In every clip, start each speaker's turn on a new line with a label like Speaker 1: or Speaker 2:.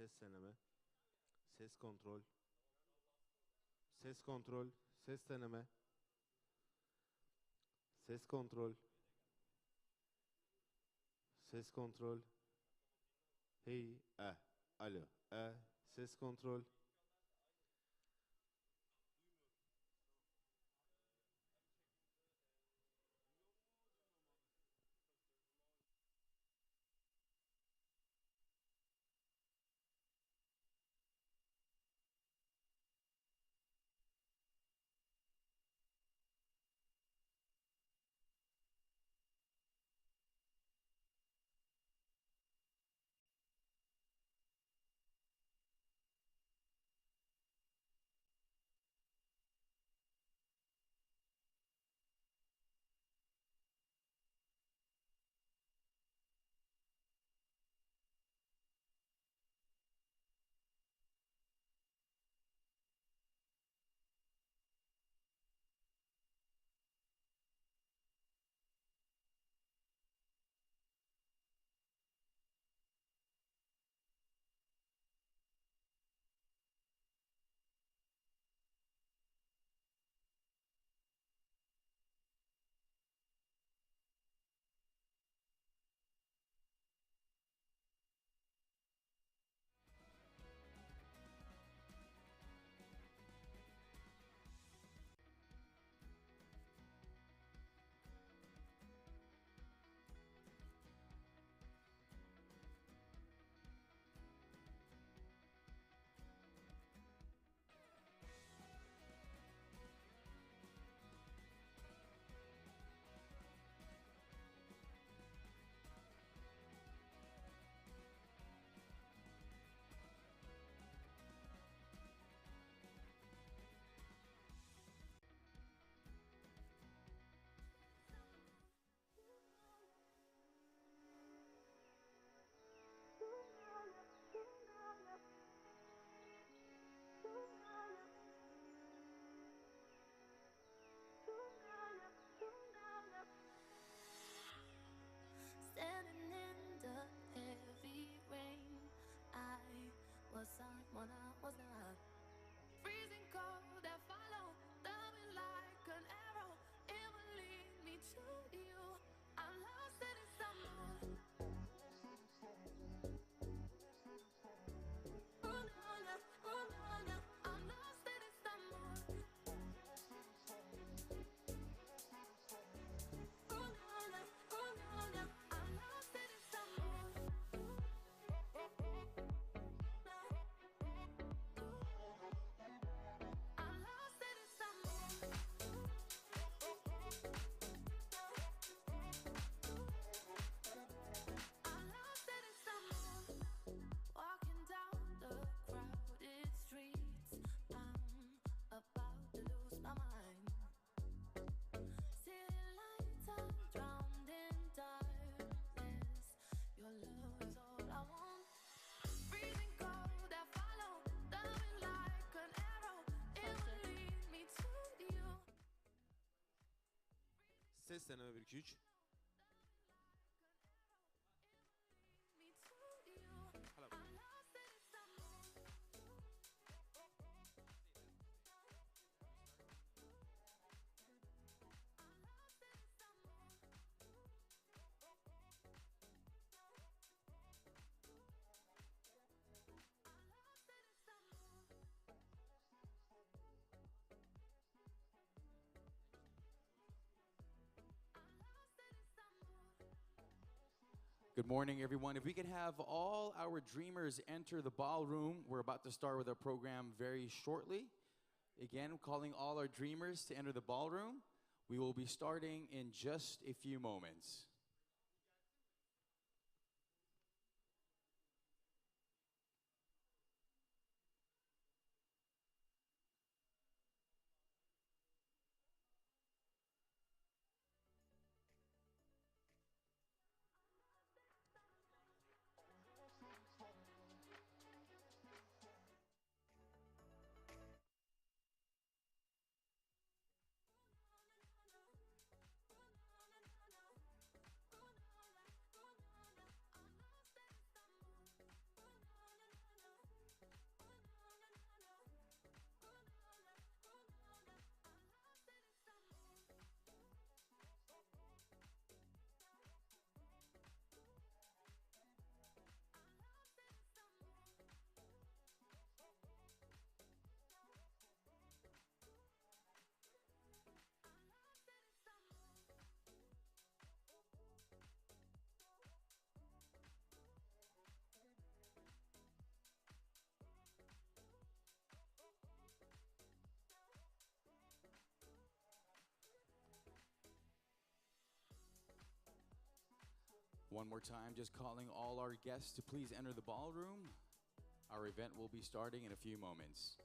Speaker 1: Ses deneme. Ses kontrol. Ses kontrol. Ses deneme. Ses kontrol. Ses kontrol. Hey, alo, ses kontrol.
Speaker 2: Standing in the heavy rain, I was someone I was not. Freezing cold that followed, coming like an arrow. It will lead me to you. I'm lost in Istanbul. Oh no, no, oh no, no. I'm lost in Istanbul. Oh no, no, oh no, no. I'm lost in Istanbul. I'm lost in Istanbul. I'm lost in Istanbul. Walking down the crowded streets, I'm about to lose my mind. City lights are drowned in darkness. Your love is all I want. Freezing cold that follow, coming like an arrow. It will lead me to you.
Speaker 1: Ses deneme 1 2 3.
Speaker 2: Me to you.
Speaker 1: Hello.
Speaker 2: I'm lost in Istanbul. I'm lost in Istanbul. I'm lost in Istanbul. I'm lost in Istanbul.
Speaker 3: Good morning, everyone. If we can have all our dreamers enter the ballroom, we're about to start with our program very shortly. Again, calling all our dreamers to enter the ballroom. We will be starting in just a few moments. One more time, just calling all our guests to please enter the ballroom. Our event will be starting in a few moments.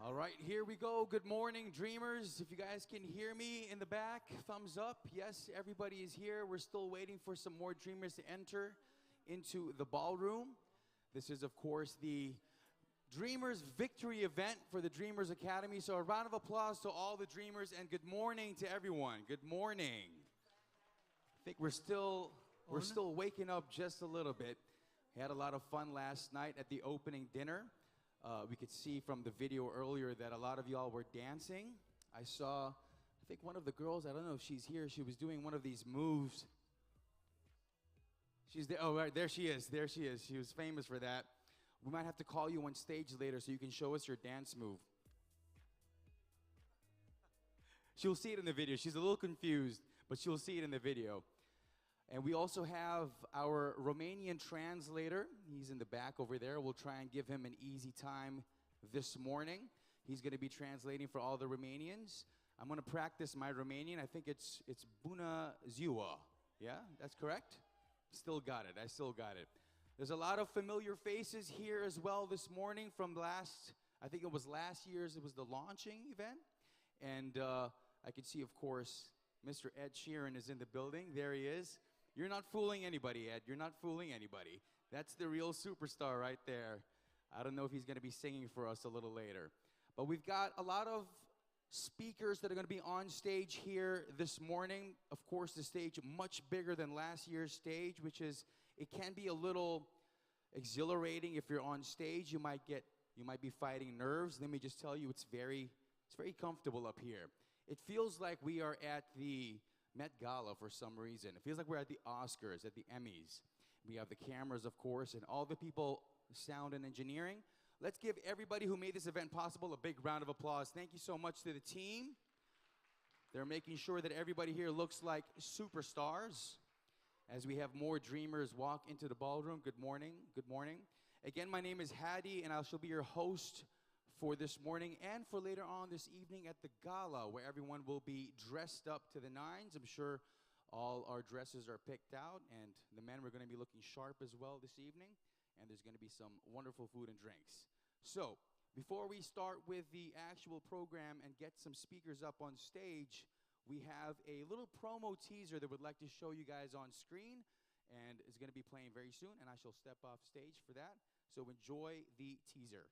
Speaker 3: All right, here we go. Good morning, dreamers. If you guys can hear me in the back, thumbs up. Yes, everybody is here. We're still waiting for some more dreamers to enter into the ballroom. This is, of course, the Dreamers Victory event for the Dreamers Academy. So a round of applause to all the dreamers and good morning to everyone. Good morning. I think we're still waking up just a little bit. We had a lot of fun last night at the opening dinner. We could see from the video earlier that a lot of y'all were dancing. I saw, I think one of the girls, I don't know if she's here, she was doing one of these moves. She's there, oh, right, there she is, there she is. She was famous for that. We might have to call you on stage later so you can show us your dance move. She'll see it in the video. She's a little confused, but she'll see it in the video. And we also have our Romanian translator. He's in the back over there. We'll try and give him an easy time this morning. He's going to be translating for all the Romanians. I'm going to practice my Romanian. I think it's Bună ziua. Yeah, that's correct? Still got it. I still got it. There's a lot of familiar faces here as well this morning from I think it was last year's, it was the launching event. And I can see, of course, Mr. Ed Sheeran is in the building. There he is. You're not fooling anybody, Ed. You're not fooling anybody. That's the real superstar right there. I don't know if he's going to be singing for us a little later. But we've got a lot of speakers that are going to be on stage here this morning. Of course, the stage much bigger than last year's stage, which is, it can be a little exhilarating if you're on stage. You might be fighting nerves. Let me just tell you, it's very comfortable up here. It feels like we are at the Met Gala for some reason. It feels like we're at the Oscars, at the Emmys. We have the cameras, of course, and all the people, sound and engineering. Let's give everybody who made this event possible a big round of applause. Thank you so much to the team. They're making sure that everybody here looks like superstars. As we have more dreamers walk into the ballroom, good morning, good morning. Again, my name is Hadi, and I shall be your host for this morning and for later on this evening at the gala, where everyone will be dressed up to the nines. I'm sure all our dresses are picked out, and the men are going to be looking sharp as well this evening, and there's going to be some wonderful food and drinks. So, before we start with the actual program and get some speakers up on stage, we have a little promo teaser that we'd like to show you guys on screen, and it's going to be playing very soon, and I shall step off stage for that. So enjoy the teaser.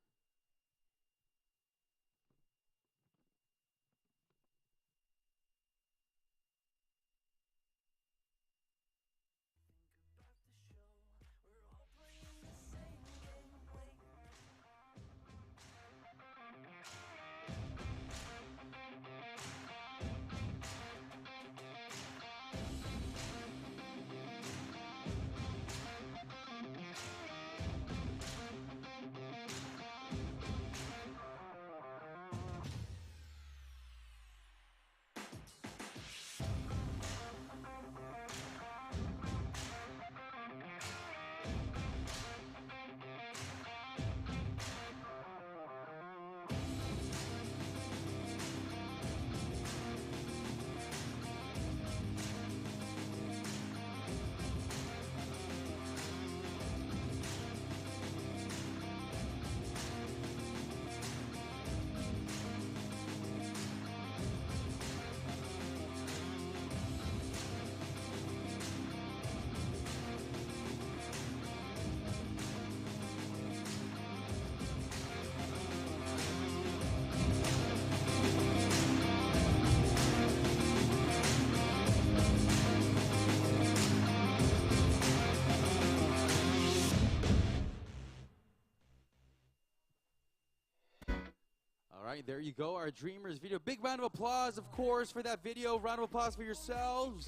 Speaker 3: All right, there you go, our Dreamers video. Big round of applause, of course, for that video. Round of applause for yourselves.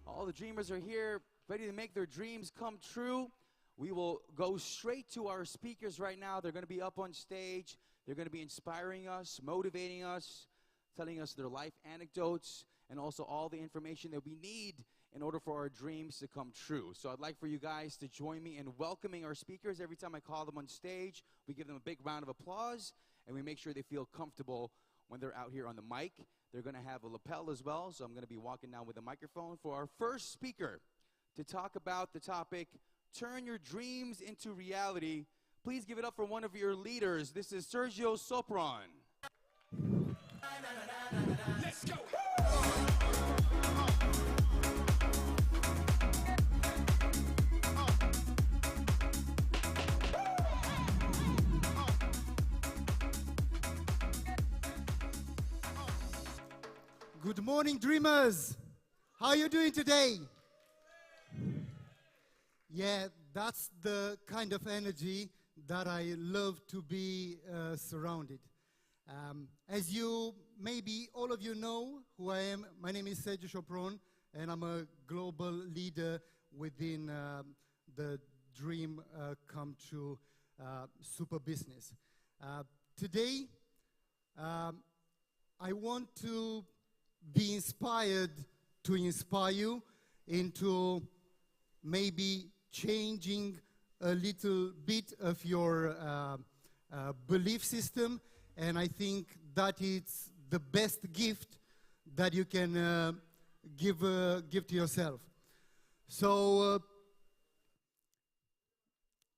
Speaker 3: All the Dreamers are here, ready to make their dreams come true. We will go straight to our speakers right now. They're going to be up on stage. They're going to be inspiring us, motivating us, telling us their life anecdotes, and also all the information that we need in order for our dreams to come true. So I'd like for you guys to join me in welcoming our speakers. Every time I call them on stage, we give them a big round of applause, and we make sure they feel comfortable when they're out here on the mic. They're going to have a lapel as well, so I'm going to be walking down with a microphone for our first speaker to talk about the topic, Turn Your Dreams into Reality. Please give it up for one of your leaders. This is Sergio Sopron.
Speaker 4: Let's go.
Speaker 5: Good morning, dreamers. How are you doing today? Yeah, that's the kind of energy that I love to be surrounded. As you, maybe all of you know who I am, my name is Sergio Sopron, and I'm a global leader within the Dream Come True super business. Today, I want to be inspired to inspire you into maybe changing a little bit of your belief system, and I think that it's the best gift that you can give to yourself. So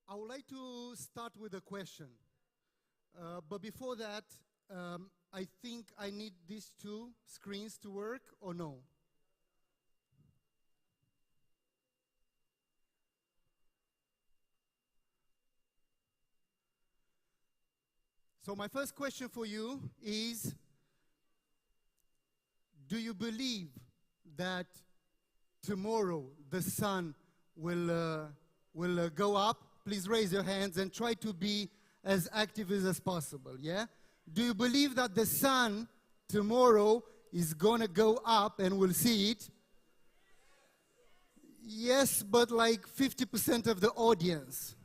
Speaker 5: I would like to start with a question, but before that, I think I need these two screens to work, or no? So my first question for you is, do you believe that tomorrow the sun will go up? Please raise your hands and try to be as active as possible, yeah? Do you believe that the sun tomorrow is going to go up and we'll see it? Yes, but like 50% of the audience.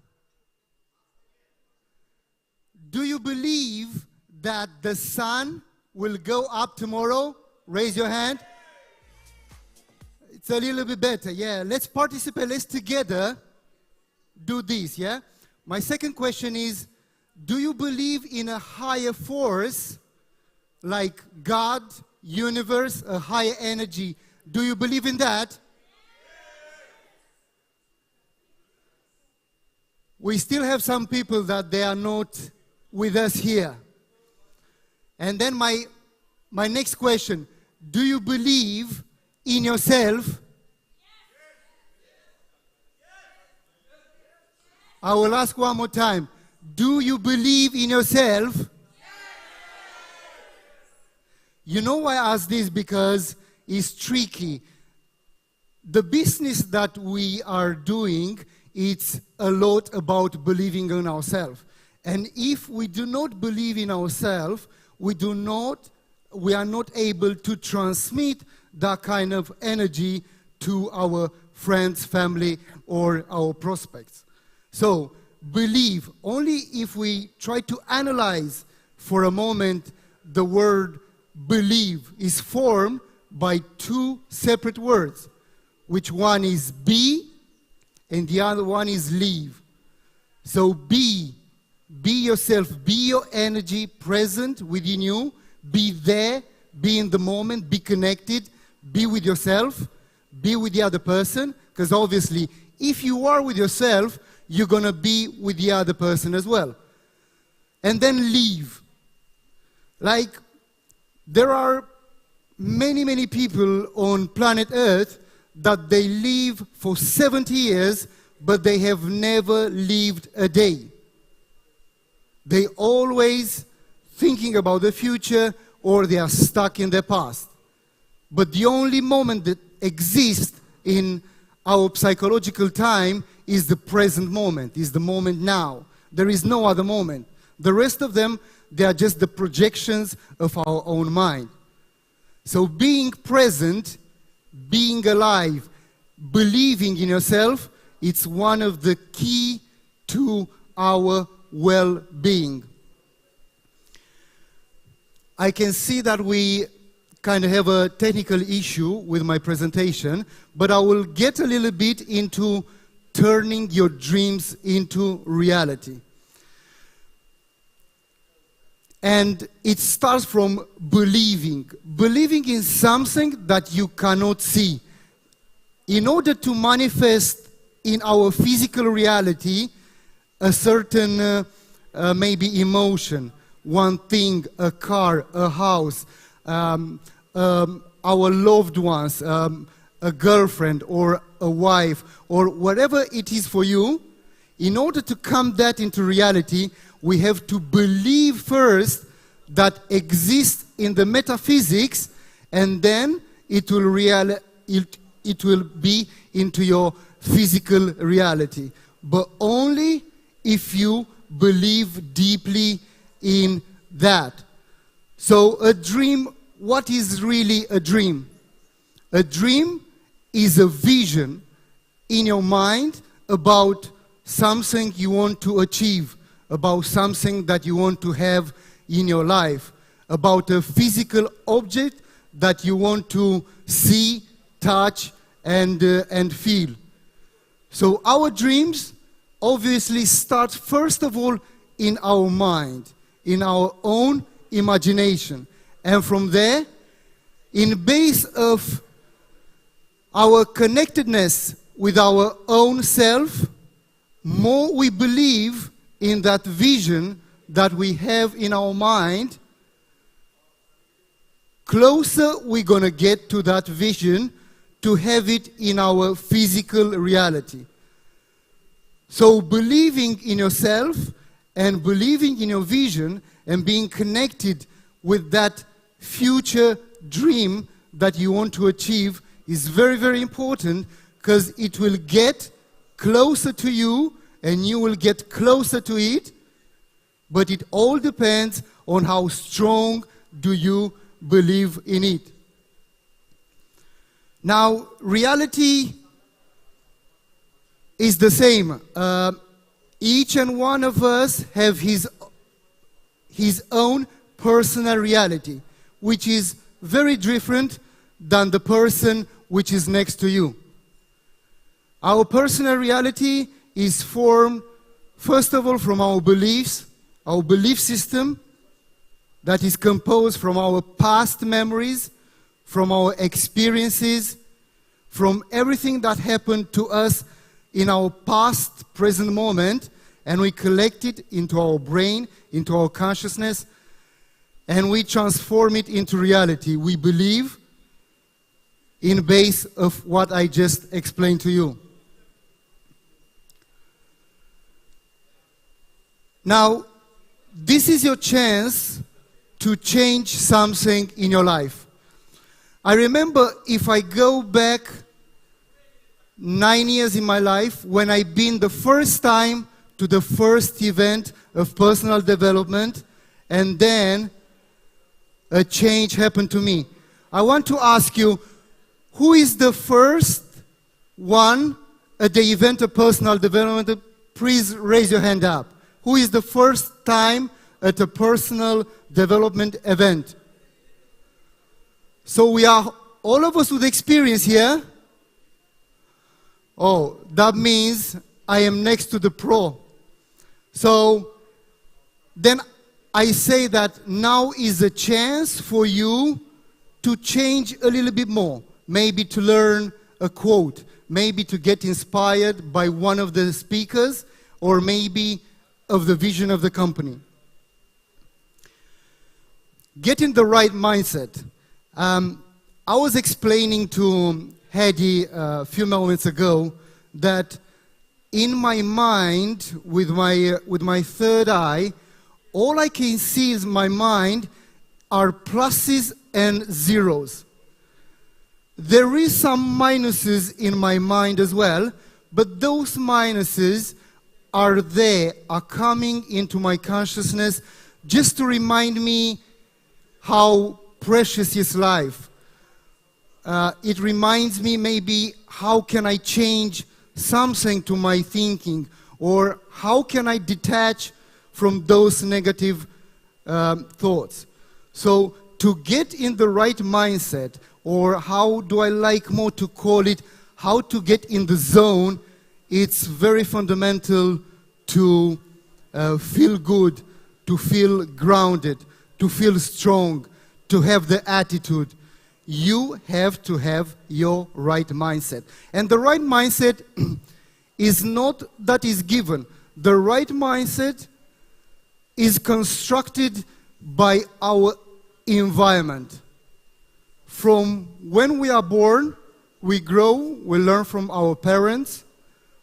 Speaker 5: Do you believe that the sun will go up tomorrow? Raise your hand. It's a little bit better, yeah. Let's participate, let's together do this, yeah? My second question is, do you believe in a higher force, like God, universe, a higher energy? Do you believe in that? We still have some people that they are not with us here. And then my next question, do you believe in yourself? I will ask one more time. Do you believe in yourself? You know why I ask this? Because it's tricky. The business that we are doing, it's a lot about believing in ourselves. And if we do not believe in ourselves, we are not able to transmit that kind of energy to our friends, family, or our prospects. So, believe, only if we try to analyze for a moment, the word believe is formed by two separate words, which one is be and the other one is leave. So be yourself, be your energy present within you, be there, be in the moment, be connected, be with yourself, be with the other person, because obviously if you are with yourself, you're going to be with the other person as well. And then leave. Like, there are many people on planet Earth that they live for 70 years, but they have never lived a day. They always thinking about the future, or they are stuck in the past. But the only moment that exists in our psychological time is the present moment, is the moment now. There is no other moment. The rest of them, they are just the projections of our own mind. So being present, being alive, believing in yourself, it's one of the key to our well-being. I can see that we kind of have a technical issue with my presentation, but I will get a little bit into turning your dreams into reality. And it starts from believing in something that you cannot see. In order to manifest in our physical reality a certain maybe emotion, one thing, a car, a house, our loved ones, a girlfriend or a wife, or whatever it is for you, in order to come that into reality, we have to believe first that exists in the metaphysics, and then it will be into your physical reality. But only if you believe deeply in that. So a dream, what is really a dream? A dream is a vision in your mind about something you want to achieve, about something that you want to have in your life, about a physical object that you want to see, touch, and feel. So our dreams obviously start first of all in our mind, in our own imagination. And from there, in base of our connectedness with our own self, more we believe in that vision that we have in our mind, closer we're going to get to that vision to have it in our physical reality. So believing in yourself and believing in your vision and being connected with that future dream that you want to achieve is very, very important, because it will get closer to you and you will get closer to it. But it all depends on how strong do you believe in it. Now, reality is the same. Each and one of us have his own personal reality, which is very different than the person which is next to you. Our personal reality is formed, first of all, from our beliefs, our belief system that is composed from our past memories, from our experiences, from everything that happened to us in our past, present moment, and we collect it into our brain, into our consciousness, and we transform it into reality. We believe in base of what I just explained to you. Now, this is your chance to change something in your life. I remember, if I go back 9 years in my life, when I've been the first time to the first event of personal development, and then a change happened to me. I want to ask you, who is the first one at the event of personal development? Please raise your hand up. Who is the first time at a personal development event? So we are all of us with experience here. Oh, that means I am next to the pro. So then I say that now is a chance for you to change a little bit more. Maybe to learn a quote, maybe to get inspired by one of the speakers, or maybe of the vision of the company. Get in the right mindset. I was explaining to Hedy a few moments ago that in my mind, with my third eye, all I can see in my mind are pluses and zeros. There is some minuses in my mind as well, but those minuses are there, are coming into my consciousness just to remind me how precious is life. It reminds me maybe how can I change something to my thinking, or how can I detach from those negative thoughts. So to get in the right mindset, or how do I like more to call it, how to get in the zone, it's very fundamental to feel good, to feel grounded, to feel strong, to have the attitude. You have to have your right mindset. And the right mindset is not that is given. The right mindset is constructed by our environment. From when we are born, we grow, we learn from our parents,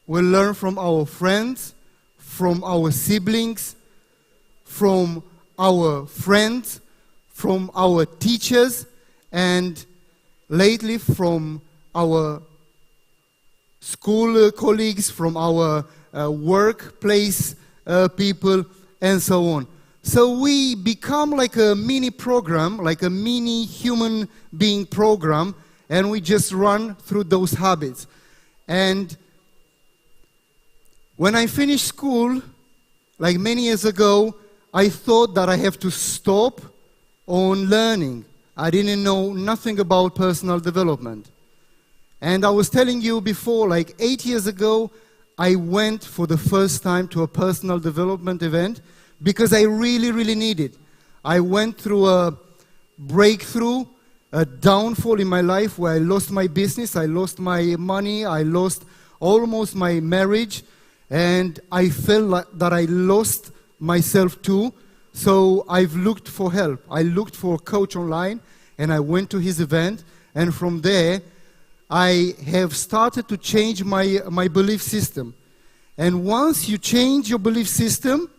Speaker 5: we learn from our friends, from our siblings, from our friends, from our teachers, and lately from our school colleagues, from our workplace people, and so on. So we become like a mini program, like a mini human being program, and we just run through those habits. And when I finished school, like many years ago, I thought that I have to stop on learning. I didn't know nothing about personal development. And I was telling you before, like 8 years ago, I went for the first time to a personal development event because I really, really needed. I went through a breakthrough, a downfall in my life where I lost my business, I lost my money, I lost almost my marriage, and I felt like that I lost myself too. So I've looked for help. I looked for a coach online, and I went to his event, and from there, I have started to change my belief system. And once you change your belief system,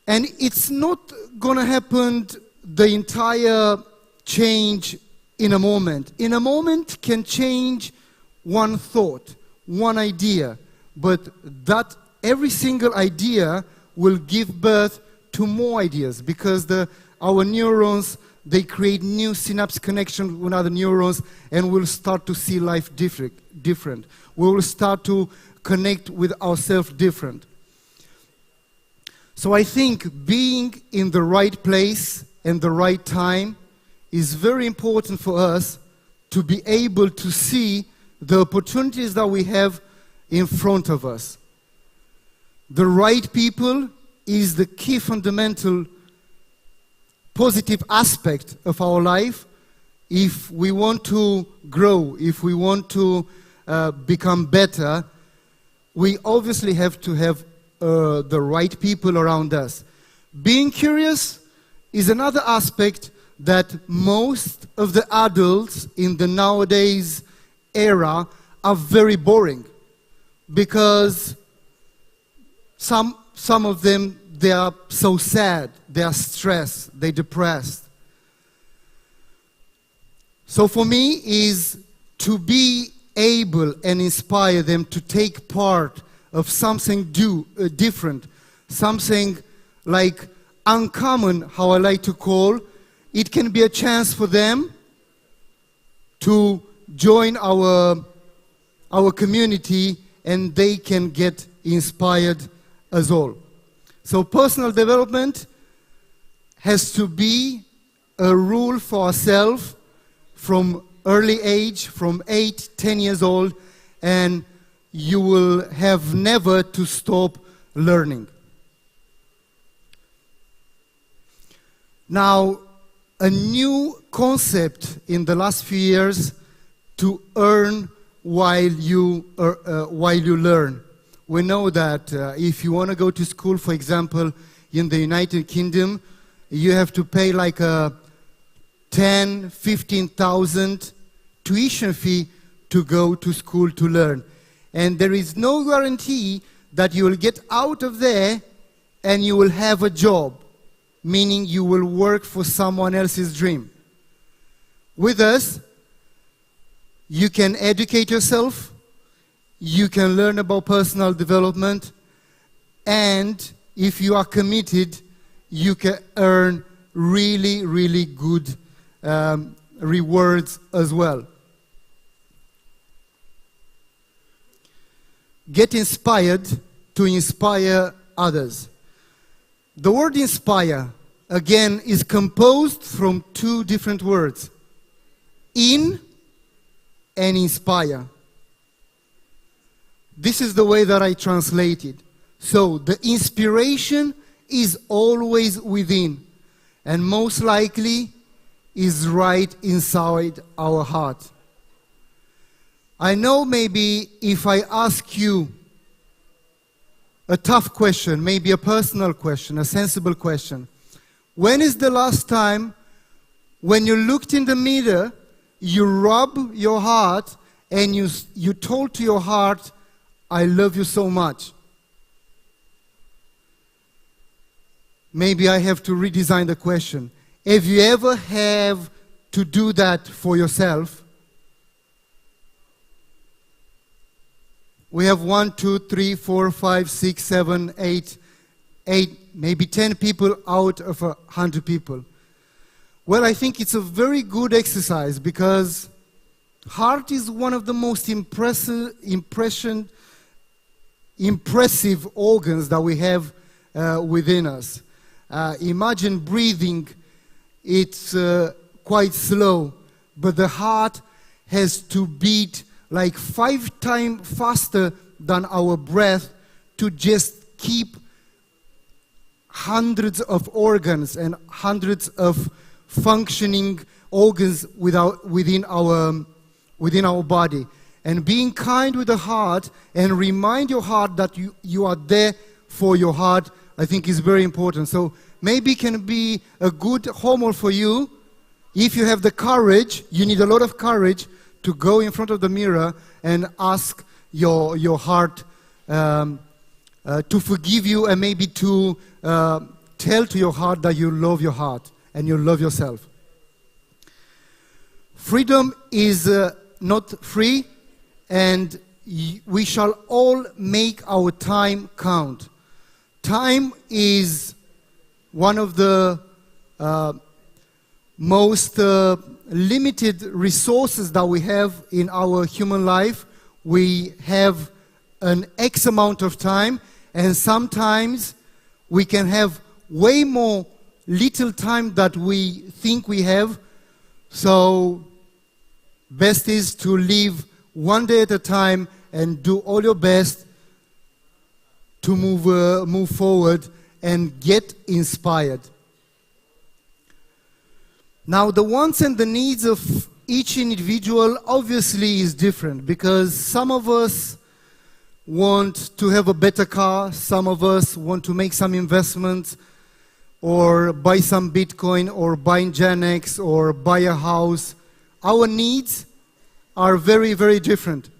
Speaker 5: and it's not going to happen the entire change in a moment. In a moment can change one thought, one idea, but that every single idea will give birth to more ideas because our neurons, they create new synapse connections with other neurons, and we'll start to see life different. We will start to connect with ourselves different. So I think being in the right place and the right time is very important for us to be able to see the opportunities that we have in front of us. The right people is the key fundamental positive aspect of our life. If we want to grow, if we want to become better, we obviously have to have the right people around us. Being curious is another aspect that most of the adults in the nowadays era are very boring, because some of them, they are so sad, they are stressed, they're depressed. So for me is to be able and inspire them to take part of something different, something like uncommon, how I like to call. It can be a chance for them to join our community, and they can get inspired as well. So personal development has to be a rule for ourselves from early age, from 8, 10 years old, and you will have never to stop learning. Now, a new concept in the last few years to earn while you learn. We know that if you want to go to school, for example, in the United Kingdom, you have to pay like a 10, 15,000 tuition fee to go to school to learn. And there is no guarantee that you will get out of there and you will have a job, meaning you will work for someone else's dream. With us, you can educate yourself, you can learn about personal development, and if you are committed, you can earn really, really good rewards as well. Get inspired to inspire others. The word inspire, again, is composed from two different words. In and inspire. This is the way that I translate it. So the inspiration is always within, and most likely is right inside our heart. I know maybe if I ask you a tough question, maybe a personal question, a sensible question. When is the last time when you looked in the mirror, you rubbed your heart and you told to your heart, I love you so much? Maybe I have to redesign the question. Have you ever have to do that for yourself? We have 1, 2, 3, 4, 5, 6, 7, 8, maybe 10 people out of 100 people. Well, I think it's a very good exercise because heart is one of the most impressive organs that we have within us. Imagine breathing, it's quite slow, but the heart has to beat like 5 times faster than our breath to just keep hundreds of organs and hundreds of functioning organs within our body. And being kind with the heart and remind your heart that you are there for your heart, I think is very important. So maybe it can be a good homework for you. If you have the courage, you need a lot of courage to go in front of the mirror and ask your heart to forgive you, and maybe to tell to your heart that you love your heart and you love yourself. Freedom is not free, and we shall all make our time count. Time is one of the most limited resources that we have in our human life. We have an X amount of time, and sometimes we can have way more little time that we think we have. So best is to live one day at a time and do all your best to move forward and get inspired. Now, the wants and the needs of each individual obviously is different, because some of us want to have a better car, some of us want to make some investments, or buy some Bitcoin, or buy Gen X, or buy a house. Our needs are very, very different.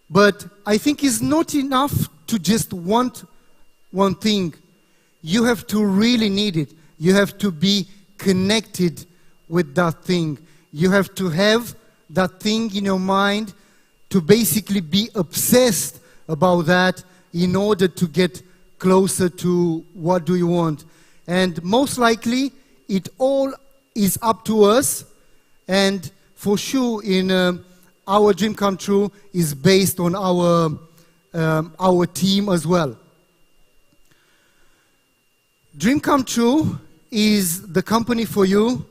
Speaker 5: But I think it's not enough to just want one thing. You have to really need it. You have to be connected with that thing. You have to have that thing in your mind, to basically be obsessed about that in order to get closer to what do you want. And most likely, it all is up to us. And for sure, in our dream come true is based on our team as well. Dream Come True is the company for you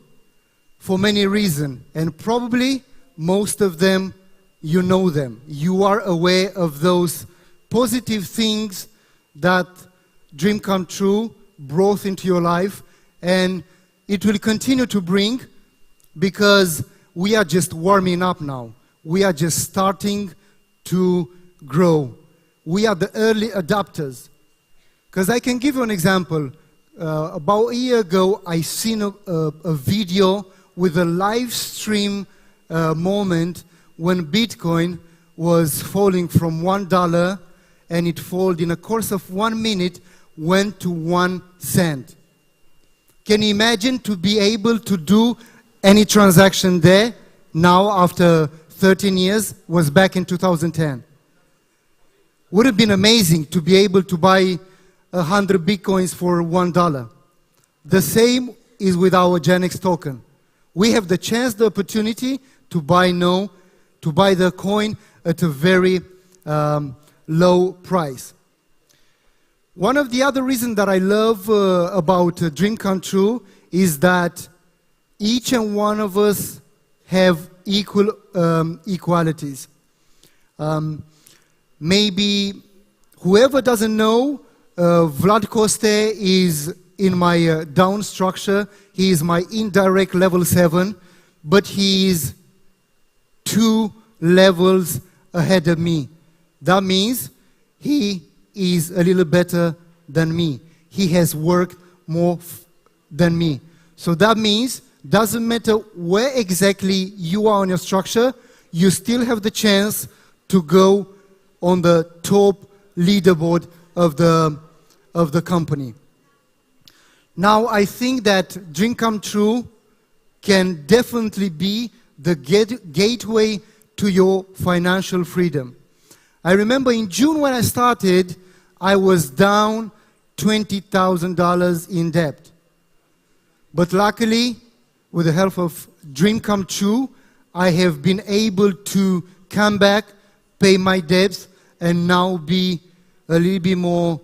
Speaker 5: for many reasons, and probably most of them, you know them. You are aware of those positive things that Dream Come True brought into your life, and it will continue to bring, because we are just warming up now. We are just starting to grow. We are the early adopters. Because I can give you an example. About a year ago, I seen a video with a live stream moment when Bitcoin was falling from $1, and it folded in a course of 1 minute, went to 1 cent. Can you imagine to be able to do any transaction there now after 13 years? Was back in 2010. Would have been amazing to be able to buy 100 Bitcoins for $1. The same is with our Gen X token. We have the chance, the opportunity to buy the coin at a very low price. One of the other reasons that I love about Dream Come True is that each and one of us have equal equalities. Maybe whoever doesn't know, Vlad Koste is in my down structure. He is my indirect level 7, but he is 2 levels ahead of me. That means he is a little better than me. He has worked more than me. So that means, doesn't matter where exactly you are on your structure, you still have the chance to go on the top leaderboard of the company. Now, I think that Dream Come True can definitely be the gateway to your financial freedom. I remember in June when I started, I was down $20,000 in debt. But luckily, with the help of Dream Come True, I have been able to come back, pay my debts, and now be a little bit more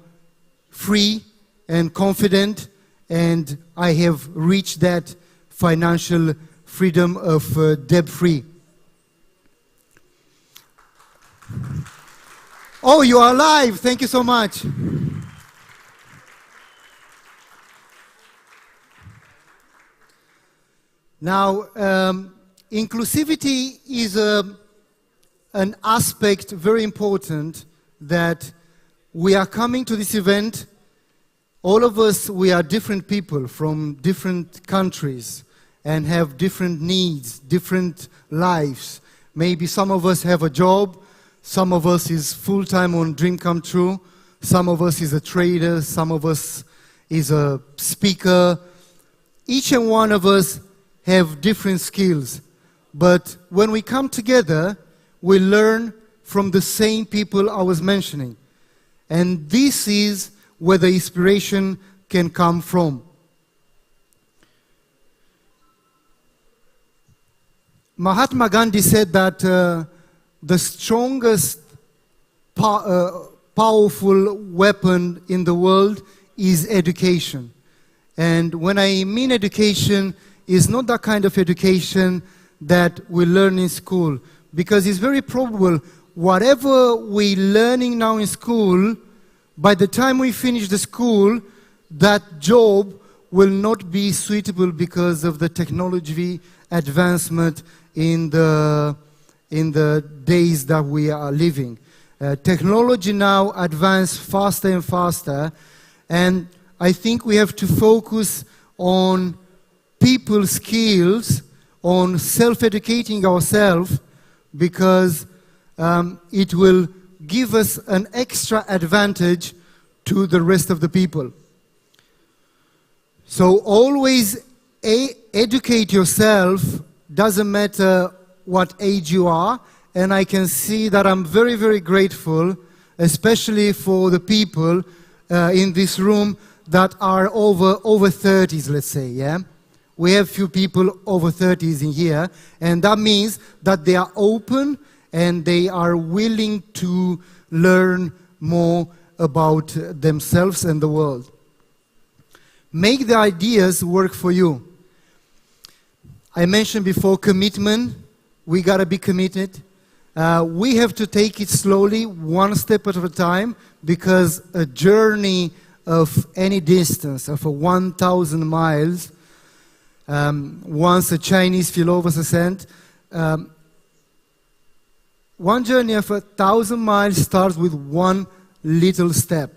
Speaker 5: free and confident, and I have reached that financial freedom of debt-free. Oh, you are alive. Thank you so much. Now, inclusivity is an aspect very important that we are coming to this event. All of us, we are different people from different countries and have different needs, different lives. Maybe some of us have a job, some of us is full-time on Dream Come True, some of us is a trader, some of us is a speaker. Each and one of us have different skills. But when we come together, we learn from the same people I was mentioning. And this is where the inspiration can come from. Mahatma Gandhi said that the strongest powerful weapon in the world is education. And when I mean education, it's not that kind of education that we learn in school. Because it's very probable whatever we're learning now in school, by the time we finish the school, that job will not be suitable because of the technology advancement in the days that we are living. Technology now advances faster and faster, and I think we have to focus on people's skills, on self-educating ourselves, because it will give us an extra advantage to the rest of the people. So always educate yourself, doesn't matter what age you are, and I can see that I'm very, very grateful, especially for the people in this room that are over 30s, let's say, yeah? We have few people over 30s in here, and that means that they are open and they are willing to learn more about themselves and the world. Make the ideas work for you. I mentioned before commitment. We got to be committed. We have to take it slowly, one step at a time, because a journey of any distance, of 1,000 miles, once a Chinese philosopher said, one journey of 1,000 miles starts with one little step.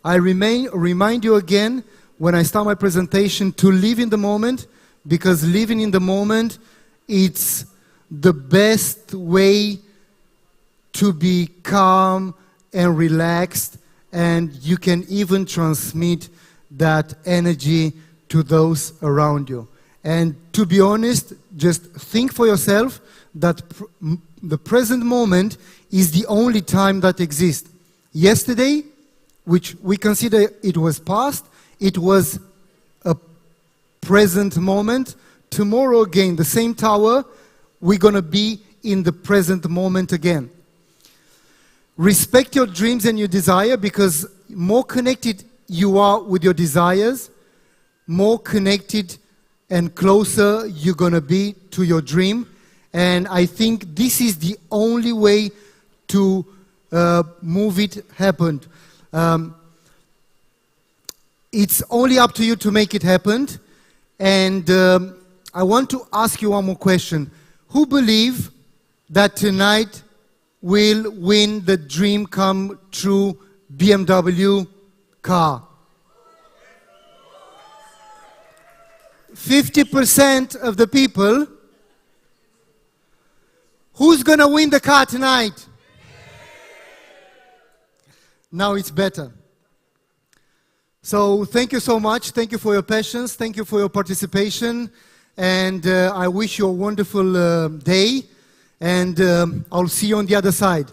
Speaker 5: I remind you again, when I start my presentation, to live in the moment, because living in the moment, it's the best way to be calm and relaxed, and you can even transmit that energy to those around you. And to be honest, just think for yourself that the present moment is the only time that exists. Yesterday, which we consider it was past, it was a present moment. Tomorrow again, the same tower, we're going to be in the present moment again. Respect your dreams and your desire, because more connected you are with your desires, more connected and closer you're going to be to your dream. And I think this is the only way to move it happen. It's only up to you to make it happen. And I want to ask you one more question. Who believe that tonight will win the Dream Come True BMW car? 50% of the people. Who's going to win the car tonight? Now it's better. So thank you so much. Thank you for your patience. Thank you for your participation. And I wish you a wonderful day. And I'll see you on the other side.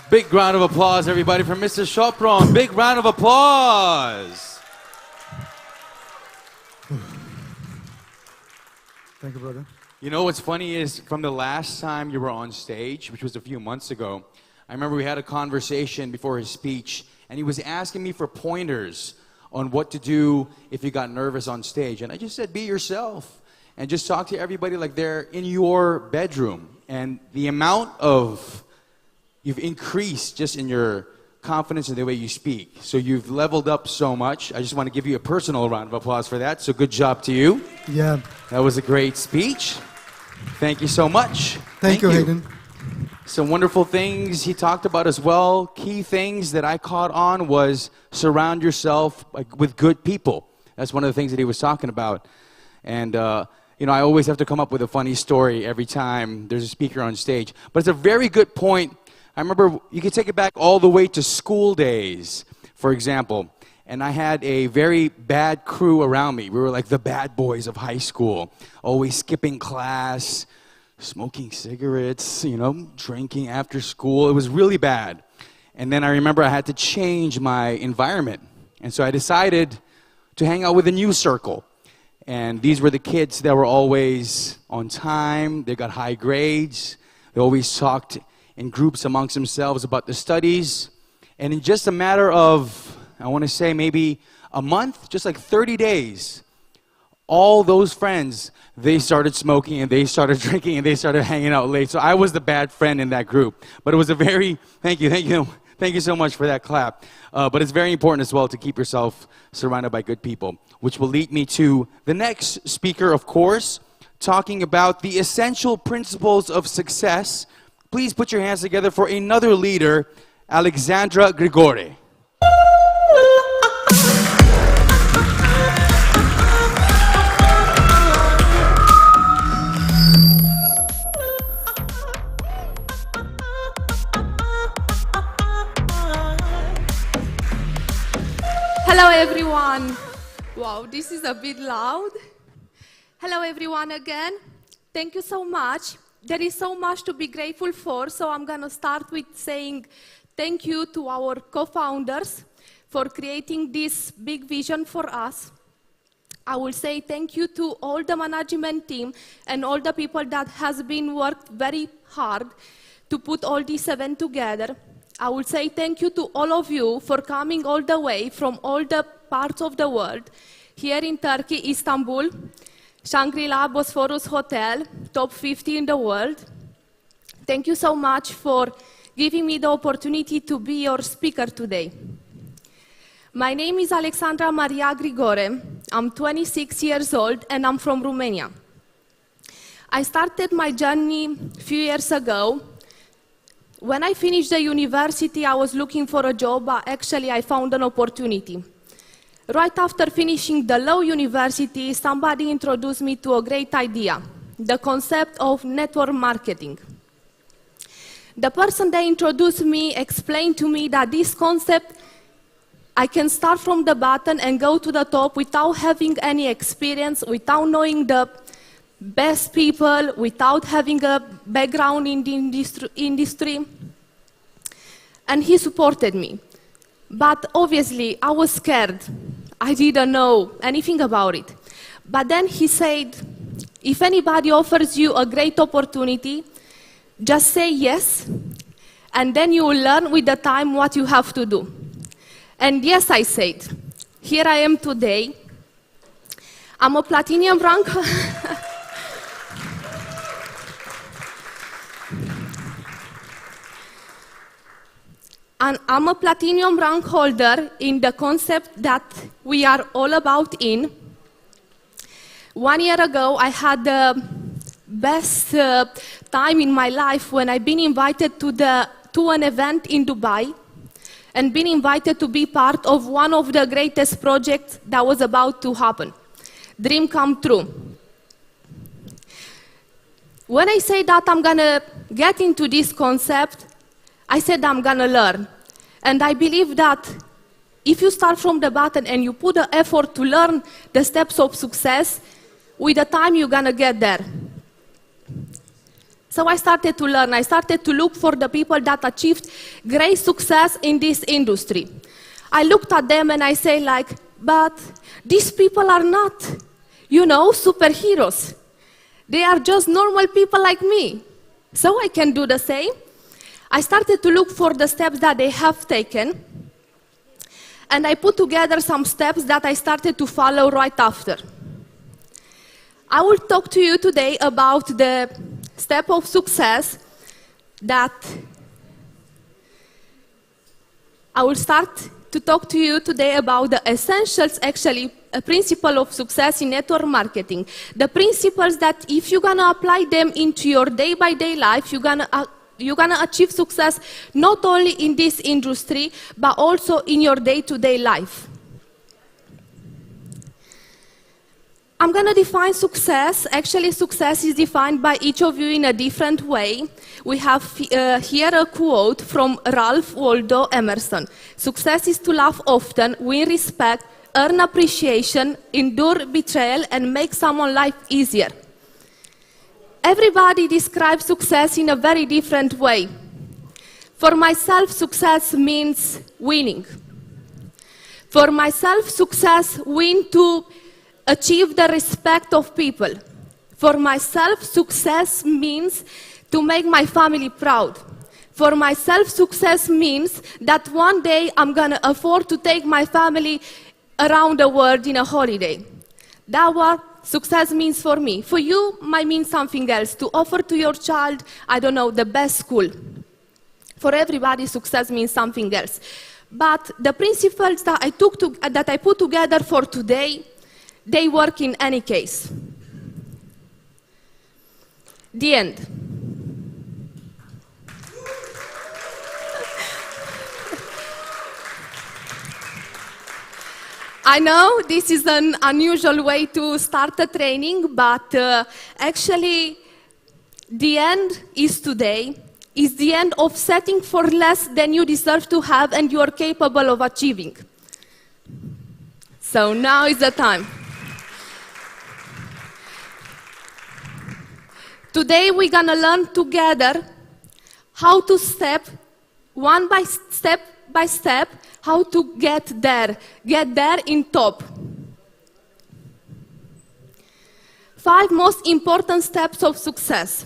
Speaker 3: Big round of applause, everybody, for Mr. Chopron. Big round of applause.
Speaker 5: Thank you, brother.
Speaker 3: You know what's funny is from the last time you were on stage, which was a few months ago, I remember we had a conversation before his speech, and he was asking me for pointers on what to do if you got nervous on stage. And I just said, be yourself and just talk to everybody like they're in your bedroom. And the amount of, you've increased just in your confidence in the way you speak. So you've leveled up so much. I just want to give you a personal round of applause for that. So good job to you.
Speaker 5: Yeah.
Speaker 3: That was a great speech. Thank you so much.
Speaker 5: Thank you, Hayden.
Speaker 3: Some wonderful things he talked about as well. Key things that I caught on was surround yourself with good people. That's one of the things that he was talking about. And, you know, I always have to come up with a funny story every time there's a speaker on stage. But it's a very good point. I remember you could take it back all the way to school days, for example. And I had a very bad crew around me. We were like the bad boys of high school, always skipping class, smoking cigarettes, you know, drinking after school. It was really bad. And then I remember I had to change my environment. And so I decided to hang out with a new circle. And these were the kids that were always on time. They got high grades. They always talked in groups amongst themselves about the studies. And in just a matter of, I want to say maybe a month, just like 30 days, all those friends, they started smoking and they started drinking and they started hanging out late. So I was the bad friend in that group. But it was a very, thank you so much for that clap. But it's very important as well to keep yourself surrounded by good people, which will lead me to the next speaker, of course, talking about the essential principles of success. Please put your hands together for another leader, Alexandra Grigore.
Speaker 4: Hello everyone. Wow, this is a bit loud. Hello everyone again. Thank you so much. There is so much to be grateful for, so I'm going to start with saying thank you to our co-founders for creating this big vision for us. I will say thank you to all the management team and all the people that has been worked very hard to put all this event together. I will say thank you to all of you for coming all the way from all the parts of the world, here in Turkey, Istanbul, Shangri-La Bosphorus Hotel, top 50 in the world. Thank you so much for giving me the opportunity to be your speaker today. My name is Alexandra Maria Grigore. I'm 26 years old and I'm from Romania. I started my journey a few years ago. When I finished the university, I was looking for a job, but actually I found an opportunity. Right after finishing the law university, somebody introduced me to a great idea, the concept of network marketing. The person that introduced me explained to me that this concept, I can start from the bottom and go to the top without having any experience, without knowing the best people, without having a background in the industry. And he supported me. But obviously, I was scared. I didn't know anything about it. But then he said, if anybody offers you a great opportunity, just say yes, and then you will learn with the time what you have to do. And yes, I said. Here I am today. I'm a platinum rank. And I'm a platinum rank holder in the concept that we are all about in. 1 year ago, I had the best time in my life when I've been invited to an event in Dubai and been invited to be part of one of the greatest projects that was about to happen. Dream come true. When I say that I'm gonna get into this concept, I said I'm gonna learn. And I believe that if you start from the bottom and you put the effort to learn the steps of success, with the time you're gonna get there. So I started to learn. I started to look for the people that achieved great success in this industry. I looked at them and I say like, but these people are not, you know, superheroes. They are just normal people like me. So I can do the same. I started to look for the steps that they have taken, and I put together some steps that I started to follow right after. I will talk to you today about the step of success that I will start to talk to you today about the essentials, actually, a principle of success in network marketing. The principles that if you're gonna apply them into your day-by-day life, you're gonna achieve success not only in this industry, but also in your day-to-day life. I'm gonna define success. Actually, success is defined by each of you in a different way. We have here a quote from Ralph Waldo Emerson. Success is to laugh often, win respect, earn appreciation, endure betrayal, and make someone's life easier. Everybody describes success in a very different way. For myself, success means winning. For myself, success means to achieve the respect of people. For myself, success means to make my family proud. For myself, success means that one day I'm gonna afford to take my family around the world in a holiday. That's what success means for me. For you, might mean something else. To offer to your child, I don't know, the best school. For everybody, success means something else. But the principles that I put together for today, they work in any case. The end. I know this is an unusual way to start a training, but actually the end is today, is the end of setting for less than you deserve to have and you are capable of achieving. So now is the time. Today we're gonna learn together how to step by step, how to get there in top. 5 most important steps of success.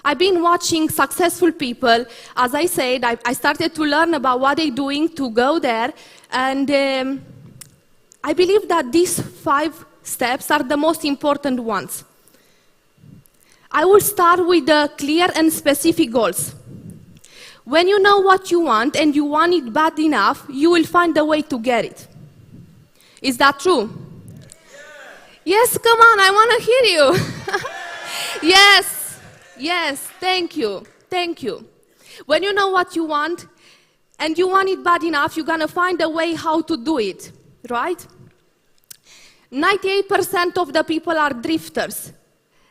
Speaker 4: I've been watching successful people. As I said, I started to learn about what they're doing to go there, and I believe that these 5 steps are the most important ones. I will start with the clear and specific goals. When you know what you want and you want it bad enough, you will find a way to get it. Is that true? Yes, come on, I want to hear you. Yes, thank you. When you know what you want and you want it bad enough, you're going to find a way how to do it, right? 98% of the people are drifters.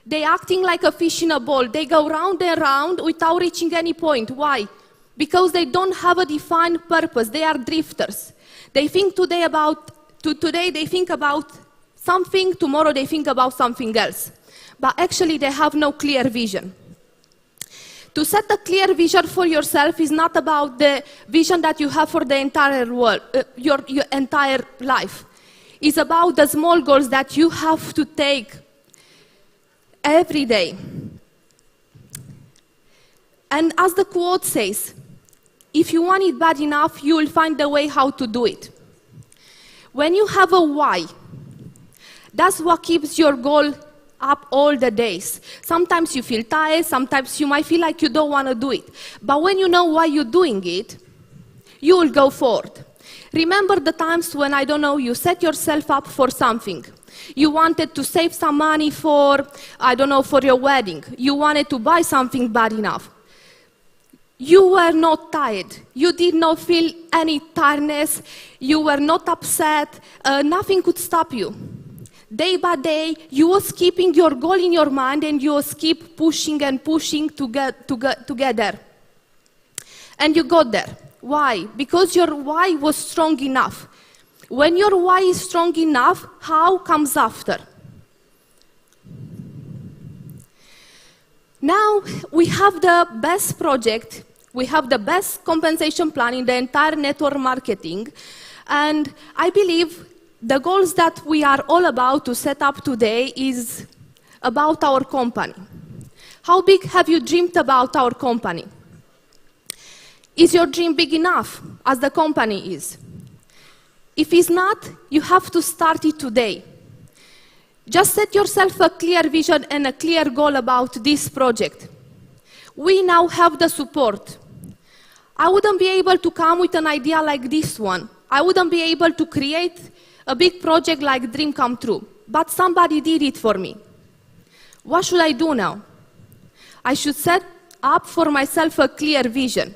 Speaker 4: They're acting like a fish in a bowl. They go round and round without reaching any point. Why? Because they don't have a defined purpose. They are drifters. They think today they think about something, tomorrow they think about something else. But actually they have no clear vision. To set a clear vision for yourself is not about the vision that you have for the entire world, your entire life. It's about the small goals that you have to take every day. And as the quote says, if you want it bad enough, you will find a way how to do it. When you have a why, that's what keeps your goal up all the days. Sometimes you feel tired, sometimes you might feel like you don't want to do it. But when you know why you're doing it, you will go forward. Remember the times when, you set yourself up for something. You wanted to save some money for your wedding. You wanted to buy something bad enough. You were not tired. You did not feel any tiredness. You were not upset. Nothing could stop you. Day by day, you was keeping your goal in your mind and you was keep pushing and pushing to get there. And you got there. Why? Because your why was strong enough. When your why is strong enough, how comes after? Now we have the best project, we have the best compensation plan in the entire network marketing, and I believe the goals that we are all about to set up today is about our company. How big have you dreamed about our company? Is your dream big enough as the company is? If it's not, you have to start it today. Just set yourself a clear vision and a clear goal about this project. we now have the support. I wouldn't be able to come with an idea like this one. I wouldn't be able to create a big project like Dream Come True. But somebody did it for me. What should I do now? I should set up for myself a clear vision.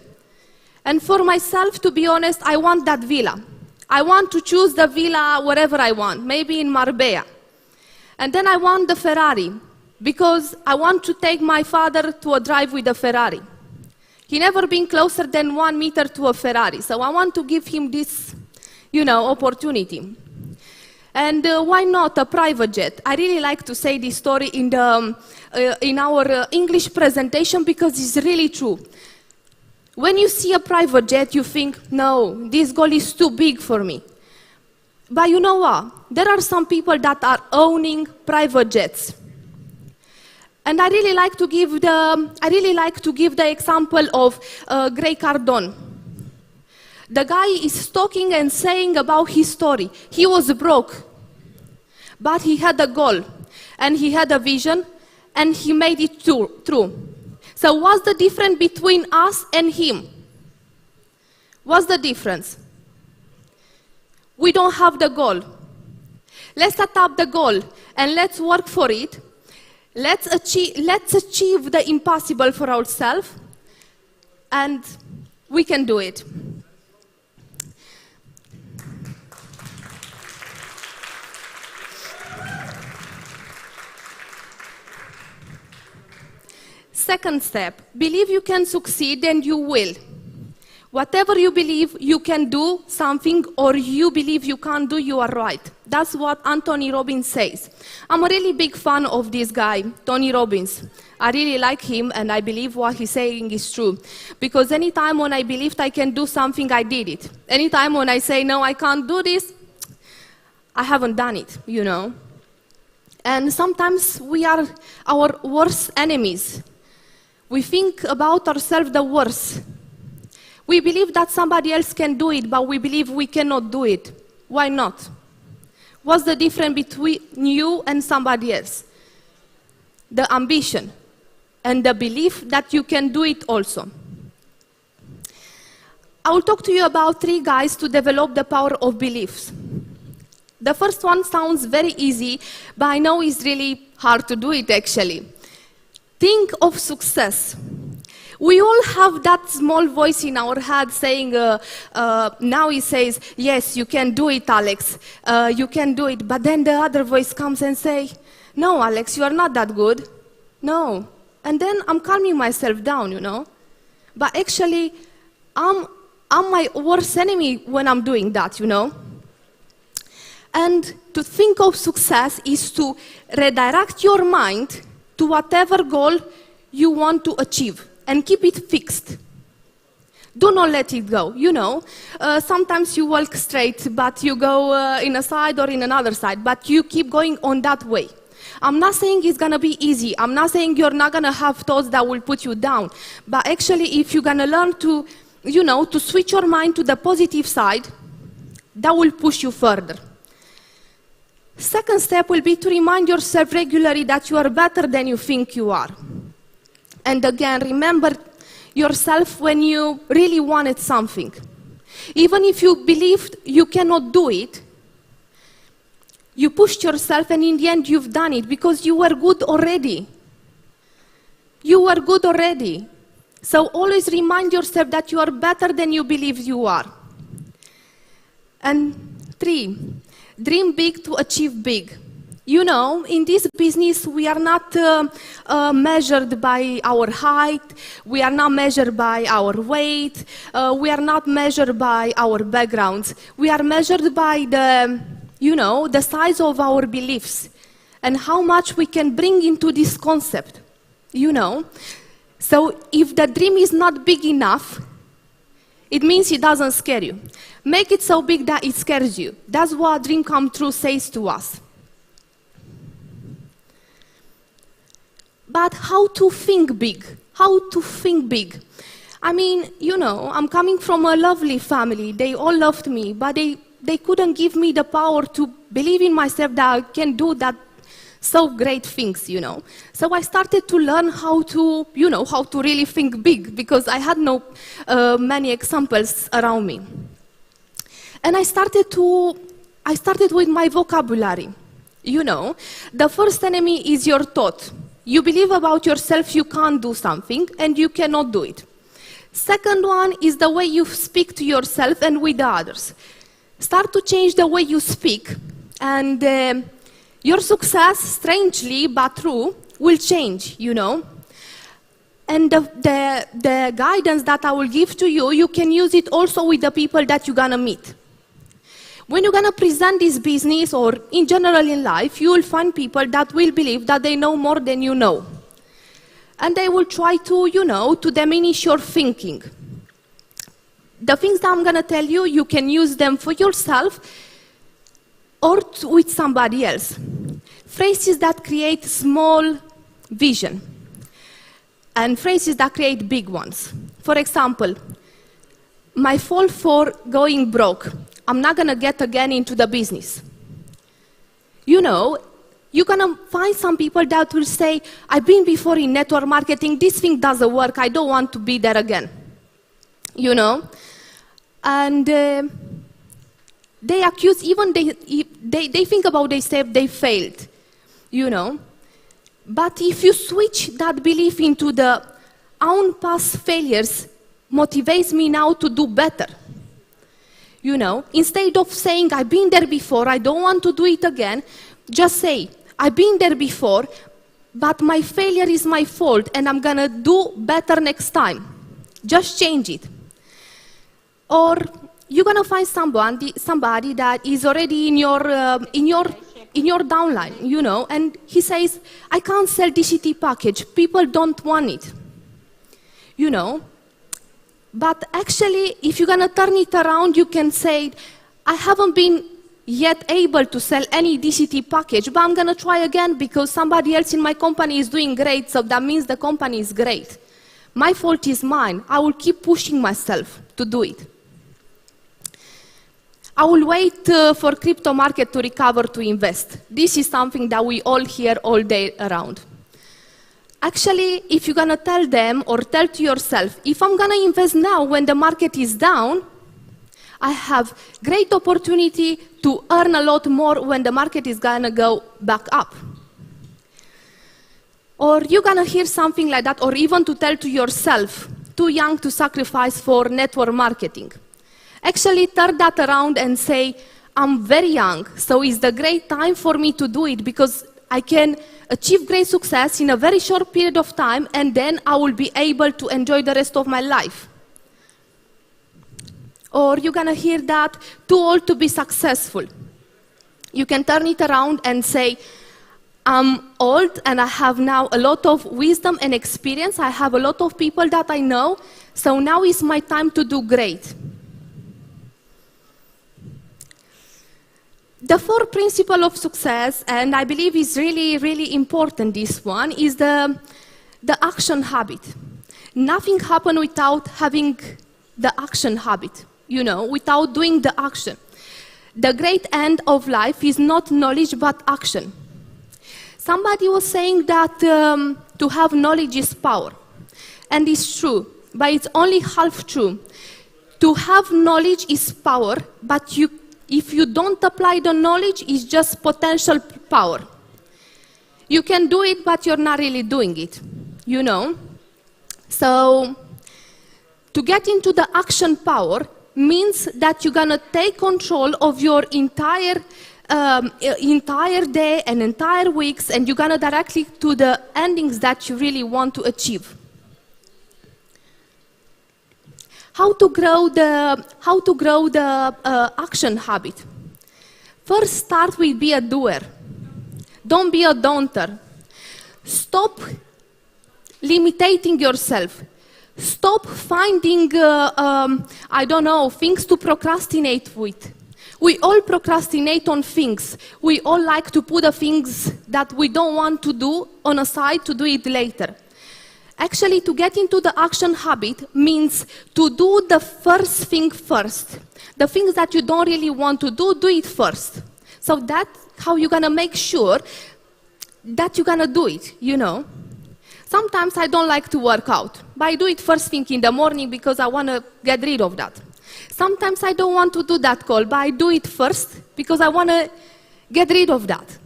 Speaker 4: And for myself, to be honest, I want that villa. I want to choose the villa wherever I want, maybe in Marbella. And then I want the Ferrari, because I want to take my father to a drive with a Ferrari. He never been closer than 1 meter to a Ferrari, so I want to give him this, opportunity. And why not a private jet? I really like to say this story in our English presentation because it's really true. When you see a private jet, you think, no, this goal is too big for me. But you know what? There are some people that are owning private jets. And I really like to give the example of Grant Cardone. The guy is talking and saying about his story. He was broke, but he had a goal, and he had a vision, and he made it true. So what's the difference between us and him? What's the difference? We don't have the goal. Let's set up the goal, and let's work for it. Let's achieve the impossible for ourselves, and we can do it. Second step, believe you can succeed and you will. Whatever you believe you can do something or you believe you can't do, you are right. That's what Anthony Robbins says. I'm a really big fan of this guy, Tony Robbins. I really like him and I believe what he's saying is true. Because anytime when I believed I can do something, I did it. Anytime when I say, no, I can't do this, I haven't done it, And sometimes we are our worst enemies. We think about ourselves the worst. We believe that somebody else can do it, but we believe we cannot do it. Why not? What's the difference between you and somebody else? The ambition and the belief that you can do it also. I will talk to you about 3 guides to develop the power of beliefs. The first one sounds very easy, but I know it's really hard to do it actually. Think of success. We all have that small voice in our head saying, now he says, yes, you can do it, Alex, you can do it. But then the other voice comes and says, no, Alex, you are not that good. No. And then I'm calming myself down, But actually, I'm my worst enemy when I'm doing that, And to think of success is to redirect your mind to whatever goal you want to achieve. And keep it fixed. Do not let it go. Sometimes you walk straight, but you go in a side or in another side, but you keep going on that way. I'm not saying it's going to be easy. I'm not saying you're not going to have thoughts that will put you down. But actually, if you're going to learn to, to switch your mind to the positive side, that will push you further. Second step will be to remind yourself regularly that you are better than you think you are. And again, remember yourself when you really wanted something. Even if you believed you cannot do it, you pushed yourself and in the end you've done it because you were good already. You were good already. So always remind yourself that you are better than you believe you are. And 3, dream big to achieve big. In this business, we are not measured by our height, we are not measured by our weight, we are not measured by our backgrounds. We are measured by the size of our beliefs and how much we can bring into this concept, So if the dream is not big enough, it means it doesn't scare you. Make it so big that it scares you. That's what Dream Come True says to us. But how to think big? How to think big? I mean, I'm coming from a lovely family. They all loved me, but they couldn't give me the power to believe in myself that I can do that so great things, So I started to learn how to, how to really think big, because I had no many examples around me. And I started with my vocabulary. The first enemy is your thought. You believe about yourself you can't do something, and you cannot do it. Second one is the way you speak to yourself and with others. Start to change the way you speak, and your success, strangely but true, will change, And the guidance that I will give to you, you can use it also with the people that you're gonna meet. When you're gonna present this business, or in general in life, you will find people that will believe that they know more than you know. And they will try to, to diminish your thinking. The things that I'm gonna tell you, you can use them for yourself or with somebody else. Phrases that create small vision, and phrases that create big ones. For example, my fault for going broke. I'm not gonna get again into the business. You're gonna find some people that will say, I've been before in network marketing, this thing doesn't work, I don't want to be there again. And they accuse, even they think about themselves, they failed, But if you switch that belief into the own past failures, motivates me now to do better. Instead of saying, I've been there before, I don't want to do it again, just say, I've been there before, but my failure is my fault, and I'm gonna do better next time. Just change it. Or you're gonna find somebody that is already in your downline, and he says, I can't sell DCT package, people don't want it, But actually, if you're gonna turn it around, you can say, I haven't been yet able to sell any DCT package, but I'm gonna try again because somebody else in my company is doing great, so that means the company is great. My fault is mine. I will keep pushing myself to do it. I will wait for crypto market to recover to invest. This is something that we all hear all day around. Actually, if you're gonna tell them or tell to yourself, if I'm gonna invest now when the market is down, I have great opportunity to earn a lot more when the market is gonna go back up. Or you're gonna hear something like that, or even to tell to yourself, too young to sacrifice for network marketing. Actually, turn that around and say, I'm very young, so it's the great time for me to do it because I can achieve great success in a very short period of time, and then I will be able to enjoy the rest of my life. Or you're gonna hear that, too old to be successful. You can turn it around and say, I'm old and I have now a lot of wisdom and experience. I have a lot of people that I know, so now is my time to do great. The fourth principle of success, and I believe is really, really important, this one, is the action habit. Nothing happens without having the action habit, without doing the action. The great end of life is not knowledge, but action. Somebody was saying that to have knowledge is power. And it's true, but it's only half true. To have knowledge is power, but if you don't apply the knowledge, it's just potential power. You can do it, but you're not really doing it, So, to get into the action power means that you're gonna take control of your entire day and entire weeks, and you're gonna directly to the endings that you really want to achieve. How to grow the action habit? First, start with be a doer. Don't be a doubter. Stop limiting yourself. Stop finding, things to procrastinate with. We all procrastinate on things. We all like to put the things that we don't want to do on a side to do it later. Actually, to get into the action habit means to do the first thing first. The things that you don't really want to do, do it first. So that's how you're gonna make sure that you're gonna do it, you know. Sometimes I don't like to work out, but I do it first thing in the morning because I wanna get rid of that. Sometimes I don't want to do that call, but I do it first because I wanna get rid of that,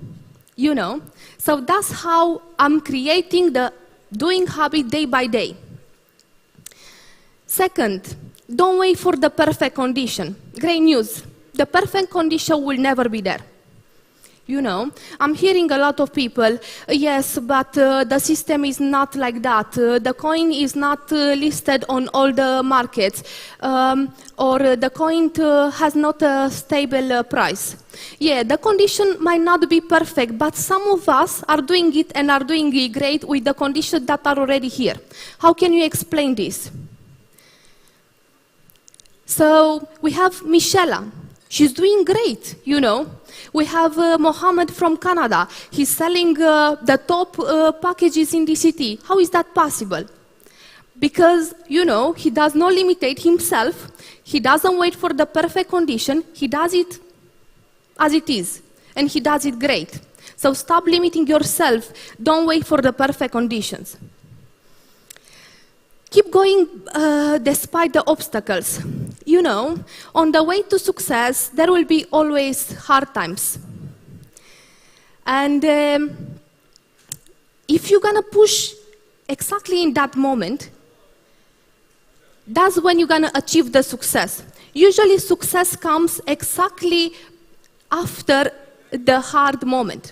Speaker 4: you know. So that's how I'm creating the doing habit day by day. Second, don't wait for the perfect condition. Great news, the perfect condition will never be there. You know, I'm hearing a lot of people, yes, but the system is not like that. The coin is not listed on all the markets, or the coin has not a stable price. Yeah, the condition might not be perfect, but some of us are doing it and are doing it great with the conditions that are already here. How can you explain this? So we have Michela. She's doing great, you know. We have Mohammed from Canada. He's selling the top packages in the city. How is that possible? Because, you know, he does not limitate himself. He doesn't wait for the perfect condition. He does it as it is. And he does it great. So stop limiting yourself. Don't wait for the perfect conditions. Keep going despite the obstacles. You know, on the way to success, there will be always hard times. And if you're gonna push exactly in that moment, that's when you're gonna achieve the success. Usually success comes exactly after the hard moment.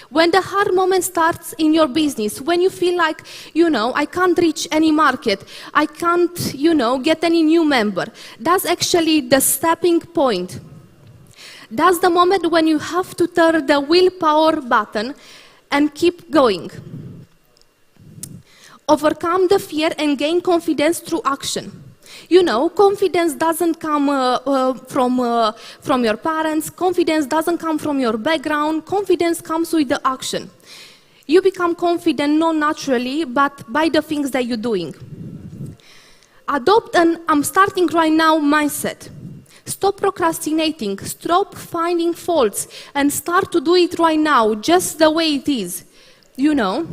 Speaker 4: When the hard moment starts in your business, when you feel like, you know, I can't reach any market, I can't, you know, get any new member, that's actually the stepping point. That's the moment when you have to turn the willpower button and keep going. Overcome the fear and gain confidence through action. You know, confidence doesn't come from your parents. Confidence doesn't come from your background. Confidence comes with the action. You become confident not naturally, but by the things that you're doing. Adopt an I'm starting right now mindset. Stop procrastinating. Stop finding faults and start to do it right now, just the way it is. You know.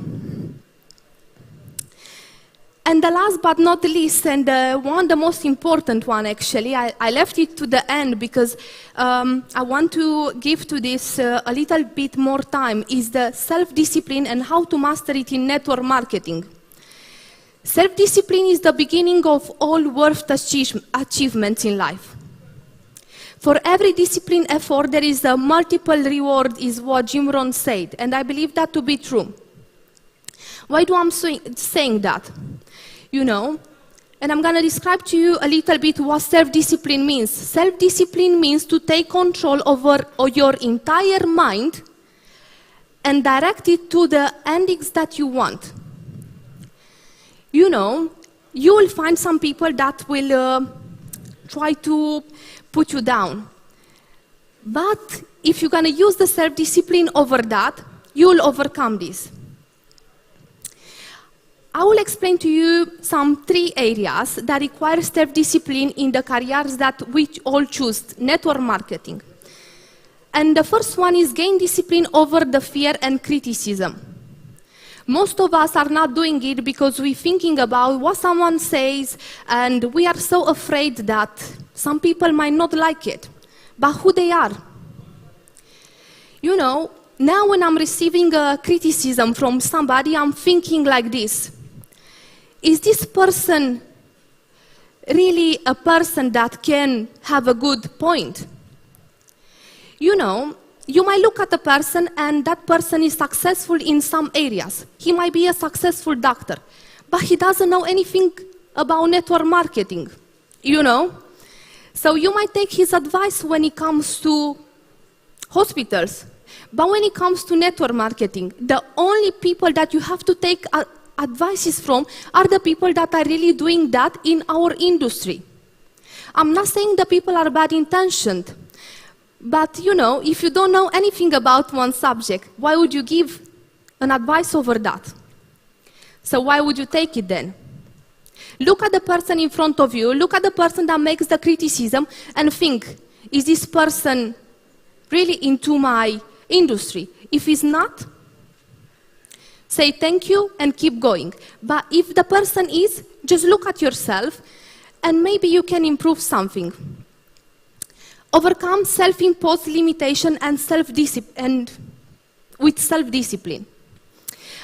Speaker 4: And the last but not least, and the most important one actually, I left it to the end because I want to give to this a little bit more time, is the self-discipline and how to master it in network marketing. Self-discipline is the beginning of all worth achievements in life. For every discipline effort, there is a multiple reward, is what Jim Rohn said, and I believe that to be true. Why do I saying that? You know, and I'm going to describe to you a little bit what self-discipline means. Self-discipline means to take control over your entire mind and direct it to the endings that you want. You know, you will find some people that will try to put you down. But if you're going to use the self-discipline over that, you will overcome this. I will explain to you some 3 areas that require self-discipline in the careers that we all choose, network marketing. And the first one is gain discipline over the fear and criticism. Most of us are not doing it because we're thinking about what someone says, and we are so afraid that some people might not like it, but who they are. You know, now when I'm receiving a criticism from somebody, I'm thinking like this. Is this person really a person that can have a good point? You know, you might look at a person and that person is successful in some areas. He might be a successful doctor, but he doesn't know anything about network marketing, you know? So you might take his advice when it comes to hospitals, but when it comes to network marketing, the only people that you have to take advices from are the people that are really doing that in our industry. I'm not saying the people are bad intentioned, but you know, if you don't know anything about one subject, why would you give an advice over that? So why would you take it then? Look at the person in front of you, look at the person that makes the criticism and think, is this person really into my industry? If he's not, say thank you and keep going. But if the person is, just look at yourself and maybe you can improve something. Overcome self-imposed limitation and with self-discipline.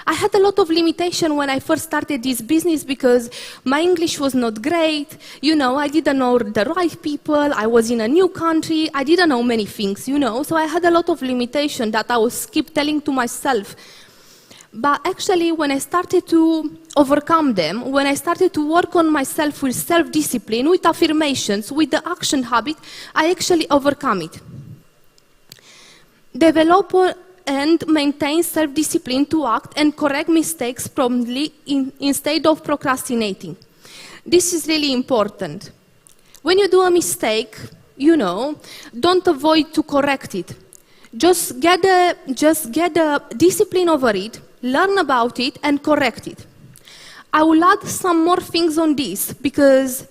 Speaker 4: I had a lot of limitation when I first started this business because my English was not great. You know, I didn't know the right people. I was in a new country. I didn't know many things, you know. So I had a lot of limitation that I was keep telling to myself. But actually, when I started to overcome them, when I started to work on myself with self-discipline, with affirmations, with the action habit, I actually overcome it. Develop and maintain self-discipline to act and correct mistakes promptly instead of procrastinating. This is really important. When you do a mistake, you know, don't avoid to correct it. Just get the discipline over it, learn about it, and correct it. I will add some more things on this because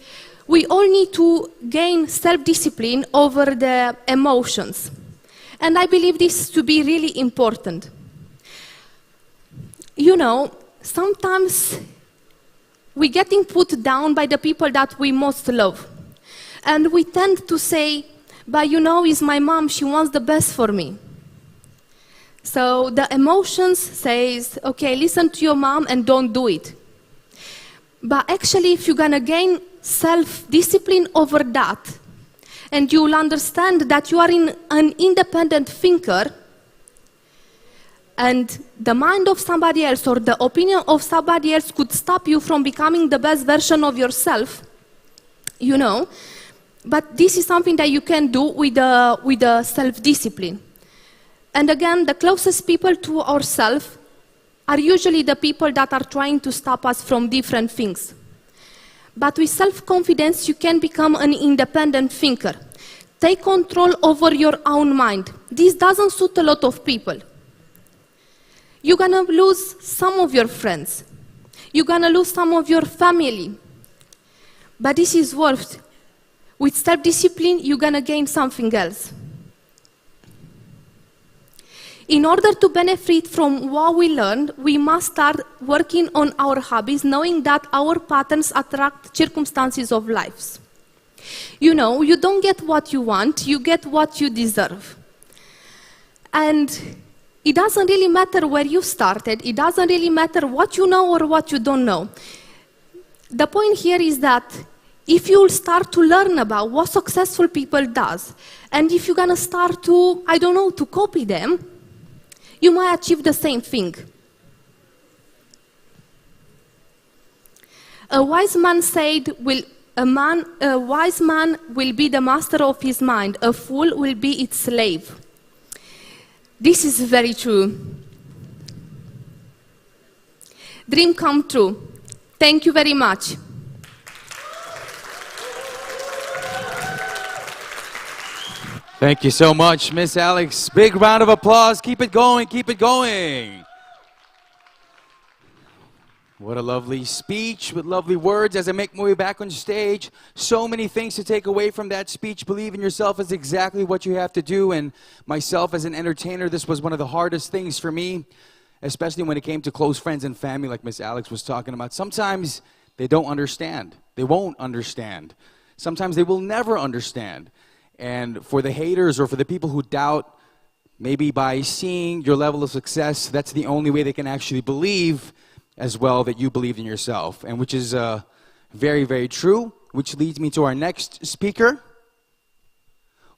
Speaker 4: we all need to gain self-discipline over the emotions. And I believe this to be really important. You know, sometimes we're getting put down by the people that we most love. And we tend to say, but you know, it's my mom, she wants the best for me. So the emotions says, okay, listen to your mom and don't do it. But actually, if you're gonna gain self-discipline over that, and you'll understand that you are an independent thinker, and the mind of somebody else or the opinion of somebody else could stop you from becoming the best version of yourself, you know. But this is something that you can do with the self-discipline. And again, the closest people to ourselves are usually the people that are trying to stop us from different things. But with self-confidence, you can become an independent thinker. Take control over your own mind. This doesn't suit a lot of people. You're gonna lose some of your friends. You're gonna lose some of your family. But this is worth it. With self-discipline, you're gonna gain something else. In order to benefit from what we learned, we must start working on our hobbies, knowing that our patterns attract circumstances of lives. You know, you don't get what you want, you get what you deserve. And it doesn't really matter where you started, it doesn't really matter what you know or what you don't know. The point here is that if you'll start to learn about what successful people does, and if you're gonna start to, I don't know, to copy them, you might achieve the same thing. A wise man said, a wise man will be the master of his mind, a fool will be its slave. This is very true. Dream come true. Thank you very much.
Speaker 3: Thank you so much, Miss Alex. Big round of applause. Keep it going, keep it going. What a lovely speech with lovely words. As I make my way back on stage, so many things to take away from that speech. Believe in yourself is exactly what you have to do. And myself as an entertainer, this was one of the hardest things for me, especially when it came to close friends and family like Miss Alex was talking about. Sometimes they don't understand. They won't understand. Sometimes they will never understand. And for the haters or for the people who doubt, maybe by seeing your level of success, that's the only way they can actually believe as well that you believed in yourself. And which is very, very true, which leads me to our next speaker.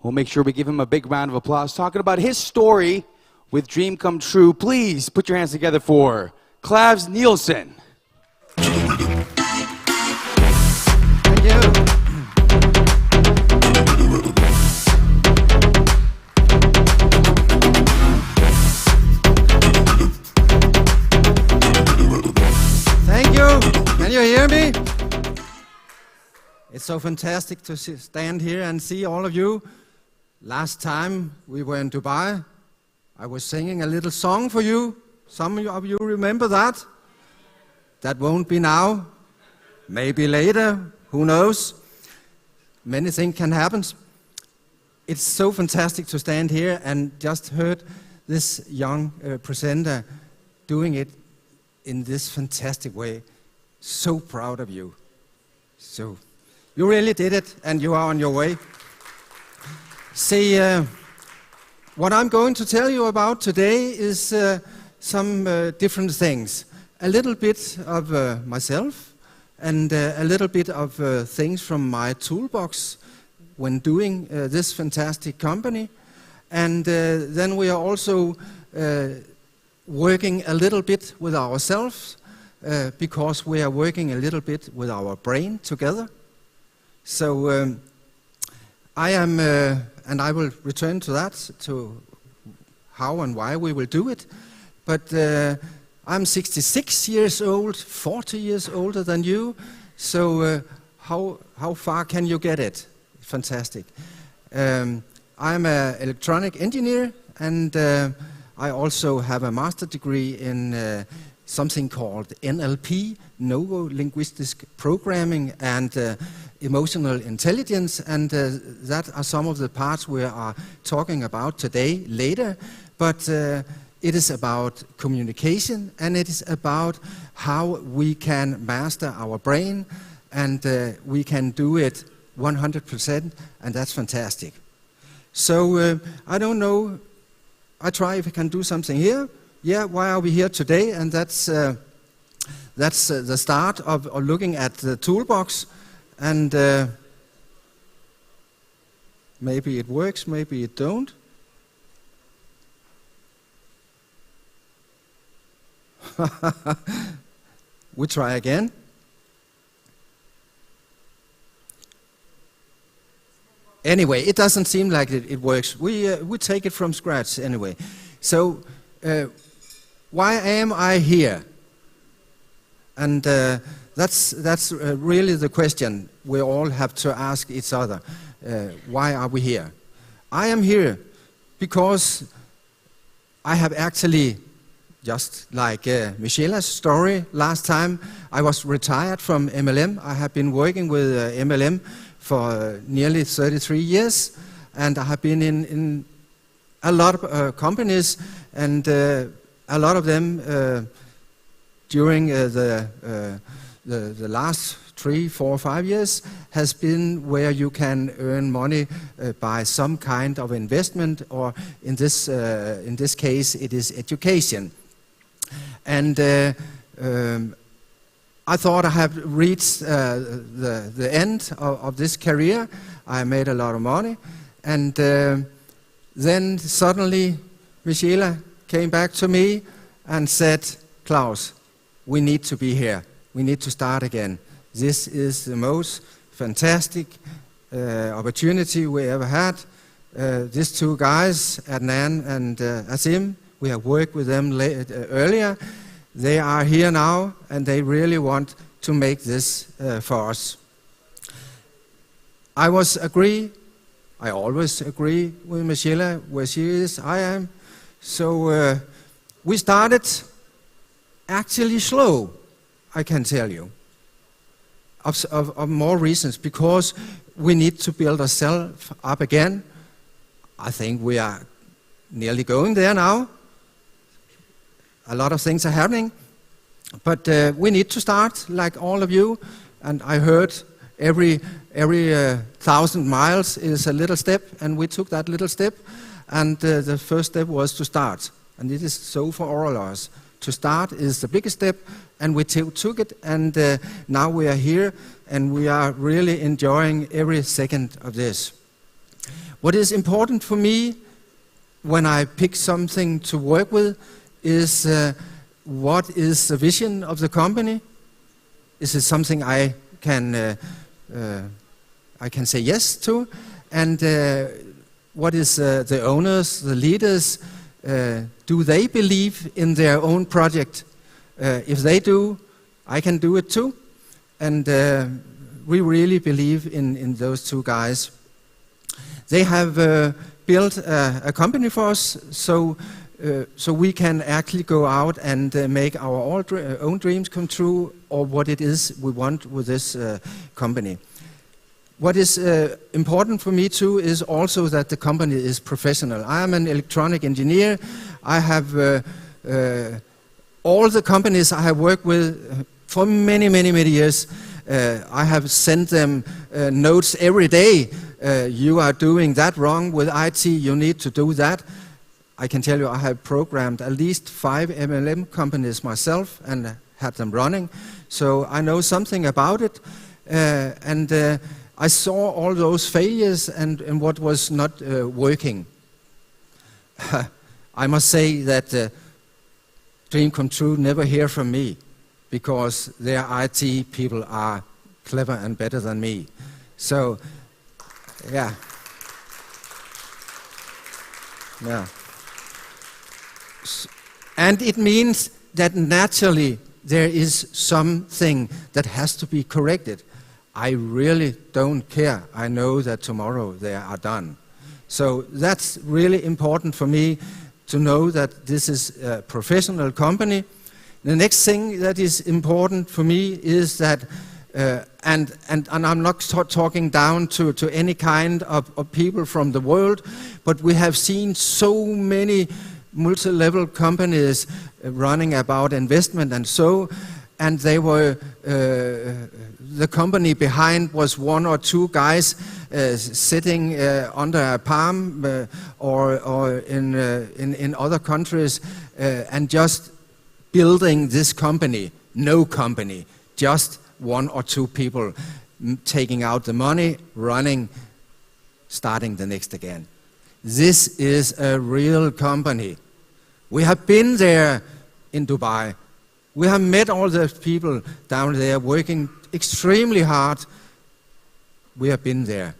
Speaker 3: We'll make sure we give him a big round of applause. Talking about his story with Dream Come True. Please put your hands together for Clavs Nielsen.
Speaker 6: Thank you. Can you hear me? It's so fantastic to stand here and see all of you. Last time we were in Dubai, I was singing a little song for you. Some of you remember that? That won't be now. Maybe later, who knows? Many things can happen. It's so fantastic to stand here and just heard this young presenter doing it in this fantastic way. So proud of you. So, you really did it, and you are on your way. See, what I'm going to tell you about today is some different things. A little bit of myself, and a little bit of things from my toolbox when doing this fantastic company. And then we are also working a little bit with ourselves, because we are working a little bit with our brain together. So I am, and I will return to that, to how and why we will do it. But I'm 66 years old, 40 years older than you. So how far can you get it? Fantastic. I'm an electronic engineer, and I also have a master degree in something called NLP, Neuro-Linguistic Programming, and Emotional Intelligence, and that are some of the parts we are talking about today, later. But it is about communication, and it is about how we can master our brain, and we can do it 100%, and that's fantastic. So I don't know, I try if I can do something here. Yeah, why are we here today? And that's the start of looking at the toolbox, and maybe it works, maybe it don't. We try again. Anyway, it doesn't seem like it works. We take it from scratch anyway. So, why am I here? And that's really the question we all have to ask each other. Why are we here? I am here because I have actually, just like Michela's story last time, I was retired from MLM. I have been working with MLM for nearly 33 years, and I have been in a lot of companies, and a lot of them during the last 3, 4, 5 years has been where you can earn money by some kind of investment, or in this case it is education. And I thought I have reached the end of this career. I made a lot of money, and then suddenly Michela came back to me and said, Klaus, we need to be here. We need to start again. This is the most fantastic opportunity we ever had. These two guys, Adnan and Asim, we have worked with them earlier. They are here now, and they really want to make this for us. I always agree with Michela, where she is, I am. So we started actually slow, I can tell you, of more reasons, because we need to build ourselves up again. I think we are nearly going there now. A lot of things are happening, but we need to start, like all of you. And I heard every 1,000 miles is a little step, and we took that little step. And the first step was to start, and it is so for all of us. To start is the biggest step, and we took it, and now we are here, and we are really enjoying every second of this. What is important for me when I pick something to work with is what is the vision of the company? Is it something I can say yes to? And what is the owners, the leaders, do they believe in their own project? If they do, I can do it too. And we really believe in those two guys. They have built a company for us, so we can actually go out and make our own dreams come true, or what it is we want with this company. What is important for me too is also that the company is professional. I am an electronic engineer. I have all the companies I have worked with for many, many, many years, I have sent them notes every day. You are doing that wrong with IT, you need to do that. I can tell you I have programmed at least 5 MLM companies myself and had them running. So I know something about it. And I saw all those failures and what was not working. I must say that Dream Come True never hear from me, because their IT people are clever and better than me. So, yeah. Yeah. And it means that naturally there is something that has to be corrected. I really don't care. I know that tomorrow they are done. So that's really important for me to know that this is a professional company. The next thing that is important for me is that, and I'm not talking down to any kind of people from the world, but we have seen so many multi-level companies running about investment and they were, the company behind was 1 or 2 guys sitting under a palm or in other countries and just building this company. No company, just 1 or 2 people taking out the money, running, starting the next again. This is a real company. We have been there in Dubai. We have met all the people down there working extremely hard. We have been there.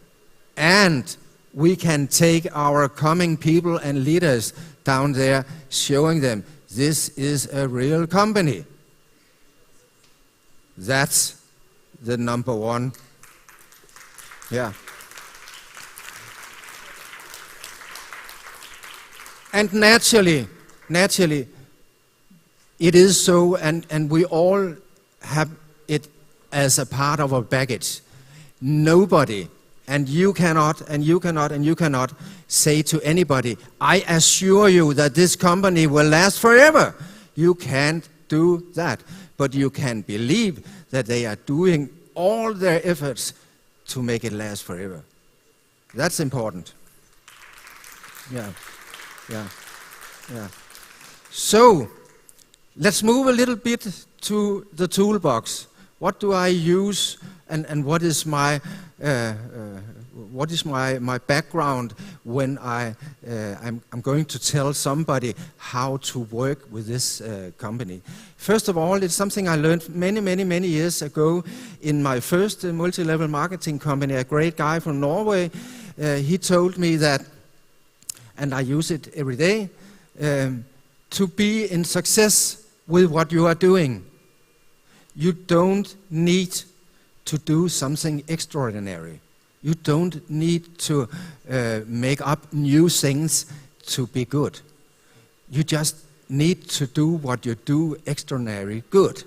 Speaker 6: And we can take our coming people and leaders down there, showing them this is a real company. That's the number one. Yeah. And naturally, it is so, and we all have it as a part of our baggage. Nobody, and you cannot say to anybody, I assure you that this company will last forever. You can't do that. But you can believe that they are doing all their efforts to make it last forever. That's important. Yeah. So, let's move a little bit to the toolbox. What do I use, and what is my background when I'm going to tell somebody how to work with this company? First of all, it's something I learned many years ago in my first multi-level marketing company. A great guy from Norway, he told me that, and I use it every day, to be in success with what you are doing, you don't need to do something extraordinary. You don't need to make up new things to be good. You just need to do what you do extraordinary good.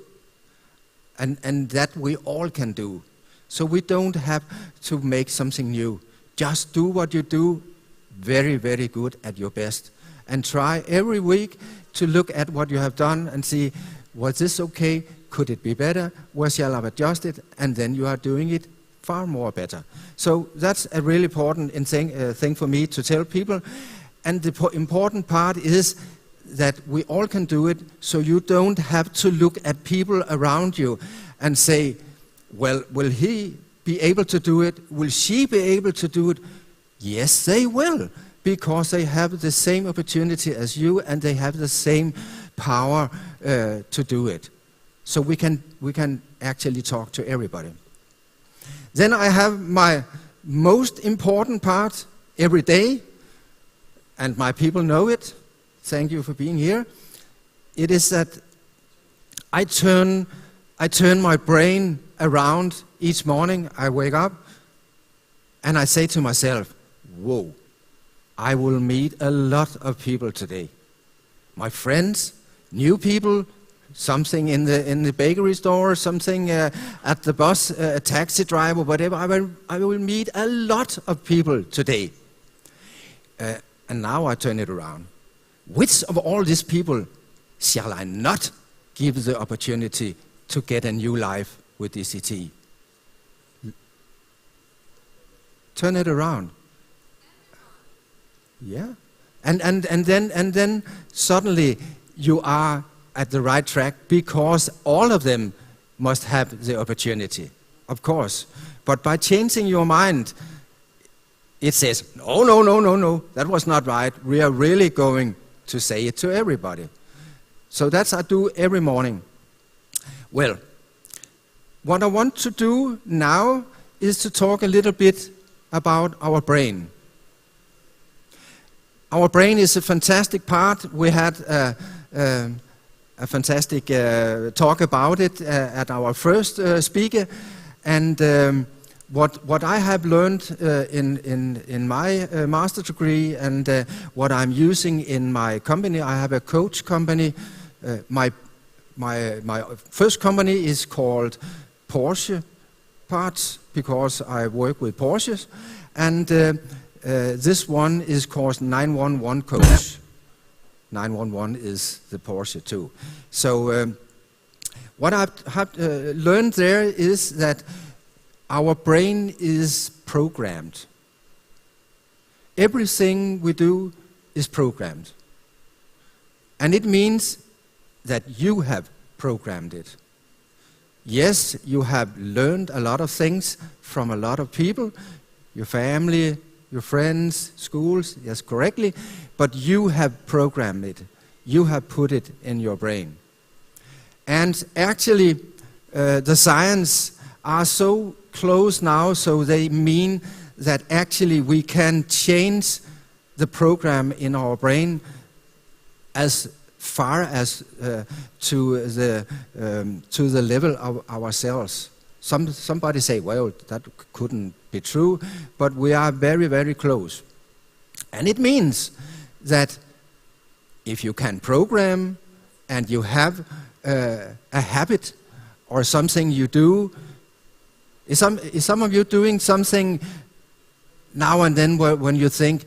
Speaker 6: And that we all can do. So we don't have to make something new. Just do what you do very, very good at your best. And try every week to look at what you have done and see, was this okay? Could it be better? Where shall I adjust it? And then you are doing it far more better. So that's a really important thing for me to tell people. And the important part is that we all can do it, so you don't have to look at people around you and say, well, will he be able to do it? Will she be able to do it? Yes, they will, because they have the same opportunity as you and they have the same power to do it. So we can actually talk to everybody. Then I have my most important part every day, and my people know it. Thank you for being here. It is that I turn my brain around each morning. I wake up and I say to myself, whoa, I will meet a lot of people today. My friends, new people, something in the bakery store, something at the bus, a taxi driver, whatever. I will meet a lot of people today. And now I turn it around. Which of all these people shall I not give the opportunity to get a new life with DCT. Turn it around. Yeah. And then suddenly you are at the right track, because all of them must have the opportunity, of course. But by changing your mind, it says, no, that was not right. We are really going to say it to everybody. So that's I do every morning. Well, what I want to do now is to talk a little bit about our brain. Our brain is a fantastic part. We had a fantastic talk about it at our first speaker. And what I have learned in my master degree, and what I'm using in my company, I have a coach company. My first company is called Porsche Parts, because I work with Porsches. And this one is called 911 Coach. 911 is the Porsche too. So what I've learned there is that our brain is programmed. Everything we do is programmed. And it means that you have programmed it. Yes, you have learned a lot of things from a lot of people, your family, your friends, schools, yes, correctly, but you have programmed it. You have put it in your brain. And actually, the science are so close now, so they mean that actually we can change the program in our brain as far as to the level of our cells. Somebody say, well, that couldn't be true, but we are very, very close. And it means that if you can program and you have a habit or something you do, is some of you doing something now and then when you think,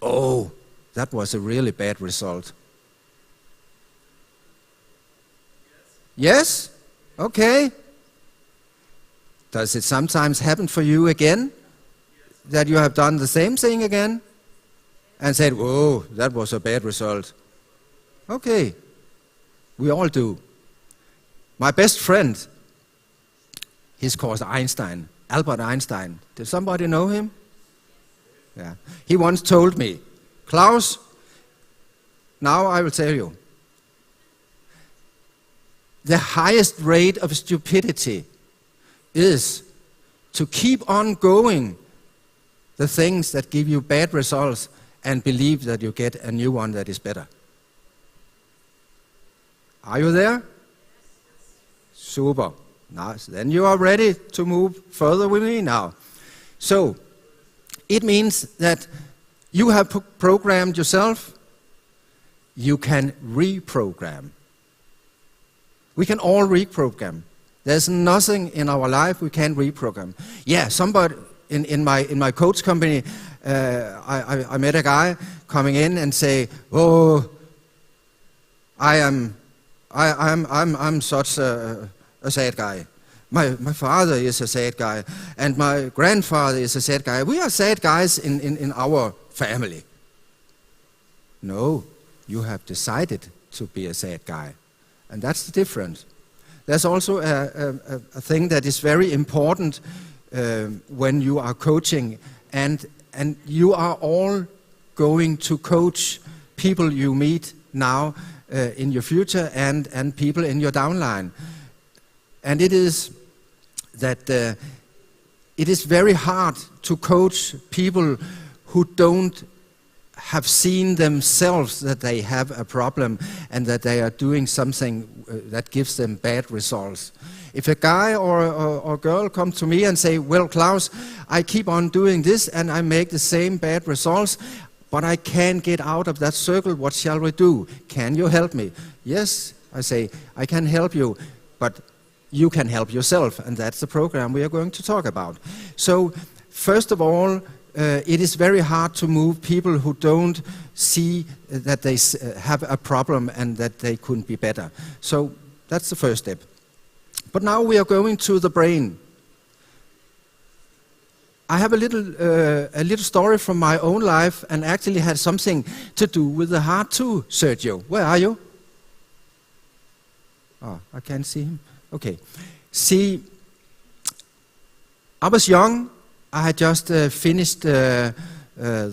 Speaker 6: oh, that was a really bad result? Yes? Okay. Does it sometimes happen for you again? That you have done the same thing again? And said, whoa, that was a bad result. Okay. We all do. My best friend, he's called Einstein, Albert Einstein. Does somebody know him? Yeah. He once told me, Klaus, now I will tell you, the highest rate of stupidity is to keep on going the things that give you bad results and believe that you get a new one that is better. Are you there? Super. Nice. Then you are ready to move further with me now. So, it means that you have programmed yourself. You can reprogram. We can all reprogram. There's nothing in our life we can't reprogram. Yeah, somebody in my coach company, I met a guy coming in and say, "Oh, I'm such a sad guy. My father is a sad guy, and my grandfather is a sad guy. We are sad guys in our family." No, you have decided to be a sad guy. And that's the difference. There's also a thing that is very important when you are coaching, and you are all going to coach people you meet now in your future and people in your downline. And it is that it is very hard to coach people who don't have seen themselves that they have a problem and that they are doing something that gives them bad results. If a guy or girl come to me and say, well, Klaus, I keep on doing this and I make the same bad results, but I can't get out of that circle, what shall we do? Can you help me? Yes, I say, I can help you, but you can help yourself, and that's the program we are going to talk about. So, first of all, it is very hard to move people who don't see that they have a problem and that they couldn't be better. So That's the first step. But now we are going to the brain. I have a little story from my own life, and actually had something to do with the heart too, Sergio. Where are you? Oh, I can't see him. Okay. See, I was young. I had just finished the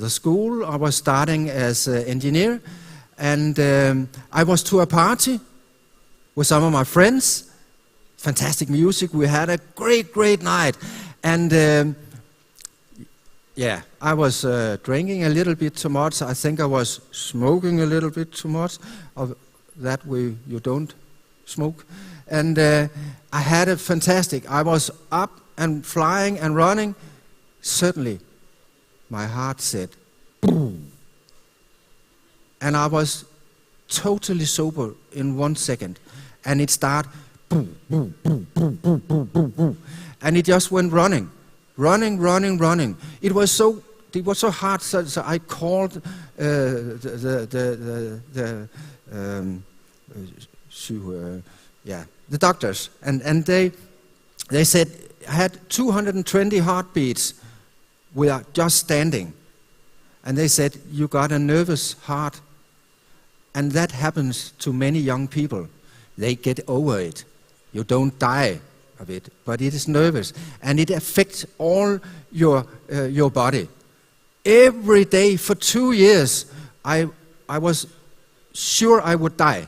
Speaker 6: school. I was starting as an engineer, and I was to a party with some of my friends. Fantastic music. We had a great night, and yeah, I was drinking a little bit too much. I think I was smoking a little bit too much. Of that you don't smoke. And I had a fantastic. I was up and flying and running. Suddenly, my heart said, boom. And I was totally sober in 1 second. And it started, boom, boom, boom, boom, boom, boom, boom, boom. And it just went running. Running. It was so hard. So I called the doctors, and they said I had 220 heartbeats without just standing, and they said you got a nervous heart, and that happens to many young people. They get over it. You don't die of it, but it is nervous, and it affects all your body. Every day for 2 years, I was sure I would die.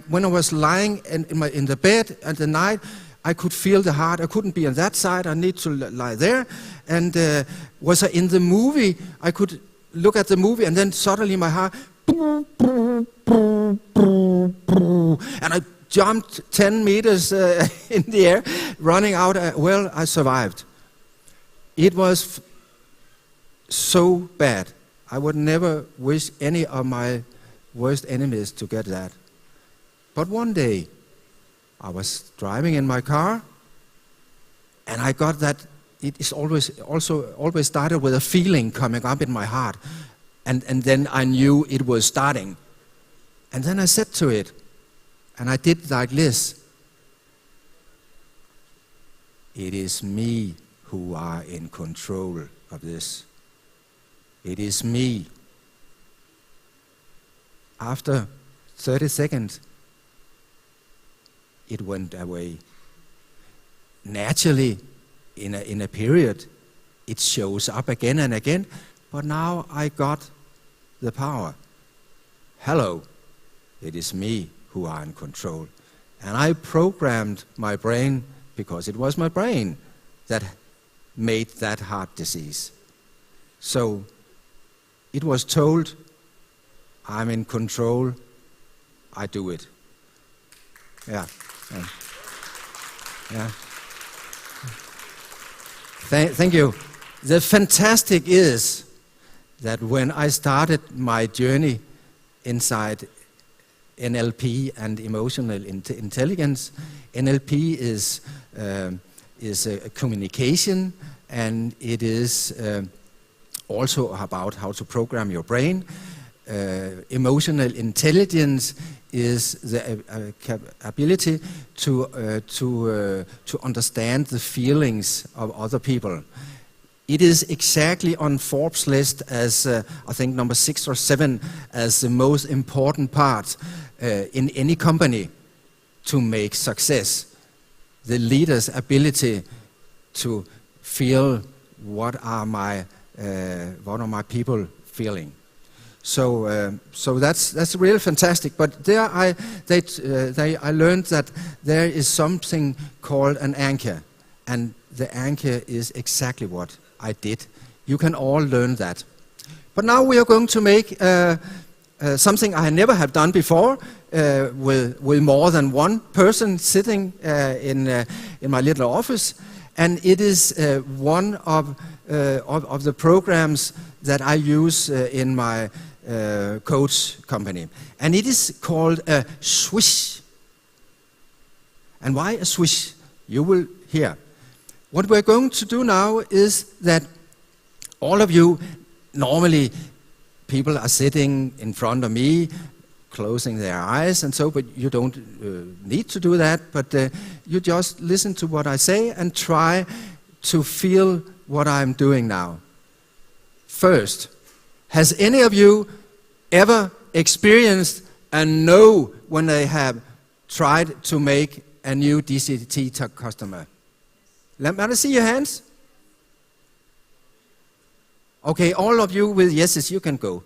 Speaker 6: When I was lying in the bed at the night, I could feel the heart. I couldn't be on that side. I need to lie there. And was I in the movie? I could look at the movie, and then suddenly my heart, and I jumped 10 meters in the air, running out. Well, I survived. It was so bad. I would never wish any of my worst enemies to get that. But one day, I was driving in my car, and I got that. It is always started with a feeling coming up in my heart, and then I knew it was starting. And then I said to it, and I did like this. It is me who are in control of this. It is me. After 30 seconds, it went away. Naturally, in a period, it shows up again and again, but now I got the power. Hello, it is me who are in control. And I programmed my brain, because it was my brain that made that heart disease. So it was told, I'm in control, I do it. Yeah. Thank you. The fantastic is that when I started my journey inside NLP and emotional intelligence, NLP is a communication, and it is also about how to program your brain. Emotional intelligence is the ability to understand the feelings of other people. It is exactly on Forbes' list as I think number 6 or 7 as the most important part in any company to make success. The leader's ability to feel what are my people feeling. So that's really fantastic. But there I learned that there is something called an anchor, and the anchor is exactly what I did. You can all learn that. But now we are going to make something I never have done before with more than one person sitting in my little office, and it is one of the programs that I use in my coach company, and it is called a swish. And why a swish? You will hear. What we're going to do now is that all of you, normally people are sitting in front of me, closing their eyes and so, but you don't need to do that, but you just listen to what I say and try to feel what I'm doing now. First, has any of you ever experienced and know when they have tried to make a new DCT customer? Let me see your hands. Okay, all of you with yeses, you can go.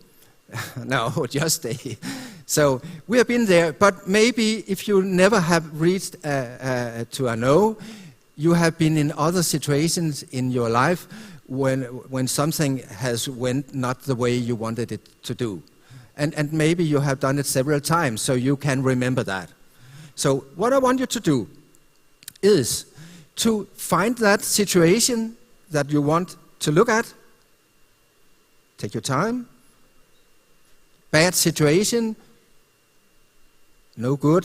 Speaker 6: No, just stay. So we have been there, but maybe if you never have reached to a no, you have been in other situations in your life when something has went not the way you wanted it to do. And maybe you have done it several times, so you can remember that. So what I want you to do is to find that situation that you want to look at. Take your time. Bad situation, no good.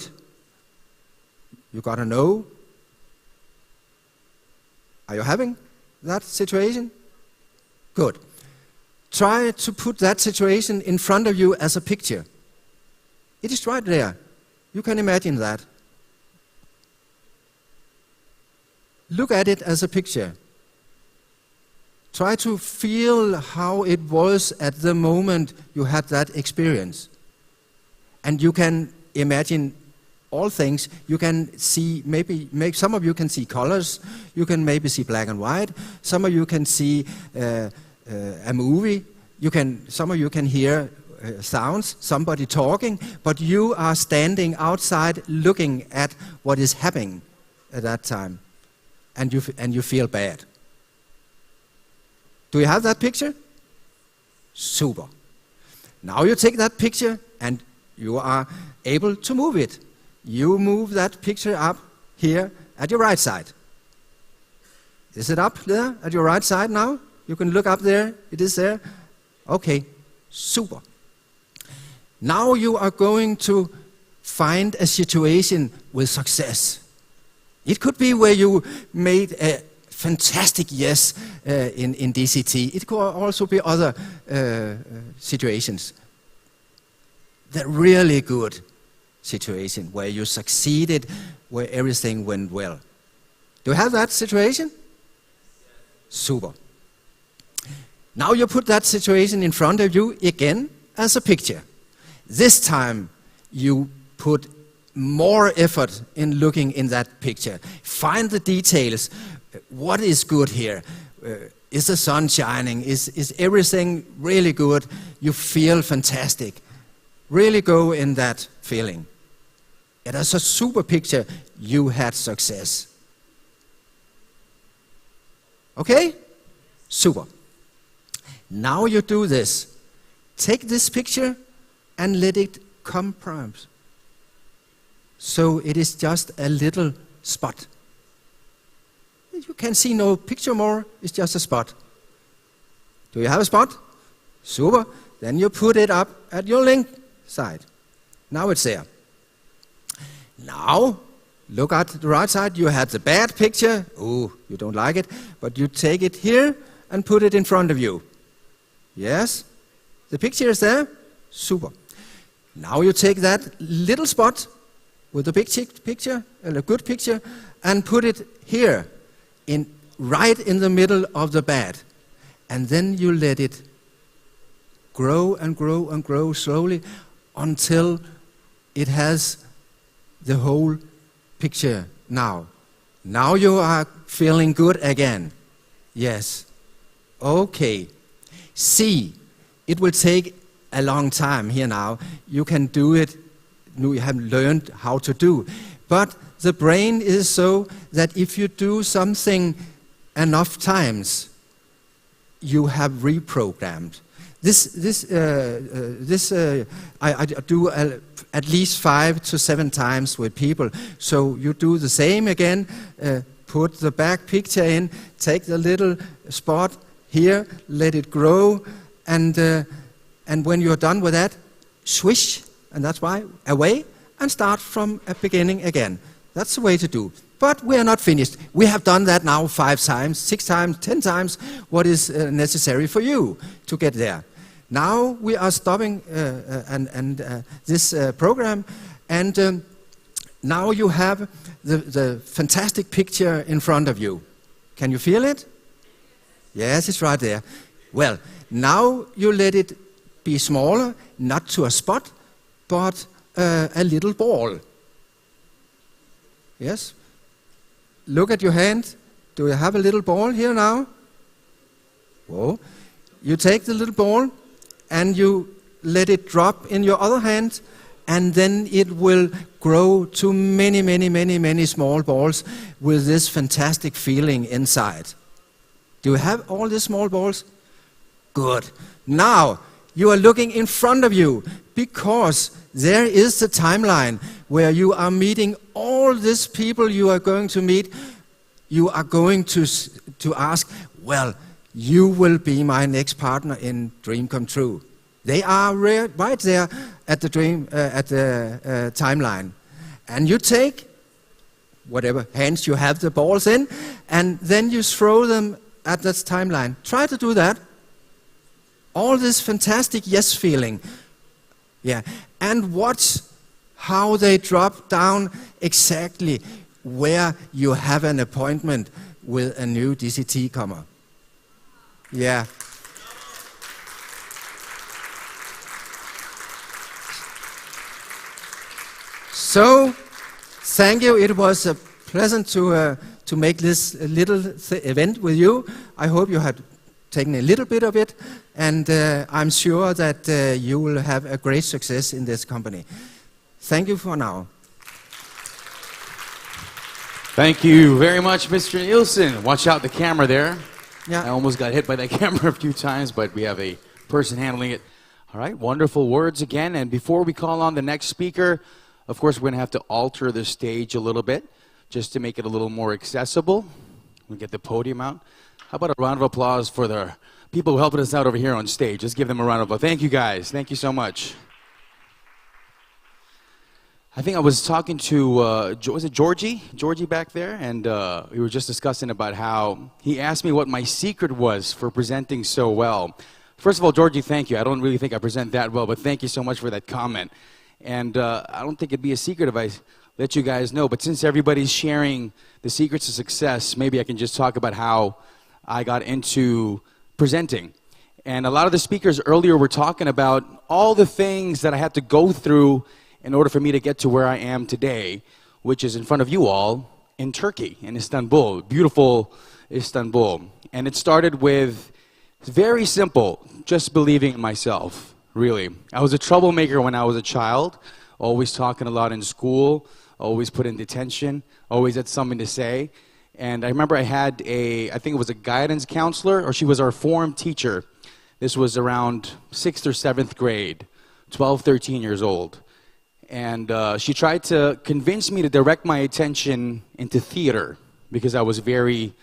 Speaker 6: You gotta know. Are you having that situation? Good. Try to put that situation in front of you as a picture. It is right there. You can imagine that. Look at it as a picture. Try to feel how it was at the moment you had that experience. And you can imagine all things. You can see, maybe some of you can see colors. You can maybe see black and white. Some of you can see a movie. Some of you can hear sounds, somebody talking, but you are standing outside looking at what is happening at that time. And you feel bad. Do you have that picture? Super. Now you take that picture and you are able to move it. You move that picture up here at your right side. Is it up there at your right side now? You can look up there. It is there. Okay, super. Now you are going to find a situation with success. It could be where you made a fantastic yes in DCT. It could also be other situations. The really good situation where you succeeded, where everything went well. Do you have that situation? Super. Now you put that situation in front of you again as a picture. This time you put more effort in looking in that picture. Find the details. What is good here? Is the sun shining? Is everything really good? You feel fantastic. Really go in that feeling. It is a super picture. You had success. Okay? Super. Now you do this. Take this picture and let it compress. So it is just a little spot. You can see no picture more, it's just a spot. Do you have a spot? Super. Then you put it up at your link side. Now it's there. Now, look at the right side. You had the bad picture. Oh, you don't like it. But you take it here and put it in front of you. Yes? The picture is there. Super. Now you take that little spot with a big picture, a good picture, and put it here. Right in the middle of the bed. And then you let it grow and grow and grow slowly until it has the whole picture now. Now you are feeling good again. Yes. Okay. See, it will take a long time here now. You can do it. You have learned how to do. But the brain is so that if you do something enough times, you have reprogrammed. I do at least 5 to 7 times with people. So you do the same again, put the back picture in, take the little spot here, let it grow, and when you're done with that, swish, and that's why, away, and start from a beginning again. That's the way to do. But we are not finished. We have done that now 5 times, 6 times, 10 times, what is necessary for you to get there. Now we are stopping this program, and now you have the fantastic picture in front of you. Can you feel it? Yes, it's right there. Well, now you let it be smaller, not to a spot, but a little ball. Yes? Look at your hand. Do you have a little ball here now? Whoa. You take the little ball and you let it drop in your other hand, and then it will grow to many, many, many, many small balls with this fantastic feeling inside. Do you have all these small balls? Good. Now, you are looking in front of you, because there is the timeline where you are meeting all these people you are going to meet. You are going to ask, well, you will be my next partner in Dream Come True. They are right there at the timeline. And you take whatever hands you have the balls in, and then you throw them at that timeline. Try to do that. All this fantastic yes feeling. Yeah. And watch how they drop down exactly where you have an appointment with a new DCT comer. Yeah. So, thank you. It was a pleasant to make this little event with you. I hope you had taken a little bit of it, and I'm sure that you will have a great success in this company. Thank you for now.
Speaker 3: Thank you very much, Mr. Nielsen. Watch out, the camera there.
Speaker 6: Yeah.
Speaker 3: I almost got hit by that camera a few times, but we have a person handling it. All right, wonderful words again. And before we call on the next speaker, of course, we're going to have to alter the stage a little bit just to make it a little more accessible. We'll get the podium out. How about a round of applause for the people helping us out over here on stage? Let's give them a round of applause. Thank you, guys. Thank you so much. I think I was talking to, was it Georgie? Georgie back there? And we were just discussing about how he asked me what my secret was for presenting so well. First of all, Georgie, thank you. I don't really think I present that well, but thank you so much for that comment. And I don't think it'd be a secret if I let you guys know, but since everybody's sharing the secrets of success, maybe I can just talk about how I got into presenting. And a lot of the speakers earlier were talking about all the things that I had to go through in order for me to get to where I am today, which is in front of you all in Turkey, in Istanbul, beautiful Istanbul. And it started with very simple, just believing in myself, really. I was a troublemaker when I was a child, always talking a lot in school, always put in detention, always had something to say. And I remember I had I think it was a guidance counselor, or she was our form teacher. This was around 6th or 7th grade, 12, 13 years old. And she tried to convince me to direct my attention into theater because I was very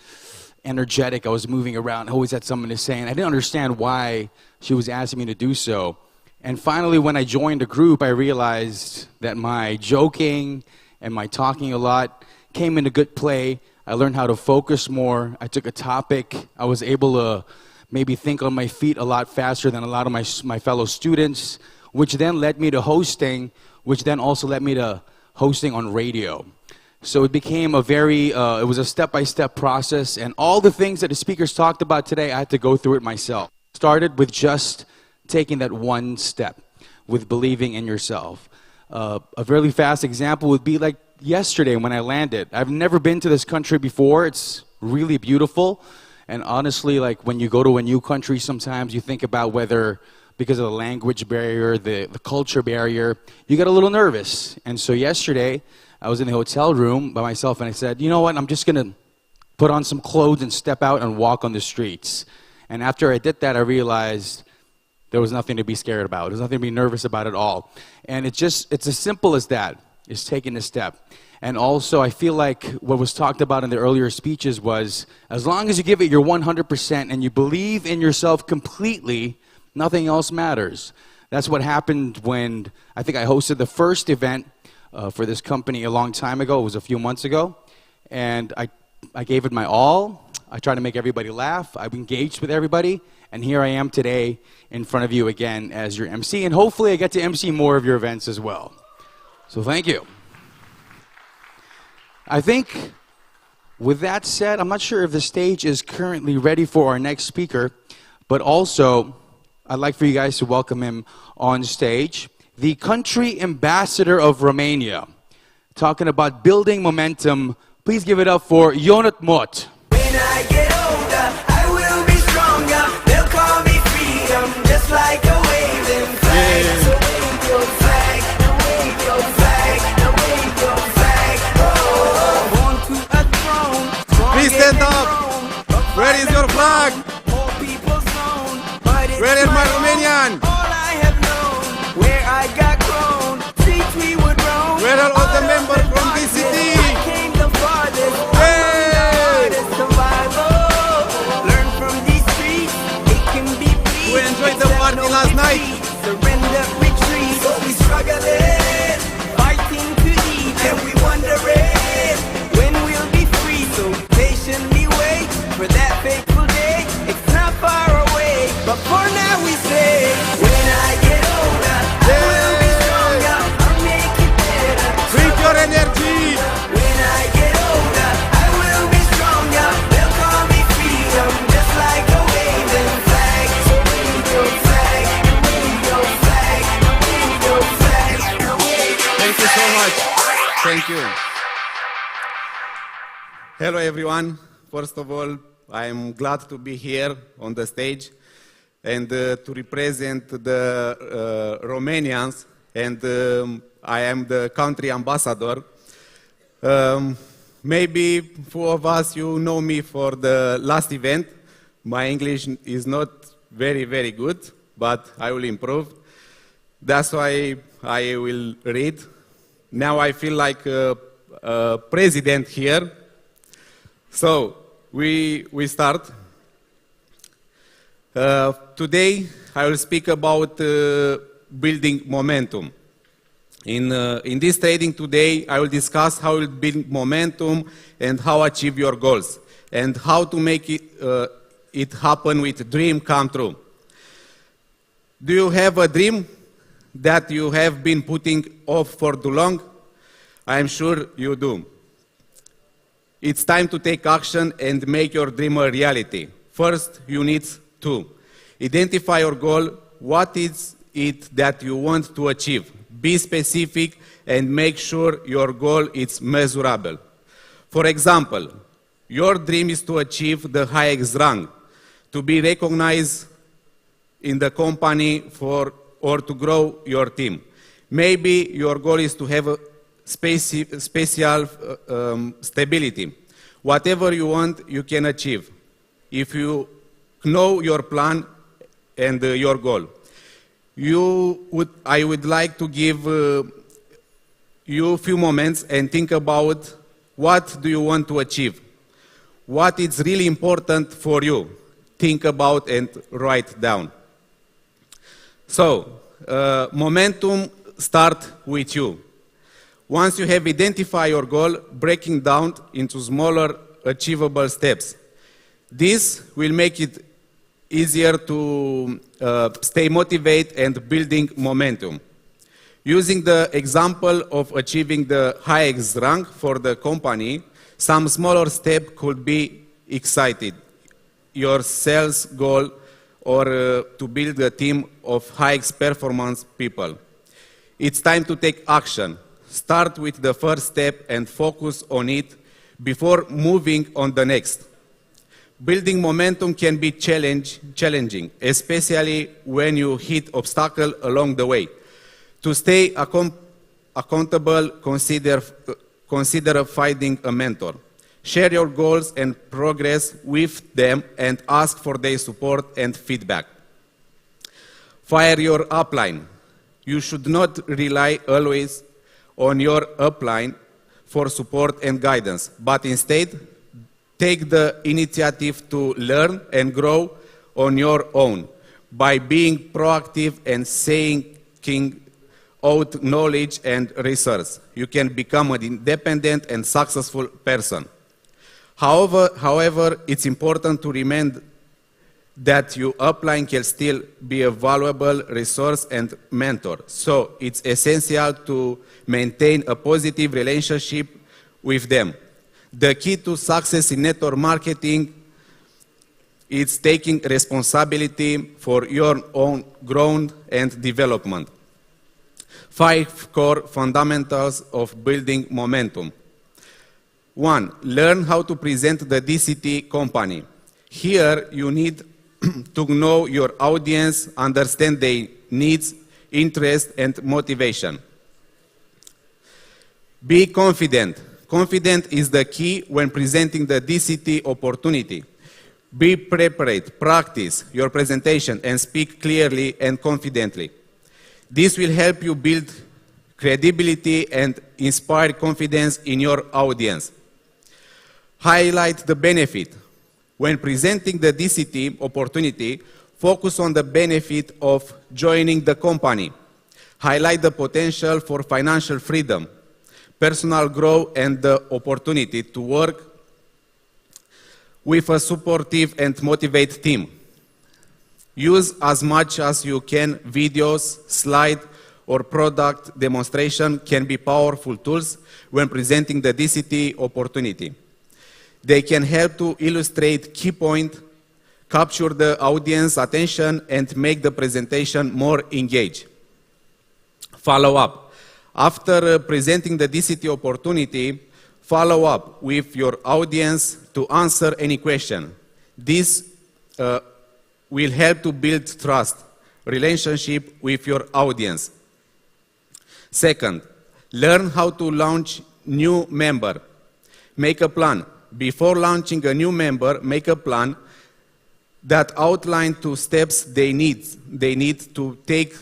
Speaker 3: energetic. I was moving around, I always had something to say, and I didn't understand why she was asking me to do so. And finally, when I joined a group, I realized that my joking and my talking a lot came into good play. I learned how to focus more. I took a topic. I was able to maybe think on my feet a lot faster than a lot of my fellow students, which then led me to hosting, which then also led me to hosting on radio. So it became a it was a step-by-step process, and all the things that the speakers talked about today, I had to go through it myself. Started with just taking that one step, with believing in yourself. A really fast example would be like yesterday when I landed. I've never been to this country before. It's really beautiful. And honestly, like when you go to a new country, sometimes you think about whether, because of the language barrier, the culture barrier, you get a little nervous. And so yesterday, I was in the hotel room by myself and I said, you know what, I'm just gonna put on some clothes and step out and walk on the streets. And after I did that, I realized there was nothing to be scared about. There's nothing to be nervous about at all. And it's as simple as that, is taking a step. And also, I feel like what was talked about in the earlier speeches was, as long as you give it your 100% and you believe in yourself completely, nothing else matters. That's what happened when I think I hosted the first event for this company a long time ago. It was a few months ago. And I gave it my all. I tried to make everybody laugh. I engaged with everybody. And here I am today in front of you again as your MC, and hopefully I get to MC more of your events as well. So thank you. I think with that said, I'm not sure if the stage is currently ready for our next speaker, but also I'd like for you guys to welcome him on stage, the country ambassador of Romania. Talking about building momentum, please give it up for Ionut Mot.
Speaker 7: When I get older, I will be stronger. They'll call me freedom, just like a waving flag. So wave your flag, wave your flag, wave your flag. Oh, born to a throne, strong
Speaker 6: Please
Speaker 7: and
Speaker 6: stand up.
Speaker 7: grown.
Speaker 6: Where is your flag?
Speaker 7: More people's known, but it's
Speaker 6: Where is my
Speaker 7: own.
Speaker 6: Romanian?
Speaker 7: All I have known, where I got grown, streets we would roam.
Speaker 6: Where are all the members from this city?
Speaker 7: I came the farthest.
Speaker 6: Hey!
Speaker 7: Survival. Learn from these streets. It can be bleak.
Speaker 6: Who enjoyed the party last night?
Speaker 7: Surrender, retreat. So we struggling, fighting to eat, and we wondering when we'll be free. So patiently wait for that fateful day. It's not far away, but for now we say, when I get older, I will be stronger. I'll make it better.
Speaker 6: Bring your energy.
Speaker 7: When I get older, I will be stronger. They'll call me freedom, just like a waving flag. So wave your flag, wave your flag, wave your flag, wave your
Speaker 6: Thank you so much. Thank you. Hello, everyone. First of all, I am glad to be here on the stage and to represent the Romanians, and I am the country ambassador. Maybe four of us, you know me for the last event. My English is not very, very good, but I will improve. That's why I will read. Now I feel like a president here. So we start. Today I will speak about building momentum. In this training today, I will discuss how to build momentum and how achieve your goals, and how to make it happen with dream come true. Do you have a dream that you have been putting off for too long? I am sure you do. It's time to take action and make your dream a reality. First, you need to identify your goal. What is it that you want to achieve? Be specific and make sure your goal is measurable. For example, your dream is to achieve the highest rank, to be recognized in the company or to grow your team. Maybe your goal is to have a special stability. Whatever you want, you can achieve if you know your plan and your goal. I would like to give you a few moments and think about what do you want to achieve. What is really important for you. Think about and write down. So, momentum starts with you. Once you have identified your goal, breaking down into smaller achievable steps. This will make it easier to stay motivated and building momentum. Using the example of achieving the highest rank for the company, some smaller step could be excited. Your sales goal or to build a team of highest performance people. It's time to take action. Start with the first step and focus on it before moving on the next. Building momentum can be challenging, especially when you hit obstacles along the way. To stay accountable, consider finding a mentor. Share your goals and progress with them and ask for their support and feedback. Fire your upline. You should not rely always on your upline for support and guidance, but instead take the initiative to learn and grow on your own by being proactive and seeking out knowledge and research. You can become an independent and successful person. However, it's important to remember
Speaker 8: that your upline can still be a valuable resource and mentor. So it's essential to maintain a positive relationship with them. The key to success in network marketing is taking responsibility for your own growth and development. 5 core fundamentals of building momentum. 1. Learn how to present the DCT company. Here you need to know your audience, understand their needs, interests, and motivation. Be confident. Confident is the key when presenting the DCT opportunity. Be prepared, practice your presentation, and speak clearly and confidently. This will help you build credibility and inspire confidence in your audience. Highlight the benefit. When presenting the DCT opportunity, focus on the benefit of joining the company. Highlight the potential for financial freedom, personal growth, and the opportunity to work with a supportive and motivated team. Use as much as you can videos, slide, or product demonstration can be powerful tools when presenting the DCT opportunity. They can help to illustrate key points, capture the audience attention, and make the presentation more engaged. Follow up. After presenting the DCT opportunity, follow up with your audience to answer any question. This will help to build trust, relationship with your audience. Second, learn how to launch new member. Make a plan. Before launching a new member, make a plan that outlines 2 steps they need to take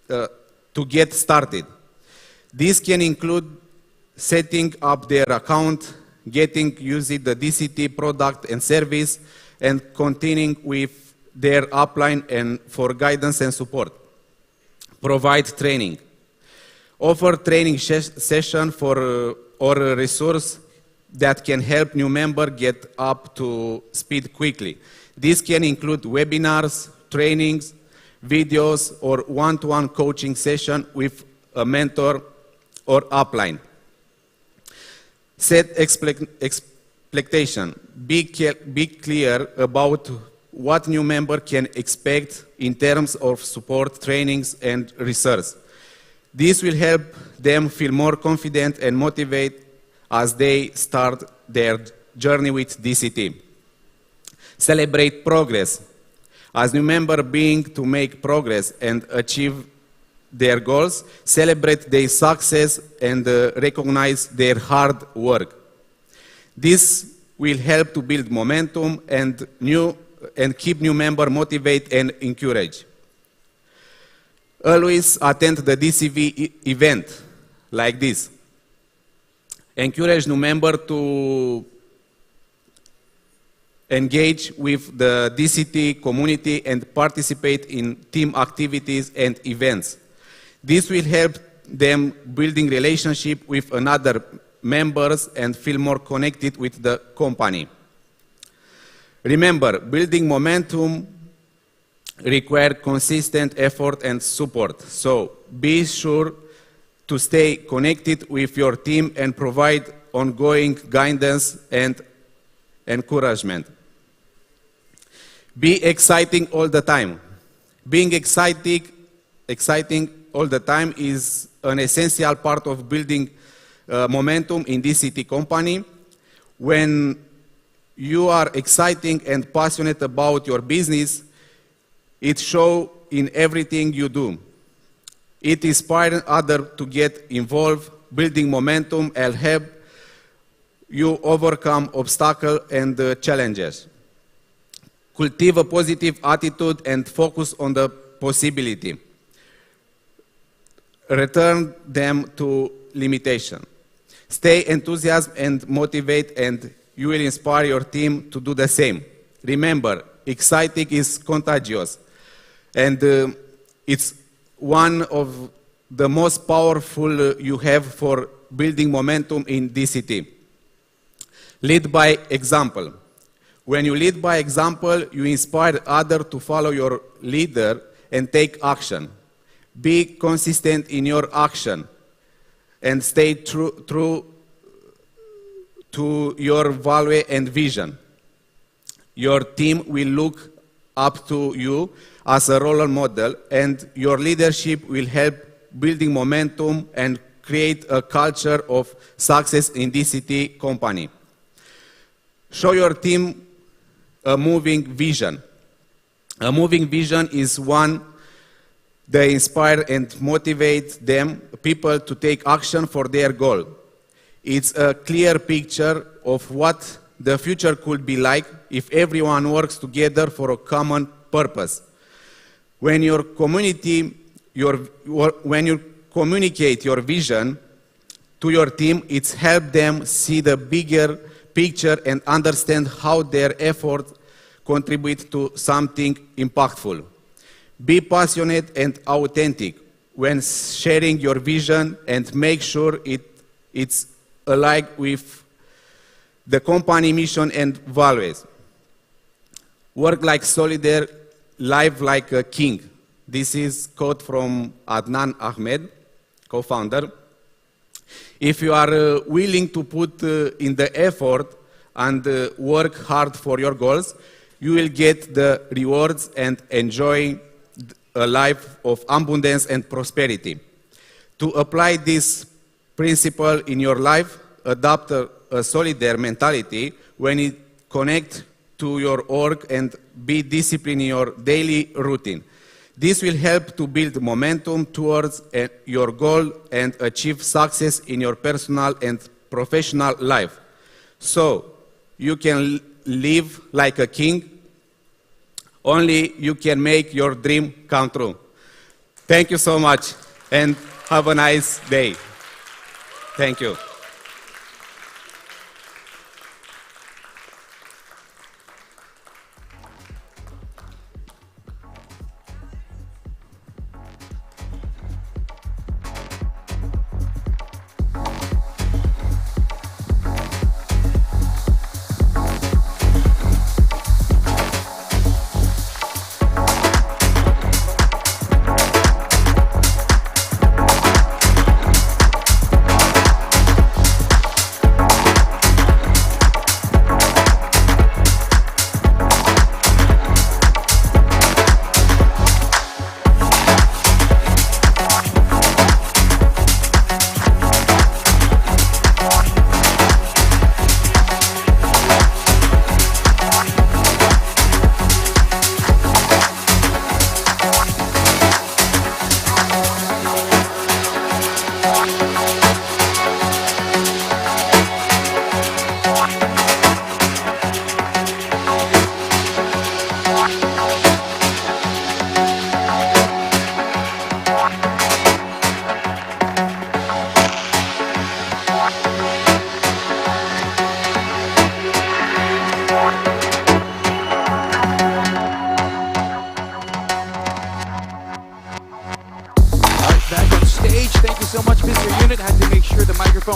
Speaker 8: to get started. This can include setting up their account, getting using the DCT product and service, and continuing with their upline and for guidance and support. Provide training. Offer training session for or a resource that can help new member get up to speed quickly. This can include webinars, trainings, videos, or one-to-one coaching session with a mentor or upline. Set expectation. Be clear about what new member can expect in terms of support, trainings, and research. This will help them feel more confident and motivated as they start their journey with DCT. Celebrate progress. As new member being to make progress and achieve their goals, celebrate their success and recognize their hard work. This will help to build momentum and keep new member motivated and encouraged. Always attend the DCV event like this. Encourage new member to engage with the DCT community and participate in team activities and events. This will help them building relationship with another members and feel more connected with the company. Remember, building momentum requires consistent effort and support. So be sure to stay connected with your team and provide ongoing guidance and encouragement. Be exciting all the time. Being exciting all the time is an essential part of building momentum in DCT company. When you are exciting and passionate about your business, it shows in everything you do. It inspires others to get involved. Building momentum and help you overcome obstacles and challenges. Cultivate a positive attitude and focus on the possibility. Return them to limitation. Stay enthusiastic and motivate, and you will inspire your team to do the same. Remember, exciting is contagious, and it's one of the most powerful you have for building momentum in DCT. Lead by example. When you lead by example, you inspire others to follow your leader and take action. Be consistent in your action and stay true to your value and vision. Your team will look up to you as a role model, and your leadership will help building momentum and create a culture of success in DCT company. Show your team a moving vision. A moving vision is one that inspire and motivate people to take action for their goal. It's a clear picture of what the future could be like if everyone works together for a common purpose. When you communicate your vision to your team, it's help them see the bigger picture and understand how their effort contribute to something impactful. Be passionate and authentic when sharing your vision and make sure it's aligned with the company mission and values. Work like Solidaire, live like a king. This is quote from Adnan Ahmed, co-founder. If you are willing to put in the effort and work hard for your goals, you will get the rewards and enjoy a life of abundance and prosperity. To apply this principle in your life, adopt a Solidaire mentality when it connects to your work and be disciplined in your daily routine. This will help to build momentum towards your goal and achieve success in your personal and professional life. So you can live like a king. Only you can make your dream come true. Thank you so much and have a nice day. Thank you.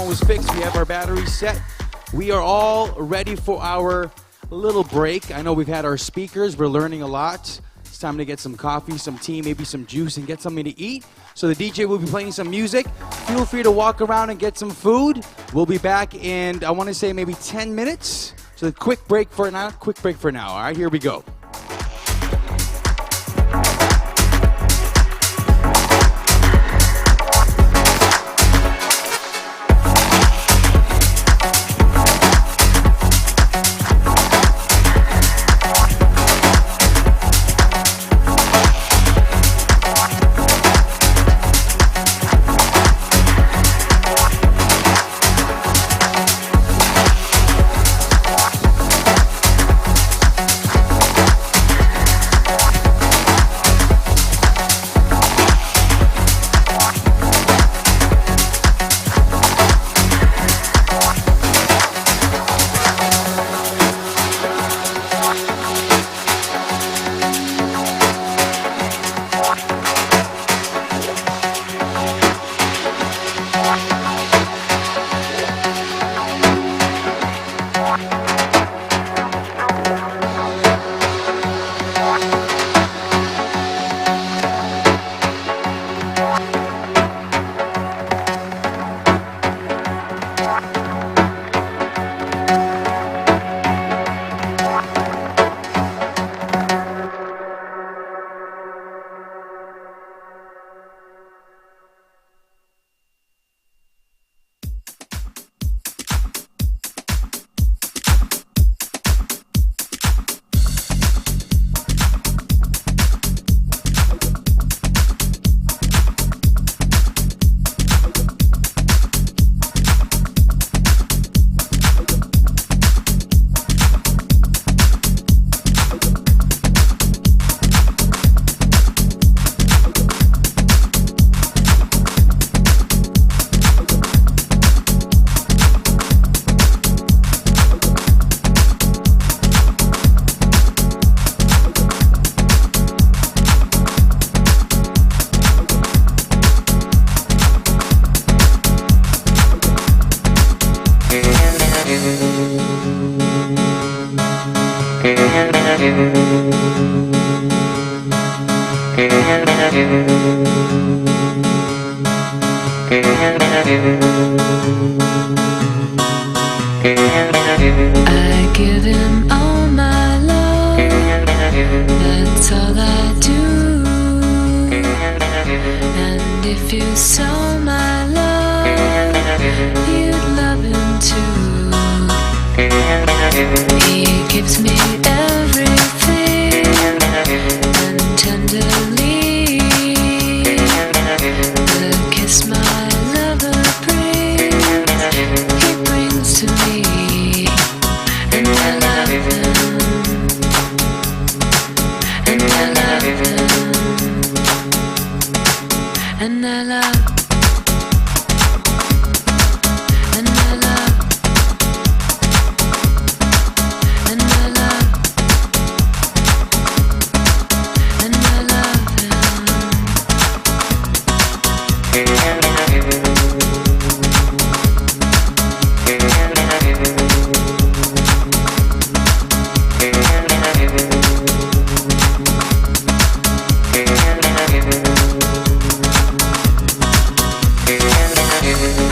Speaker 3: Was fixed. We have our battery set. We are all ready for our little break. I know we've had our speakers. We're learning a lot. It's time to get some coffee, some tea, maybe some juice, and get something to eat. So the DJ will be playing some music. Feel free to walk around and get some food. We'll be back in, I want to say, maybe 10 minutes. So a quick break for now. All right, here we go.
Speaker 9: I give him all my love, that's all I do. And if you saw my love, you'd love him too. He gives me everything, and tenderly the kiss my lover brings, he brings to me. And I love him, and I love him, and I love, and I love, and I love, and I love him.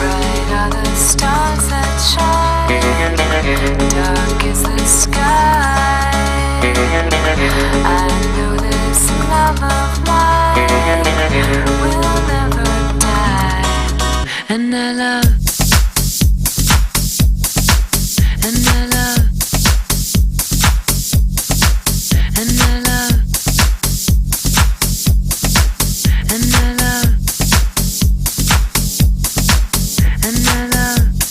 Speaker 9: Bright are the stars that shine, dark is the sky. I know this love of mine will never die. And I love, and I love, and I love, and I love, and I love, and I love, and I love,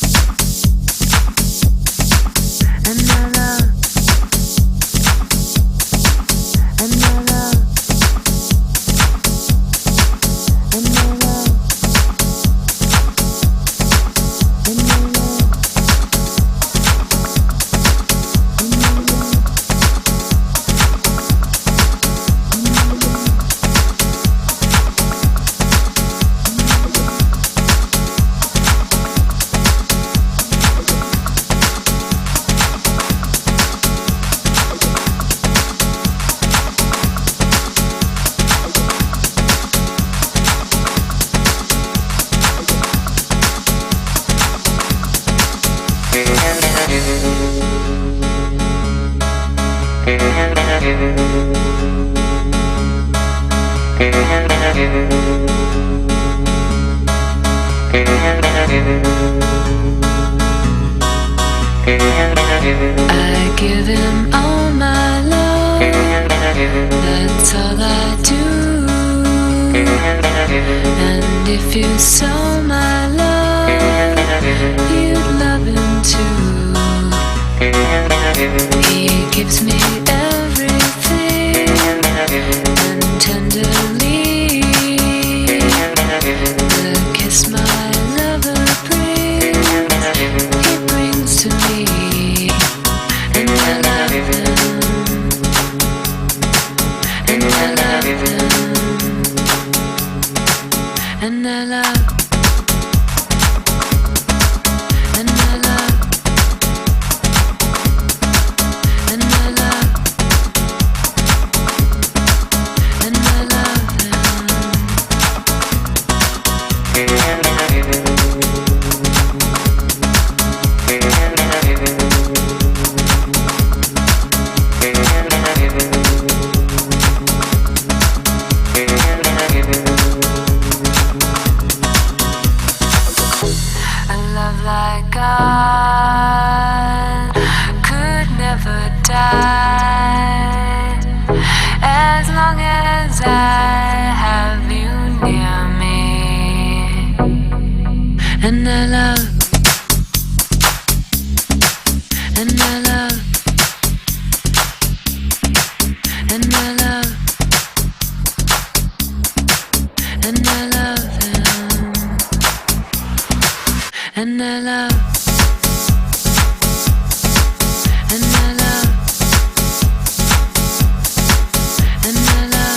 Speaker 9: and I love, and I love. I give him all my love, that's all I do. And if you saw my love, you'd love him too. He gives me everything, and tenderly the kiss my lover brings, he brings to me. And I love him, and I love him, and I love, and I love, and I love, and I love him. A love like God could never die, as long as I have you near me. And I love, and I love, and I love, and I love him, and I love, and I love, and I love,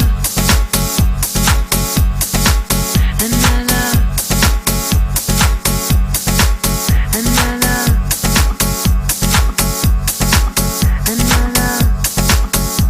Speaker 9: and I love, and I love, and I love.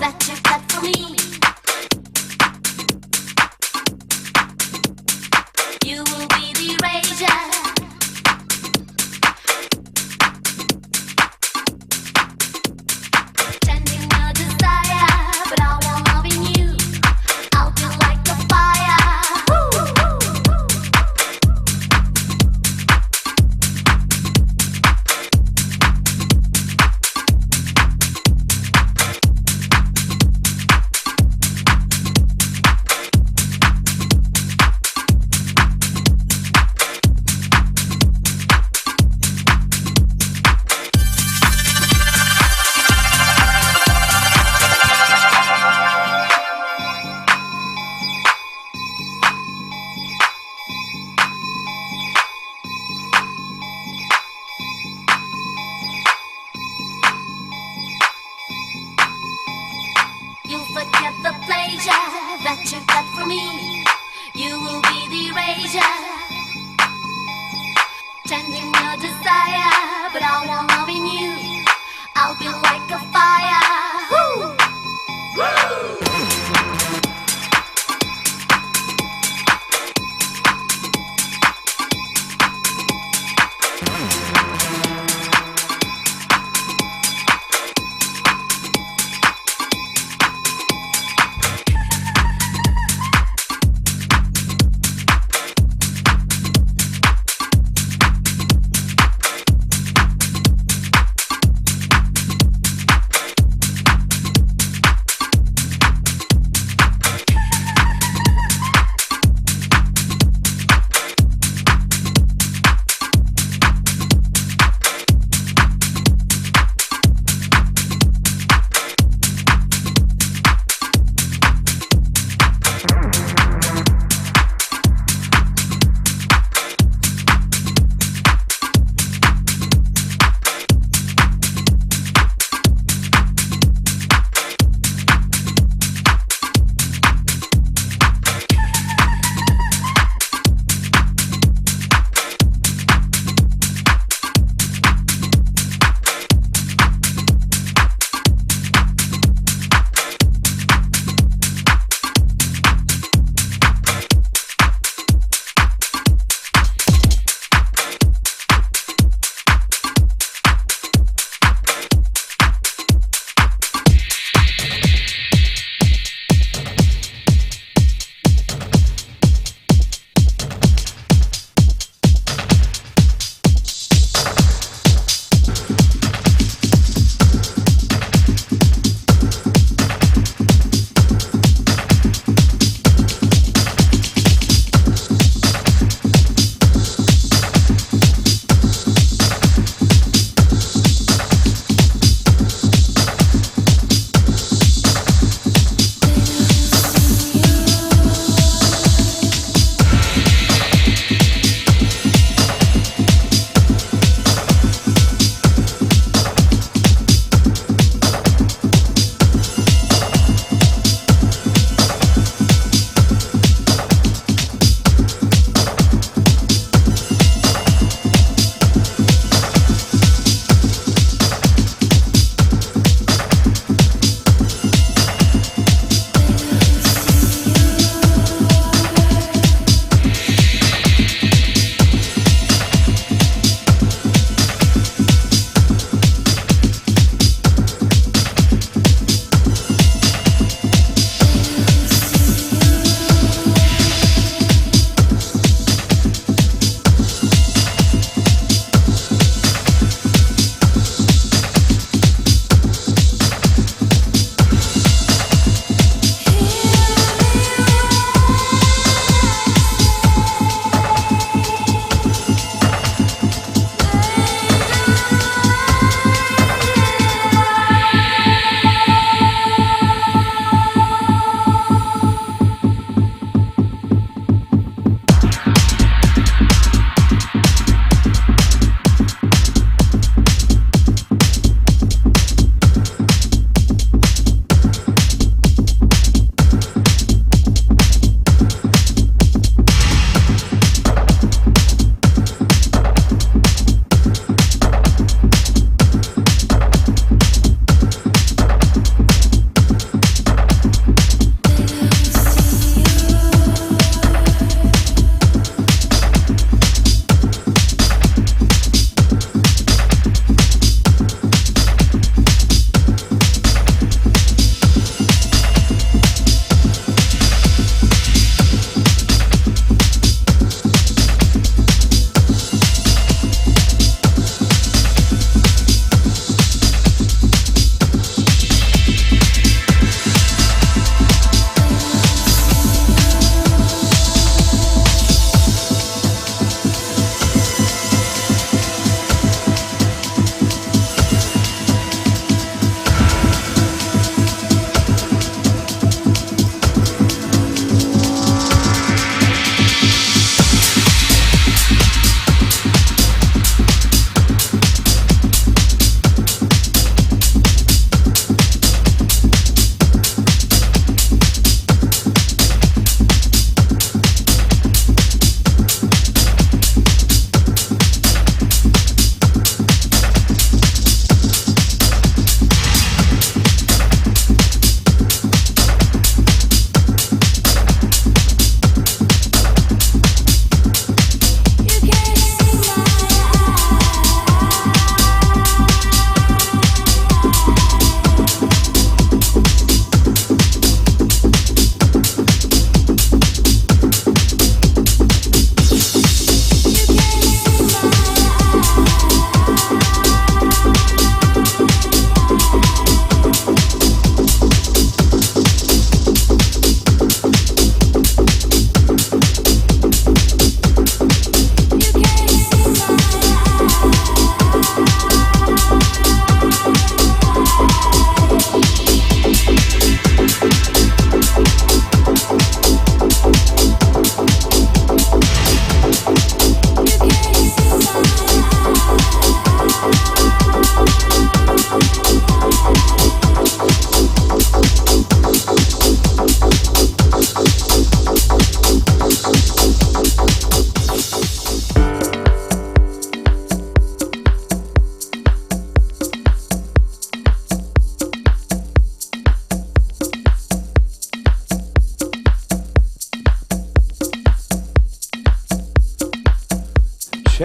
Speaker 2: that you got for me. You will be the rager. Changing your desire, but I want loving you. I'll be like a fire. You forget the pleasure that you got from me. You will be the rager. Changing your desire, but I want loving you. I'll be like a fire.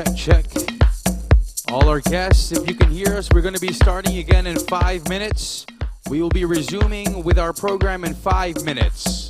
Speaker 3: check, check. All our guests, if you can hear us, we're going to be starting again in 5 minutes. We will be resuming with our program in 5 minutes.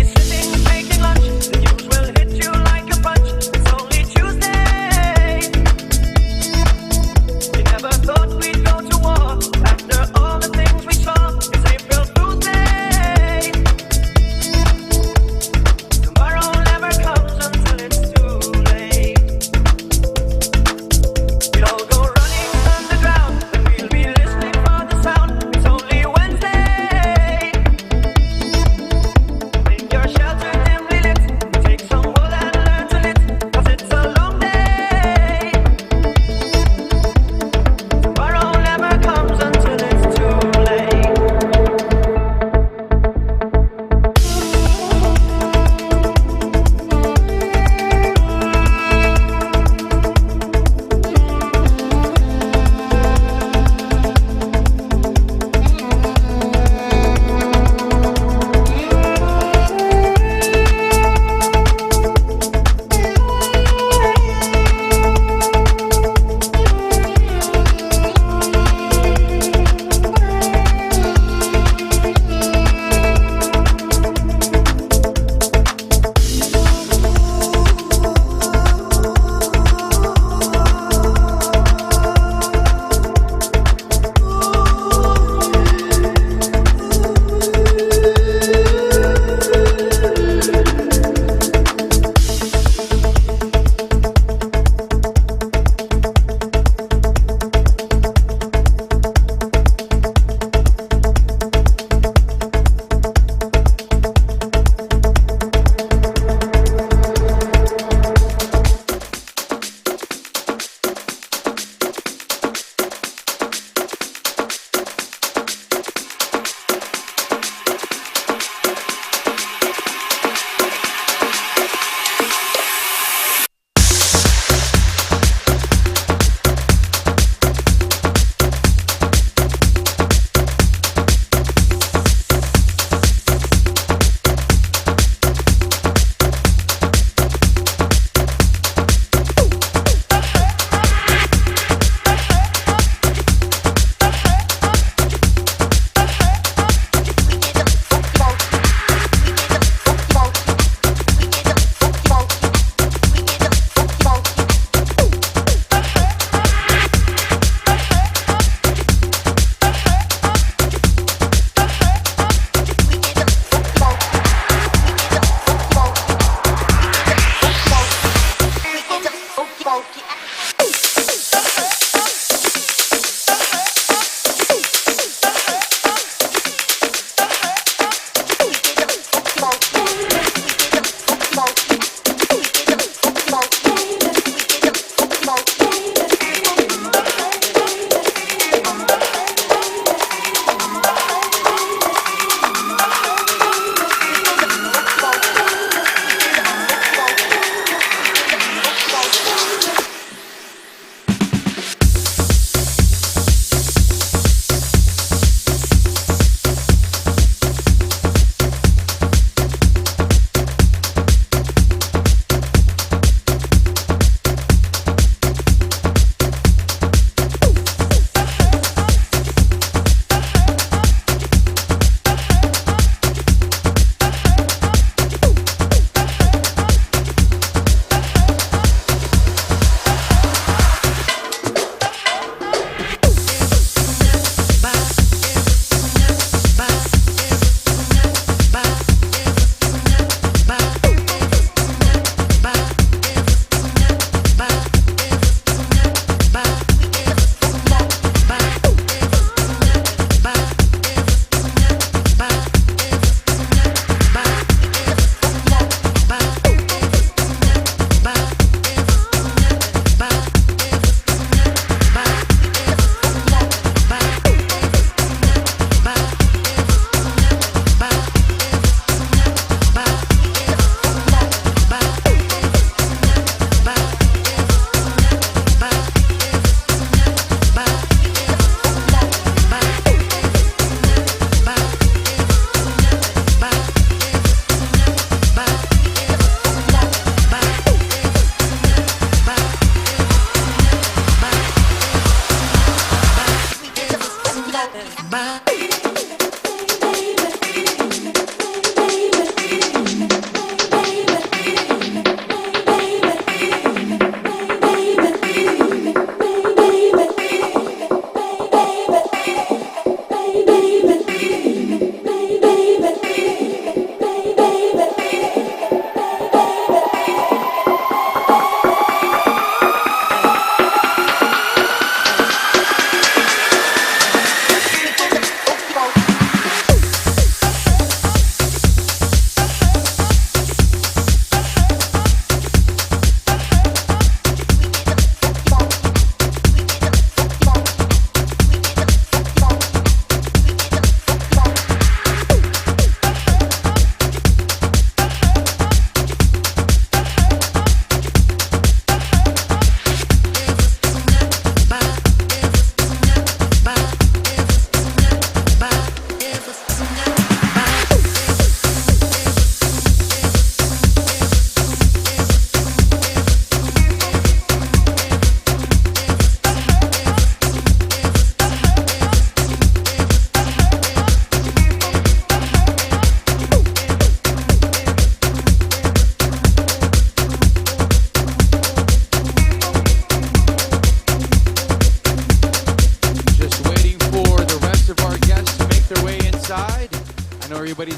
Speaker 7: be sitting making lunch. The news will hit you like a punch. It's only Tuesday. We never thought we'd go to war after all the things we saw. It's April Fool's Day. Tomorrow never comes until it's too late. We'll all go running underground, and we'll be listening for the sound. It's only Wednesday. In your shelter.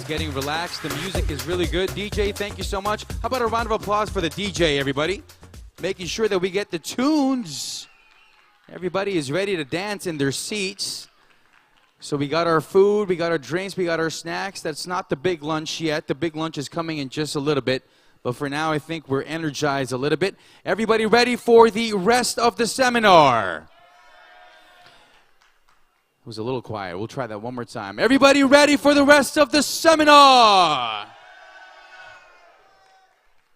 Speaker 3: getting relaxed. The music is really good. DJ, thank you so much. How about a round of applause for the DJ, everybody? Making sure that we get the tunes. Everybody is ready to dance in their seats. So we got our food, we got our drinks, we got our snacks. That's not the big lunch yet. The big lunch is coming in just a little bit. But for now, I think we're energized a little bit. Everybody ready for the rest of the seminar? It was a little quiet. We'll try that one more time. Everybody ready for the rest of the seminar?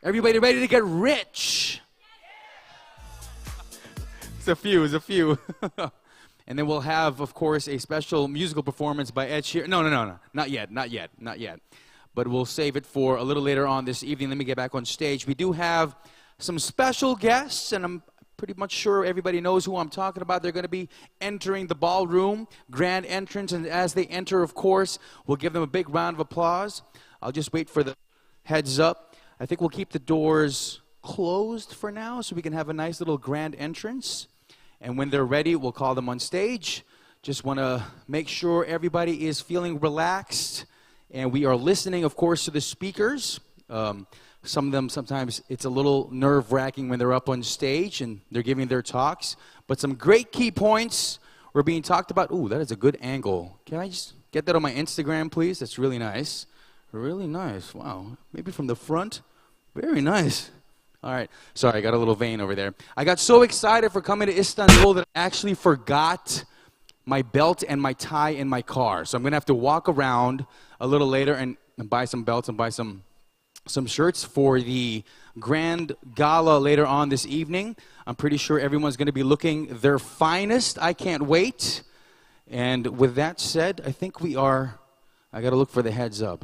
Speaker 3: Everybody ready to get rich? It's a few. And then we'll have, of course, a special musical performance by Ed Sheeran. No. Not yet. But we'll save it for a little later on this evening. Let me get back on stage. We do have some special guests, and I'm pretty much sure everybody knows who I'm talking about. They're going to be entering the ballroom, grand entrance, and as they enter, of course, we'll give them a big round of applause. I'll just wait for the heads up. I think we'll keep the doors closed for now so we can have a nice little grand entrance. And when they're ready, we'll call them on stage. Just want to make sure everybody is feeling relaxed. And we are listening, of course, to the speakers. Some of them, sometimes it's a little nerve-wracking when they're up on stage and they're giving their talks. But some great key points were being talked about. Ooh, that is a good angle. Can I just get that on my Instagram, please? That's really nice. Really nice. Wow. Maybe from the front. Very nice. All right. Sorry, I got a little vein over there. I got so excited for coming to Istanbul that I actually forgot my belt and my tie in my car. So I'm going to have to walk around a little later and buy some belts and buy some shirts for the grand gala later on this evening. I'm pretty sure everyone's going to be looking their finest. I can't wait. And with that said, I think we are, I got to look for the heads up.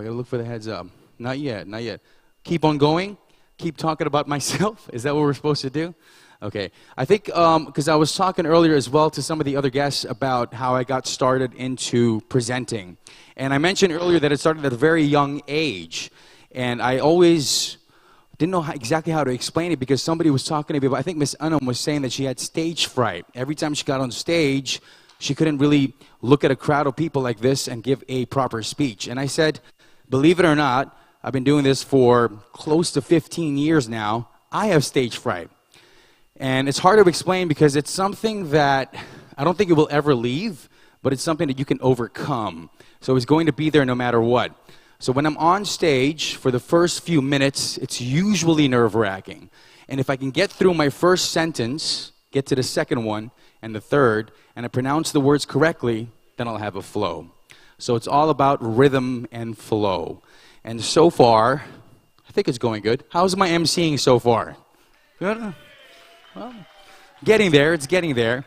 Speaker 3: Not yet. Keep on going. Keep talking about myself. Is that what we're supposed to do? Okay. I think because I was talking earlier as well to some of the other guests about how I got started into presenting. And I mentioned earlier that it started at a very young age. And I always didn't know exactly how to explain it because somebody was talking to me about, I think Miss Anum was saying that she had stage fright. Every time she got on stage, she couldn't really look at a crowd of people like this and give a proper speech. And I said, believe it or not, I've been doing this for close to 15 years now. I have stage fright. And it's hard to explain because it's something that I don't think it will ever leave, but it's something that you can overcome. So it's going to be there no matter what. So when I'm on stage for the first few minutes, it's usually nerve-wracking. And if I can get through my first sentence, get to the second one and the third, and I pronounce the words correctly, then I'll have a flow. So it's all about rhythm and flow. And so far, I think it's going good. How's my emceeing so far? Good? Well, it's getting there.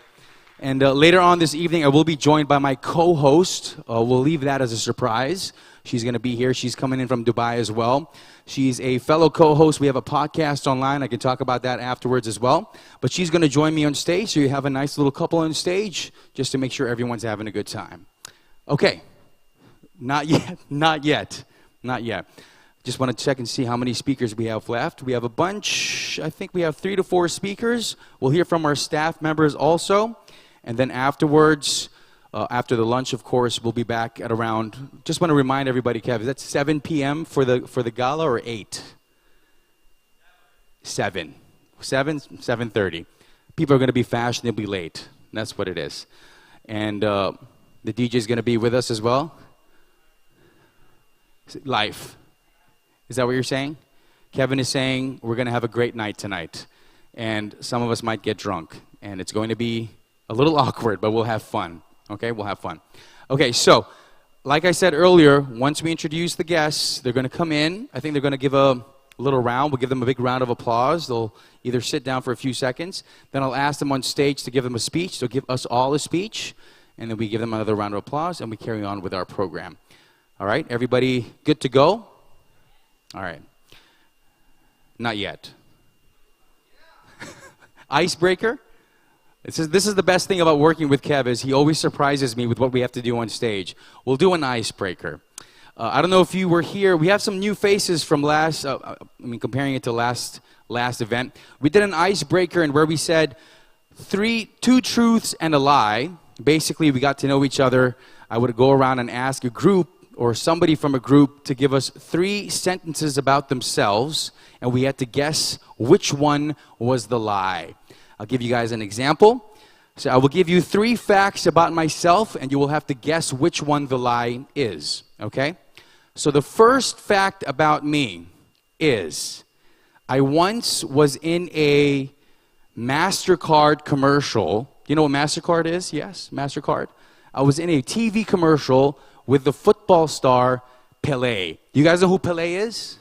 Speaker 3: And later on this evening, I will be joined by my co-host. We'll leave that as a surprise. She's going to be here. She's coming in from Dubai as well. She's a fellow co-host. We have a podcast online. I can talk about that afterwards as well. But she's going to join me on stage, so you have a nice little couple on stage just to make sure everyone's having a good time. Okay. Not yet. Just want to check and see how many speakers we have left. We have a bunch. I think we have 3 to 4 speakers. We'll hear from our staff members also. And then afterwards, after the lunch, of course, we'll be back at around, just want to remind everybody, Kev, is that 7 p.m. for the gala or 8? 7:30. People are going to be fast and they'll be late. That's what it is. And the DJ is going to be with us as well. Life. Is that what you're saying? Kevin is saying we're going to have a great night tonight. And some of us might get drunk. And it's going to be a little awkward, but we'll have fun. Okay, we'll have fun. Okay, so like I said earlier, once we introduce the guests, they're going to come in. I think they're going to give a little round. We'll give them a big round of applause. They'll either sit down for a few seconds. Then I'll ask them on stage to give them a speech. They'll give us all a speech. And then we give them another round of applause, and we carry on with our program. All right, everybody good to go? All right. Not yet. Icebreaker? This is the best thing about working with Kev is he always surprises me with what we have to do on stage. We'll do an icebreaker. I don't know if you were here. We have some new faces from comparing it to last event. We did an icebreaker and where we said 2 truths and a lie. Basically, we got to know each other. I would go around and ask a group or somebody from a group to give us 3 sentences about themselves, and we had to guess which one was the lie. I'll give you guys an example. So I will give you 3 facts about myself, and you will have to guess which one the lie is, okay? So the first fact about me is I once was in a MasterCard commercial. You know what MasterCard is? Yes, MasterCard. I was in a TV commercial with the football star Pelé. You guys know who Pelé is?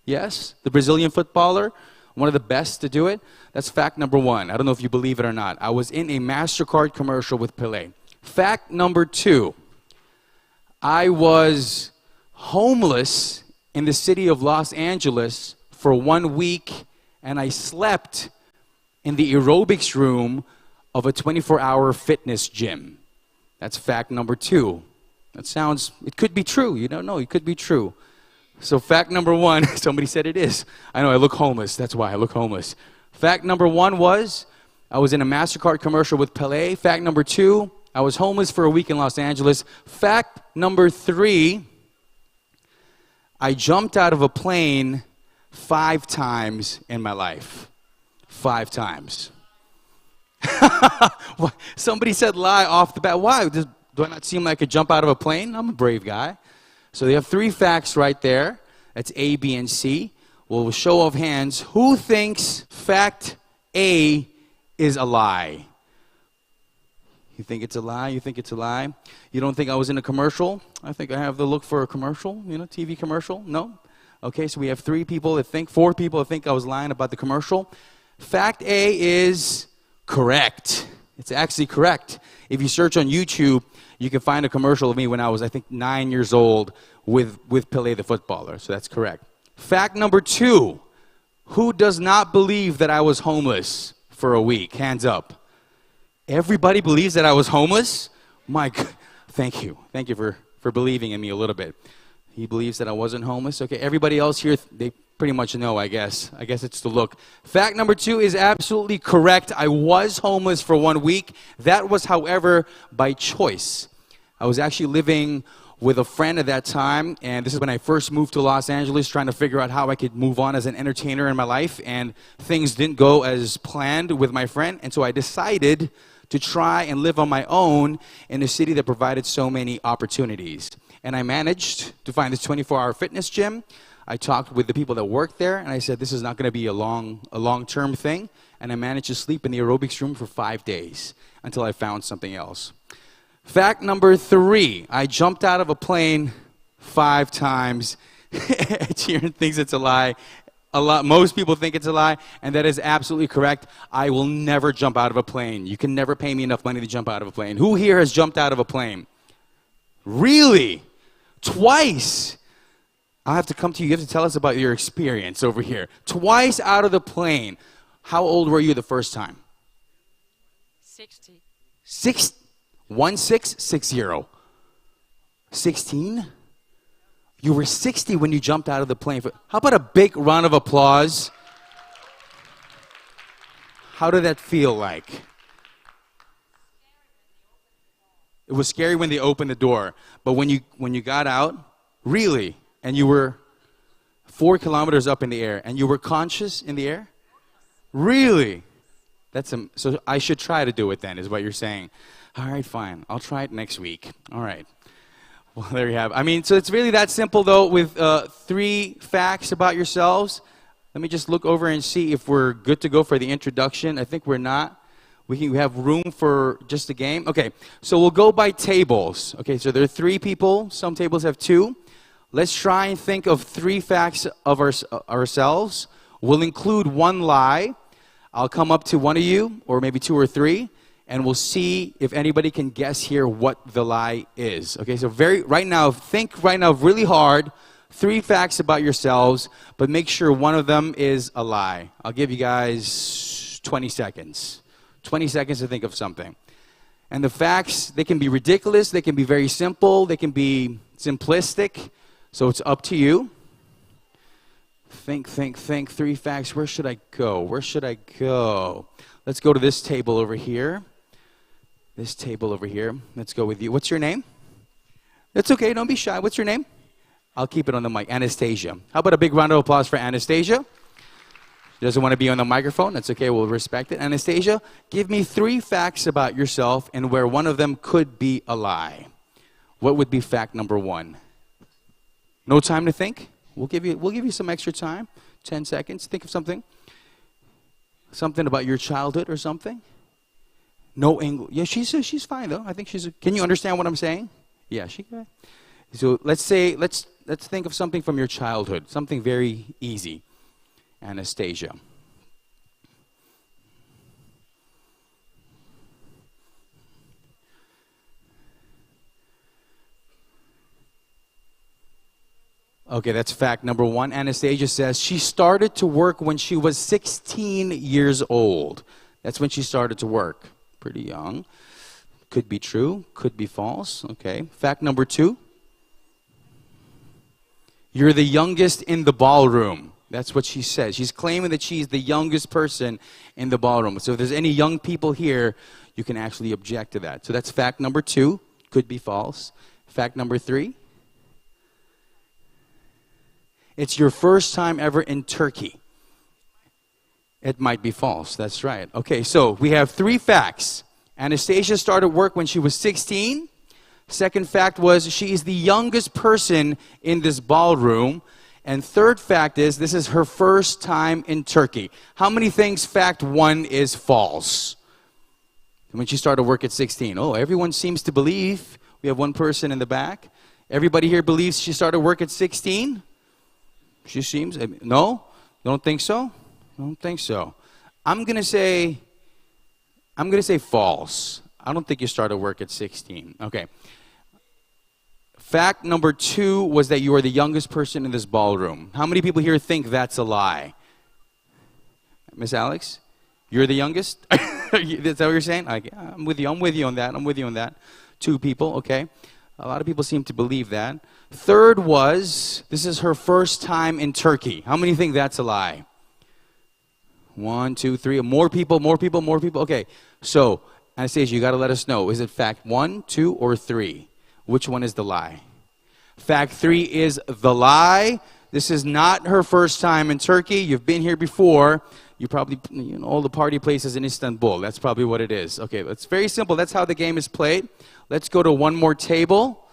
Speaker 3: Yes, the Brazilian footballer, one of the best to do it. That's fact number 1. I don't know if you believe it or not. I was in a MasterCard commercial with Pelé. Fact number 2, I was homeless in the city of Los Angeles for 1 week, and I slept in the aerobics room of a 24-hour fitness gym. That's fact number 2. It could be true. You don't know, it could be true. So fact number 1, somebody said it is. I know, I look homeless. That's why I look homeless. Fact number 1 was, I was in a MasterCard commercial with Pelé. Fact number 2, I was homeless for a week in Los Angeles. Fact number 3, I jumped out of a plane 5 times in my life. 5 times. Somebody said lie off the bat. Why? Do I not seem like I jump out of a plane? I'm a brave guy. So they have 3 facts right there. That's A, B, and C. Well, with show of hands, who thinks fact A is a lie? You think it's a lie? You think it's a lie? You don't think I was in a commercial? I think I have the look for a commercial, TV commercial? No? Okay, so we have 3 people that think, 4 people that think I was lying about the commercial. Fact A is correct. It's actually correct. If you search on YouTube, you can find a commercial of me when I was, I think, 9 years old with Pelé the footballer. So that's correct. Fact number 2, who does not believe that I was homeless for a week? Hands up. Everybody believes that I was homeless? My God. Thank you. Thank you for believing in me a little bit. He believes that I wasn't homeless. Okay, everybody else here, they pretty much know, I guess. I guess it's the look. Fact number 2 is absolutely correct. I was homeless for 1 week. That was, however, by choice. I was actually living with a friend at that time, and this is when I first moved to Los Angeles, trying to figure out how I could move on as an entertainer in my life, and things didn't go as planned with my friend, and so I decided to try and live on my own in a city that provided so many opportunities. And I managed to find this 24-hour fitness gym. I talked with the people that worked there, and I said, this is not going to be a long-term thing. And I managed to sleep in the aerobics room for 5 days until I found something else. Fact number 3, I jumped out of a plane 5 times. Sheeran thinks it's a lie. Most people think it's a lie, and that is absolutely correct. I will never jump out of a plane. You can never pay me enough money to jump out of a plane. Who here has jumped out of a plane? Really? Twice? I'll have to come to you. You have to tell us about your experience over here. Twice out of the plane. How old were you the first time?
Speaker 10: 60.
Speaker 3: 1660. 16? You were 60 when you jumped out of the plane. How about a big round of applause? How did that feel like? It was scary when they opened the door. But when you got out, really, and you were 4 kilometers up in the air, and you were conscious in the air? Really? So I should try to do it then, is what you're saying. All right, fine. I'll try it next week. All right. Well, there you have it. I mean, so it's really that simple, though, with 3 facts about yourselves. Let me just look over and see if we're good to go for the introduction. I think we're not. We have room for just a game. Okay, so we'll go by tables. Okay, so there are 3 people. Some tables have 2. Let's try and think of 3 facts of ourselves. We'll include 1 lie. I'll come up to one of you, or maybe 2 or 3, and we'll see if anybody can guess here what the lie is. Okay, so think right now really hard. 3 facts about yourselves, but make sure one of them is a lie. I'll give you guys 20 seconds. 20 seconds to think of something. And the facts, they can be ridiculous, they can be very simple, they can be simplistic, so it's up to you. Think. 3 facts. Where should I go? Let's go to this table over here. Let's go with you. What's your name? That's okay. Don't be shy. What's your name? I'll keep it on the mic. Anastasia. How about a big round of applause for Anastasia? She doesn't want to be on the microphone. That's okay. We'll respect it. Anastasia, give me 3 facts about yourself and where one of them could be a lie. What would be fact number 1? No time to think? We'll give you some extra time. 10 seconds. Think of something. Something about your childhood or something. No English. Yeah, she's fine though. I think can you understand what I'm saying? Yeah, she can. So let's think of something from your childhood. Something very easy. Anastasia. Okay, that's fact number 1. Anastasia says she started to work when she was 16 years old. That's when she started to work. Pretty young. Could be true, could be false. Okay. Fact number 2. You're the youngest in the ballroom. That's what she says. She's claiming that she's the youngest person in the ballroom. So if there's any young people here, you can actually object to that. So that's fact number 2. Could be false. Fact number 3. It's your first time ever in Turkey. It might be false. That's right. Okay, so we have 3 facts. Anastasia started work when she was 16. Second fact was she is the youngest person in this ballroom. And third fact is this is her first time in Turkey. How many things fact 1 is false? When she started work at 16. Oh, everyone seems to believe. We have 1 person in the back. Everybody here believes she started work at 16? She seems, no? Don't think so? Don't think so. I'm going to say false. I don't think you started work at 16. Okay. Fact number 2 was that you are the youngest person in this ballroom. How many people here think that's a lie? Miss Alex, you're the youngest? Is that what you're saying? I'm with you on that. 2 people, okay. A lot of people seem to believe that. Third was, this is her first time in Turkey. How many think that's a lie? 1, 2, 3. More people. Okay, so Anastasia, you got to let us know. Is it fact 1, 2, or 3? Which one is the lie? Fact 3 is the lie. This is not her first time in Turkey. You've been here before. You probably, all the party places in Istanbul. That's probably what it is. Okay, it's very simple. That's how the game is played. Let's go to one more table.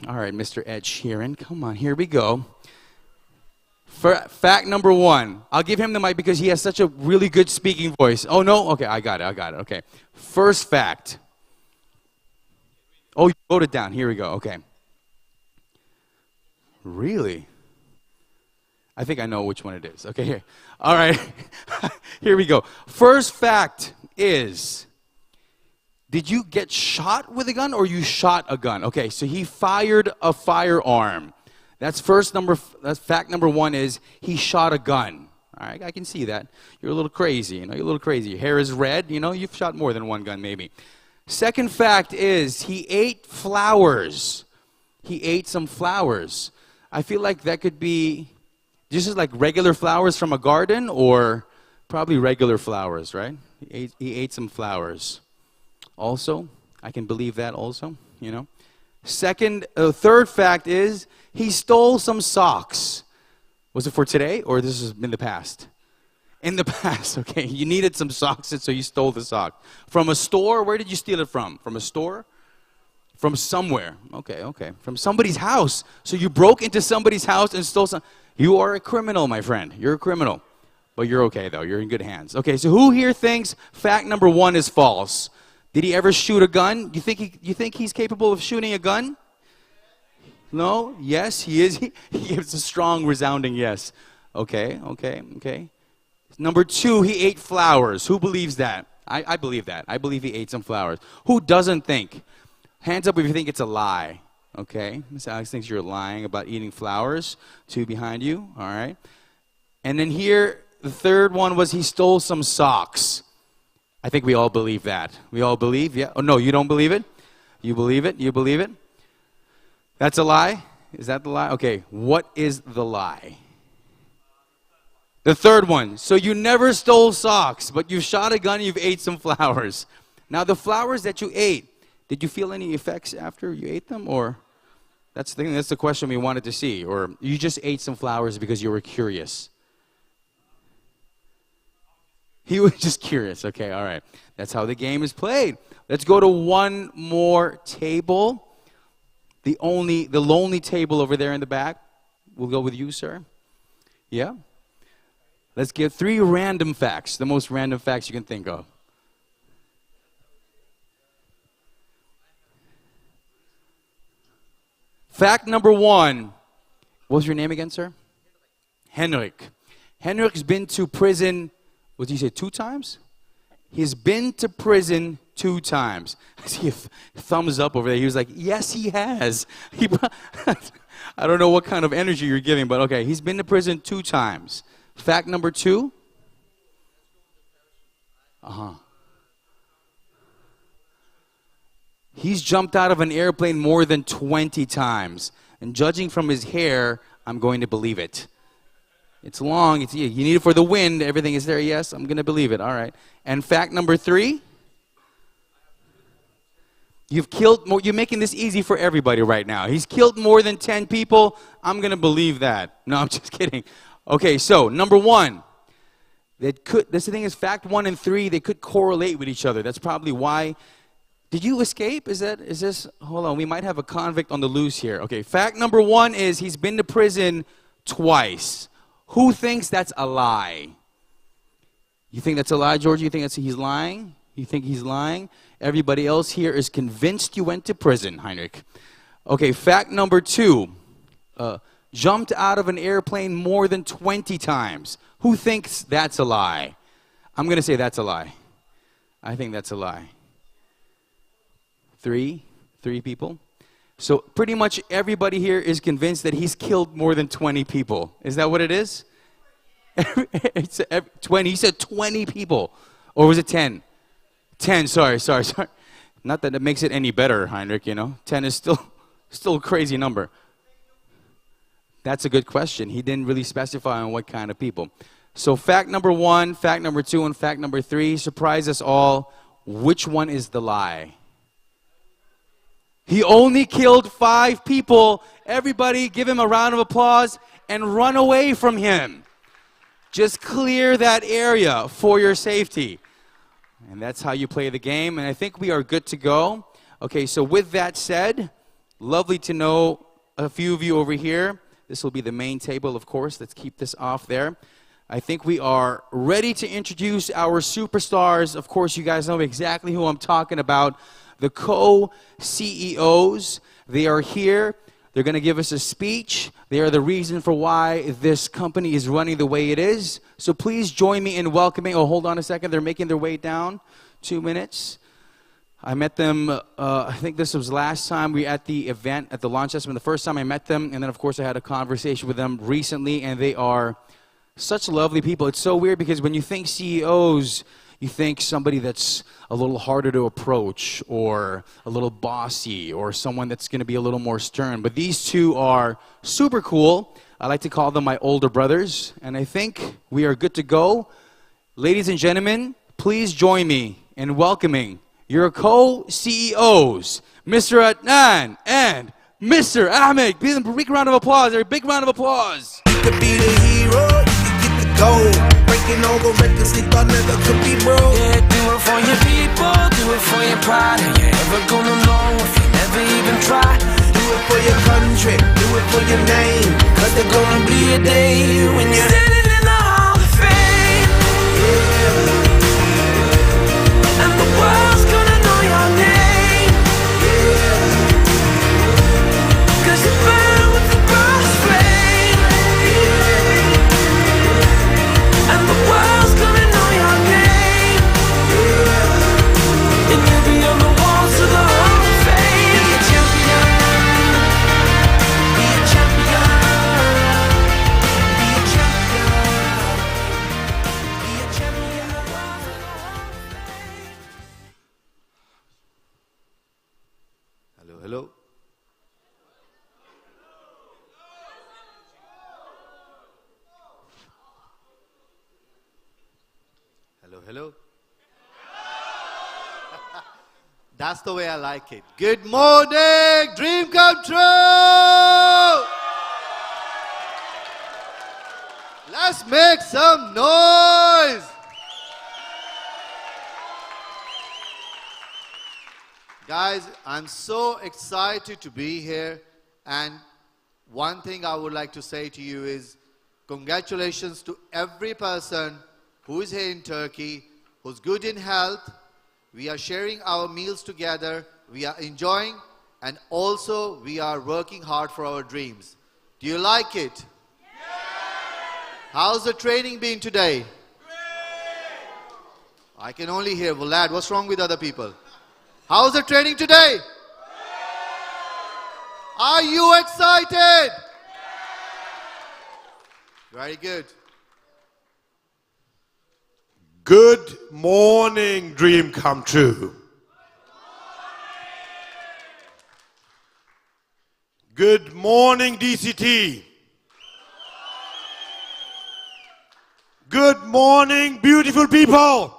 Speaker 3: All right, Mr. Ed Sheeran, come on, here we go. Fact number 1. I'll give him the mic because he has such a really good speaking voice. Oh, no? Okay, I got it. Okay. First fact. Oh, you wrote it down. Here we go. Okay. Really? I think I know which one it is. Okay, here. All right. Here we go. First fact is, did you get shot with a gun or you shot a gun? Okay, so he fired a firearm. That's fact number 1 is he shot a gun. All right, I can see that. You're a little crazy, you're a little crazy. Your hair is red, you've shot more than 1 gun maybe. Second fact is he ate flowers. He ate some flowers. I feel like that could be just like regular flowers from a garden or probably regular flowers, right? He ate some flowers. Also, I can believe that also, Third fact is he stole some socks. Was it for today or this is in the past? In the past, okay. You needed some socks, so you stole the sock. From a store? Where did you steal it from? From a store? From somewhere. Okay. From somebody's house. So you broke into somebody's house and stole some. You are a criminal, my friend. You're a criminal. But you're okay, though. You're in good hands. Okay, so who here thinks fact number 1 is false? Did he ever shoot a gun? You think he's capable of shooting a gun? No? Yes, he is. He gives a strong, resounding yes. Okay. Number 2, he ate flowers. Who believes that? I believe that. I believe he ate some flowers. Who doesn't think? Hands up if you think it's a lie. Okay. Miss Alex thinks you're lying about eating flowers. 2 behind you. All right. And then here, the third one was he stole some socks. I think we all believe that. We all believe? Yeah. Oh, no, you don't believe it? You believe it? You believe it? That's a lie? Is that the lie? Okay. What is the lie? The third one. So you never stole socks, but you shot a gun and you've ate some flowers. Now, the flowers that you ate, Did you feel any effects after you ate them, or that's the thing? That's the question we wanted to see, or you just ate some flowers because you were curious? He was just curious. Okay, all right. That's how the game is played. Let's go to one more table. The lonely table over there in the back. We'll go with you, sir. Yeah? Let's get 3 random facts, the most random facts you can think of. Fact number 1. What was your name again, sir? Henrik. Henrik's been to prison, what did you say, 2 times? He's been to prison 2 times. I see a thumbs up over there. He was like, yes, he has. I don't know what kind of energy you're giving, but okay. He's been to prison 2 times. Fact number 2. He's jumped out of an airplane more than 20 times. And judging from his hair, I'm going to believe it. It's long. You need it for the wind. Everything is there. Yes, I'm going to believe it. All right. And fact number 3. You've killed more. You're making this easy for everybody right now. He's killed more than 10 people. I'm going to believe that. No, I'm just kidding. Okay, so number 1. That's the thing is, fact 1 and 3, they could correlate with each other. That's probably why. Did you escape? Is this, hold on, we might have a convict on the loose here. Okay, fact number 1 is he's been to prison twice. Who thinks that's a lie? You think that's a lie, George? You think he's lying? You think he's lying? Everybody else here is convinced you went to prison, Heinrich. Okay, fact number 2. Jumped out of an airplane more than 20 times. Who thinks that's a lie? I'm going to say that's a lie. I think that's a lie. 3 people. So pretty much everybody here is convinced that he's killed more than 20 people. Is that what it is? 20. He said 20 people. Or was it 10? 10, sorry. Not that it makes it any better, Heinrich, 10 is still a crazy number. That's a good question. He didn't really specify on what kind of people. So fact number 1, fact number 2, and fact number 3 surprise us all. Which one is the lie? He only killed 5 people. Everybody give him a round of applause and run away from him. Just clear that area for your safety. And that's how you play the game. And I think we are good to go. Okay, so with that said, lovely to know a few of you over here. This will be the main table, of course. Let's keep this off there. I think we are ready to introduce our superstars. Of course, you guys know exactly who I'm talking about. The co-CEOs. They are here. They're going to give us a speech. They are the reason for why this company is running the way it is. So please join me in welcoming. Oh, hold on a second. They're making their way down. 2 minutes. I met them, I think this was last time we were at the event, at the launch session, the first time I met them. And then, of course, I had a conversation with them recently. And they are such lovely people. It's so weird because when you think CEOs, you think somebody that's a little harder to approach or a little bossy or someone that's going to be a little more stern. But these 2 are super cool. I like to call them my older brothers. And I think we are good to go. Ladies and gentlemen, please join me in welcoming your co-CEOs, Mr. Adnan and Mr. Ahmed. Give them a big round of applause. A big round of applause.
Speaker 7: You could be the hero, you could get the gold. Breaking all the records they thought never could be broke.
Speaker 10: Yeah, do it for your people, do it for your pride. Are you ever gonna know if you never even try?
Speaker 7: Do it for your country, do it for your name. Cause there's gonna be a day when you're
Speaker 10: standing in the Hall of Fame.
Speaker 7: yeah.
Speaker 10: And the world's gonna know your name. Cause you burn with the burst flame. And the world's gonna know your name. And you'll be on the walls of the Hall of Fame.
Speaker 7: Be a champion. Be a champion. Be a champion. Be a champion.
Speaker 1: Hello. Hello.
Speaker 11: That's the way I like it. Good morning, dream come true! Let's make some noise! Guys, I'm so excited to be here, and one thing I would like to say to you is congratulations to every person who is here in Turkey, who's good in health. We are sharing our meals together, we are enjoying, and also we are working hard for our dreams. Do you like it? Yes. How's the training been today? Great. I can only hear, well, lad, what's wrong with other people? How's the training today? Great. Are you excited? Yes. Very good.
Speaker 12: Good morning, dream come true. Good morning, DCT. Good morning, beautiful people.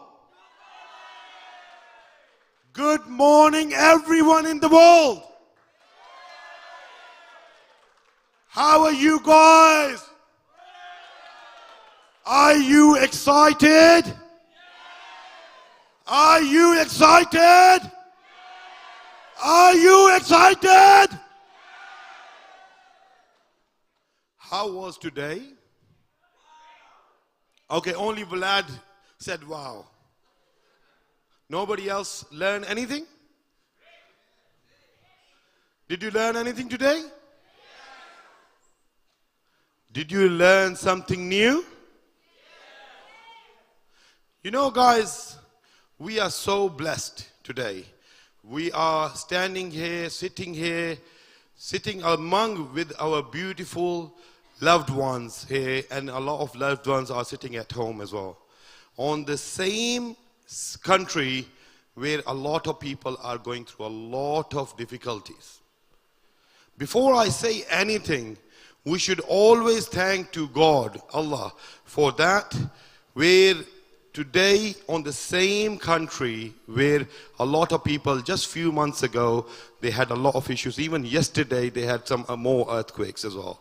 Speaker 12: Good morning, everyone in the world. How are you guys? Are you excited? Are you excited? Are you excited? How was today? Okay, only Vlad said wow. Nobody else learn anything? Did you learn anything today? Did you learn something new? You know, guys, we are so blessed today. We are standing here, sitting among with our beautiful loved ones here, and a lot of loved ones are sitting at home as well. On the same country where a lot of people are going through a lot of difficulties. Before I say anything, we should always thank to God, Allah, for that, where today on the same country where a lot of people just few months ago, they had a lot of issues. Even yesterday they had some more earthquakes as well.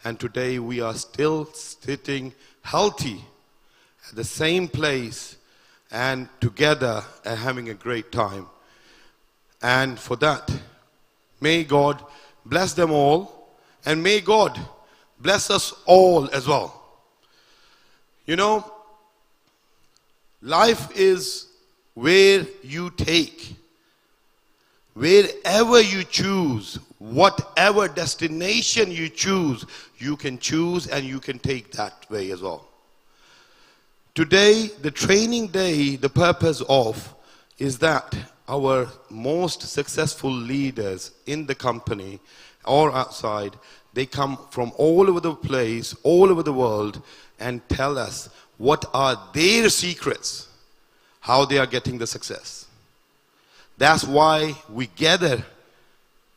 Speaker 12: And today we are still sitting healthy at the same place and together and having a great time. And for that, may God bless them all, and may God bless us all as well. You know, life is where you take. Wherever you choose, whatever destination you choose, you can choose and you can take that way as well. Today, the training day, the purpose of is that our most successful leaders in the company or outside, they come from all over the place, all over the world, and tell us what are their secrets, how they are getting the success. That's why we gather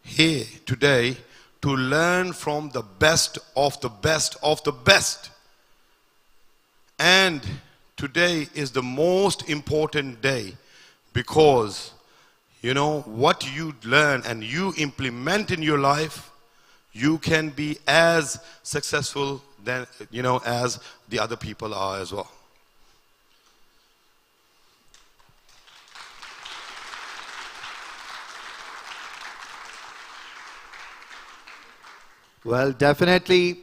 Speaker 12: here today to learn from the best of the best of the best. And today is the most important day because, you know, what you learn and you implement in your life, you can be as successful than, you know, as the other people are as well.
Speaker 11: Well, definitely,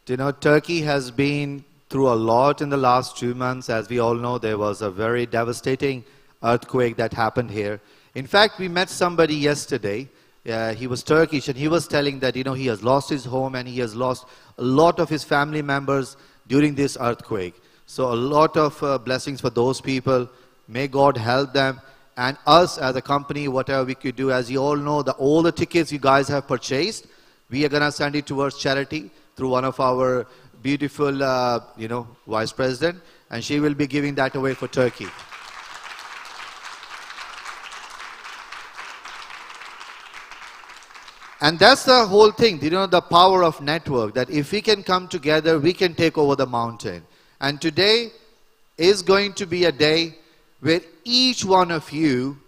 Speaker 11: you know, Turkey has been through a lot in the last 2 months. As we all know, there was a very devastating earthquake that happened here. In fact, we met somebody yesterday. He was Turkish, and he was telling that, you know, he has lost his home and he has lost a lot of his family members during this earthquake. So a lot of blessings for those people. May God help them. And us as a company, whatever we could do, as you all know, all the tickets you guys have purchased, we are going to send it towards charity through one of our beautiful, you know, vice president, and she will be giving that away for Turkey. And that's the whole thing, you know, the power of network, that if we can come together, we can take over the mountain. And today is going to be a day where each one of you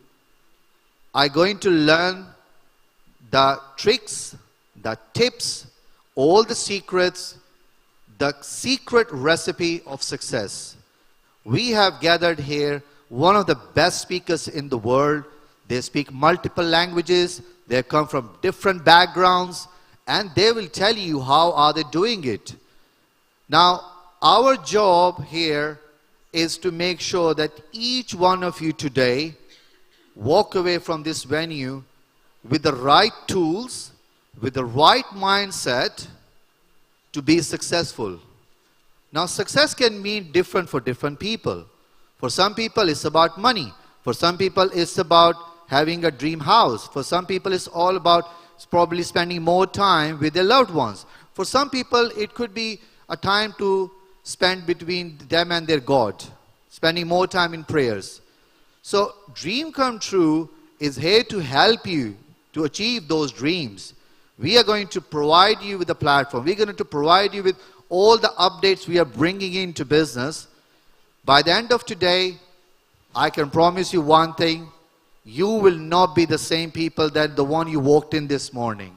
Speaker 11: are going to learn the tricks, the tips, all the secrets, the secret recipe of success. We have gathered here one of the best speakers in the world. They speak multiple languages, they come from different backgrounds, and they will tell you how are they doing it. Now, our job here is to make sure that each one of you today walk away from this venue with the right tools, with the right mindset to be successful. Now, success can mean different for different people. For some people, it's about money. For some people, it's about having a dream house. For some people, it's all about probably spending more time with their loved ones. For some people, it could be a time to spend between them and their God, spending more time in prayers. So, Dream Come True is here to help you to achieve those dreams. We are going to provide you with a platform. We're going to provide you with all the updates we are bringing into business. By the end of today, I can promise you one thing. You will not be the same people that the one you walked in this morning.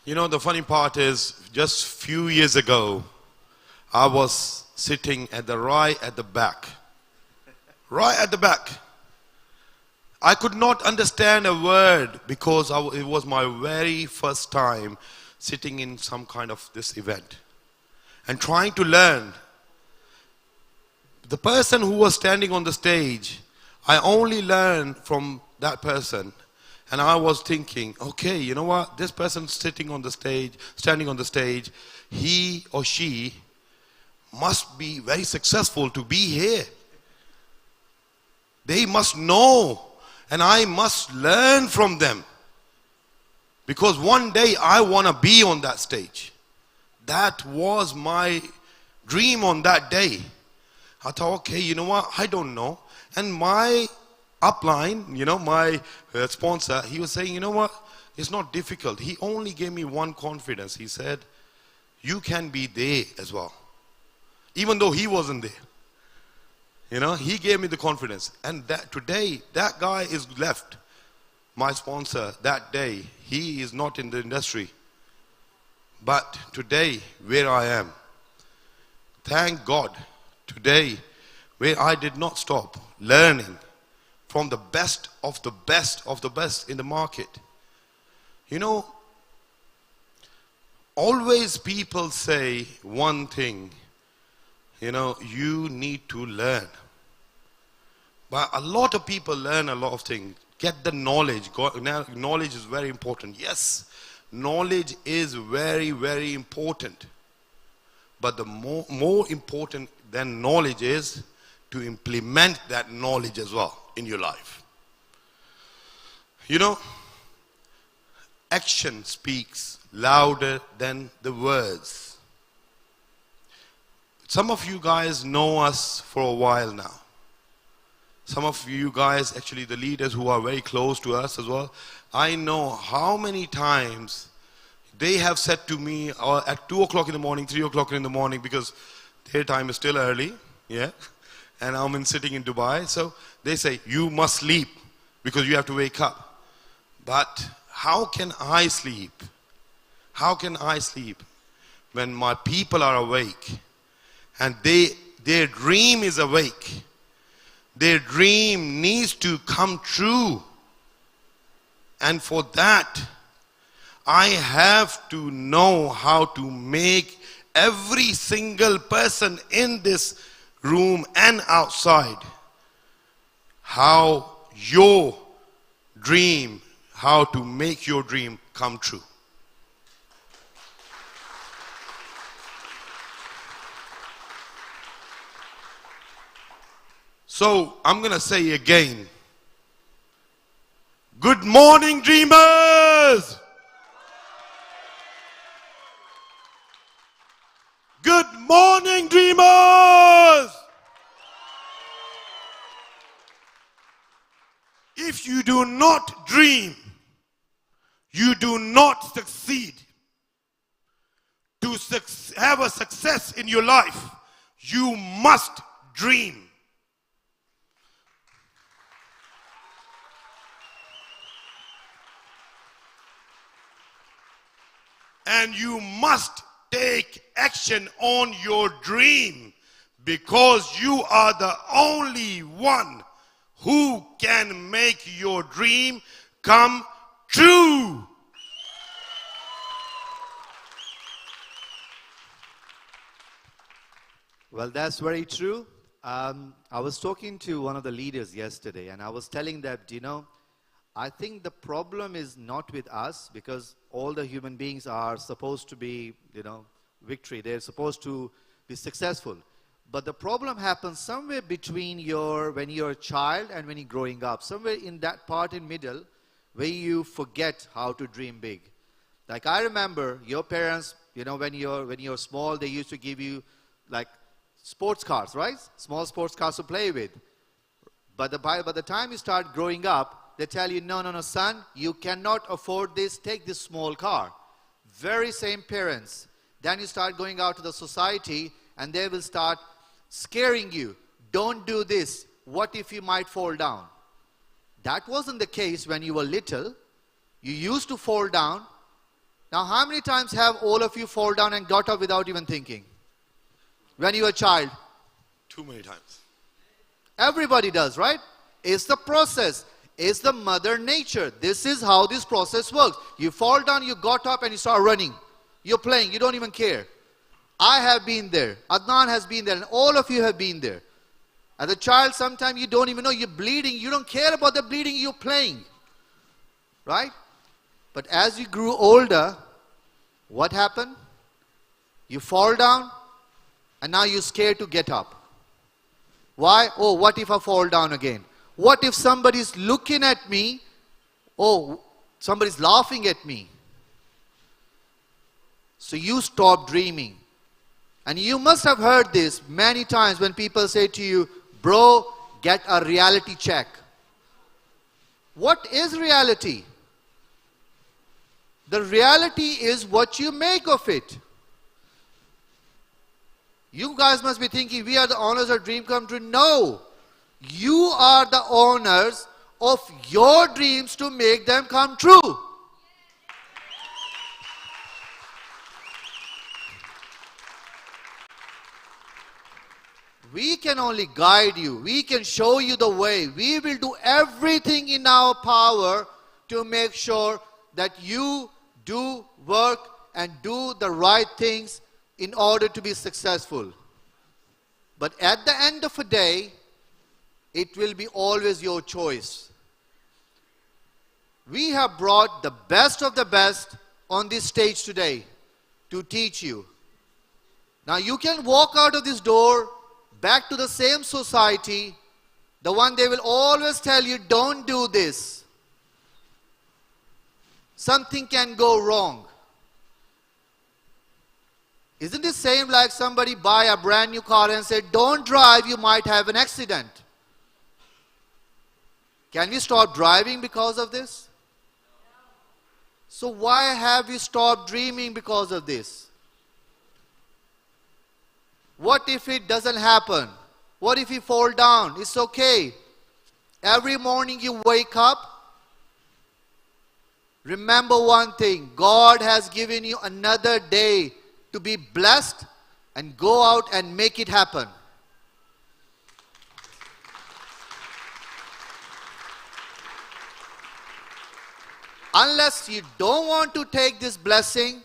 Speaker 12: You know, the funny part is, just few years ago, I was sitting right at the back. Right at the back. I could not understand a word because it was my very first time sitting in some kind of this event and trying to learn. The person who was standing on the stage, I only learned from that person. And I was thinking, okay, you know what? This person standing on the stage, he or she must be very successful to be here. They must know, and I must learn from them. Because one day I want to be on that stage. That was my dream on that day. I thought, okay, you know what? I don't know. And my upline, you know, my sponsor, he was saying, you know what? It's not difficult. He only gave me one confidence. He said, you can be there as well. Even though he wasn't there. You know, he gave me the confidence. And that today, that guy is left. My sponsor, that day, he is not in the industry. But today, where I am, thank God, today, where I did not stop learning from the best of the best of the best in the market. You know, always people say one thing, you know, you need to learn. But a lot of people learn a lot of things. Get the knowledge. Knowledge is very important. Yes, knowledge is very, very important. But the more important than knowledge is to implement that knowledge as well in your life. You know, action speaks louder than the words. Some of you guys know us for a while now. Some of you guys, actually the leaders who are very close to us as well, I know how many times they have said to me at 2 o'clock in the morning, 3 o'clock in the morning, because their time is still early, yeah, and I'm sitting in Dubai, so they say, you must sleep because you have to wake up. But how can I sleep? How can I sleep when my people are awake and their dream is awake? Their dream needs to come true. And for that, I have to know how to make every single person in this room and outside how to make your dream come true. So I'm going to say again, good morning, dreamers! Good morning, dreamers! If you do not dream, you do not succeed. To have a success in your life, you must dream. And you must take action on your dream, because you are the only one who can make your dream come true.
Speaker 11: Well, that's very true. I was talking to one of the leaders yesterday, and I was telling that, I think the problem is not with us, because all the human beings are supposed to be, victory. They're supposed to be successful. But the problem happens somewhere between when you're a child and when you're growing up. Somewhere in that part in middle where you forget how to dream big. Like I remember your parents, when you're small, they used to give you like sports cars, right? Small sports cars to play with. But by the time you start growing up, they tell you, no, son, you cannot afford this. Take this small car. Very same parents. Then you start going out to the society and they will start scaring you. Don't do this. What if you might fall down? That wasn't the case when you were little. You used to fall down. Now, how many times have all of you fall down and got up without even thinking? When you were a child?
Speaker 12: Too many times.
Speaker 11: Everybody does, right? It's the process. It's the mother nature. This is how this process works. You fall down, you got up, and you start running. You're playing. You don't even care. I have been there. Adnan has been there. And all of you have been there. As a child, sometimes you don't even know you're bleeding. You don't care about the bleeding. You're playing. Right? But as you grew older, what happened? You fall down, and now you're scared to get up. Why? Oh, what if I fall down again? What if somebody's looking at me? Oh, somebody's laughing at me. So you stop dreaming. And you must have heard this many times when people say to you, bro, get a reality check. What is reality? The reality is what you make of it. You guys must be thinking, we are the owners of Dream Come True. No. You are the owners of your dreams to make them come true. We can only guide you. We can show you the way. We will do everything in our power to make sure that you do work and do the right things in order to be successful. But at the end of the day, it will be always your choice. We have brought the best of the best on this stage today to teach you. Now you can walk out of this door back to the same society, the one they will always tell you, don't do this. Something can go wrong. Isn't it same like somebody buy a brand new car and say, don't drive, you might have an accident? Can we stop driving because of this? So why have we stopped dreaming because of this? What if it doesn't happen? What if you fall down? It's okay. Every morning you wake up, remember one thing. God has given you another day to be blessed and go out and make it happen. Unless you don't want to take this blessing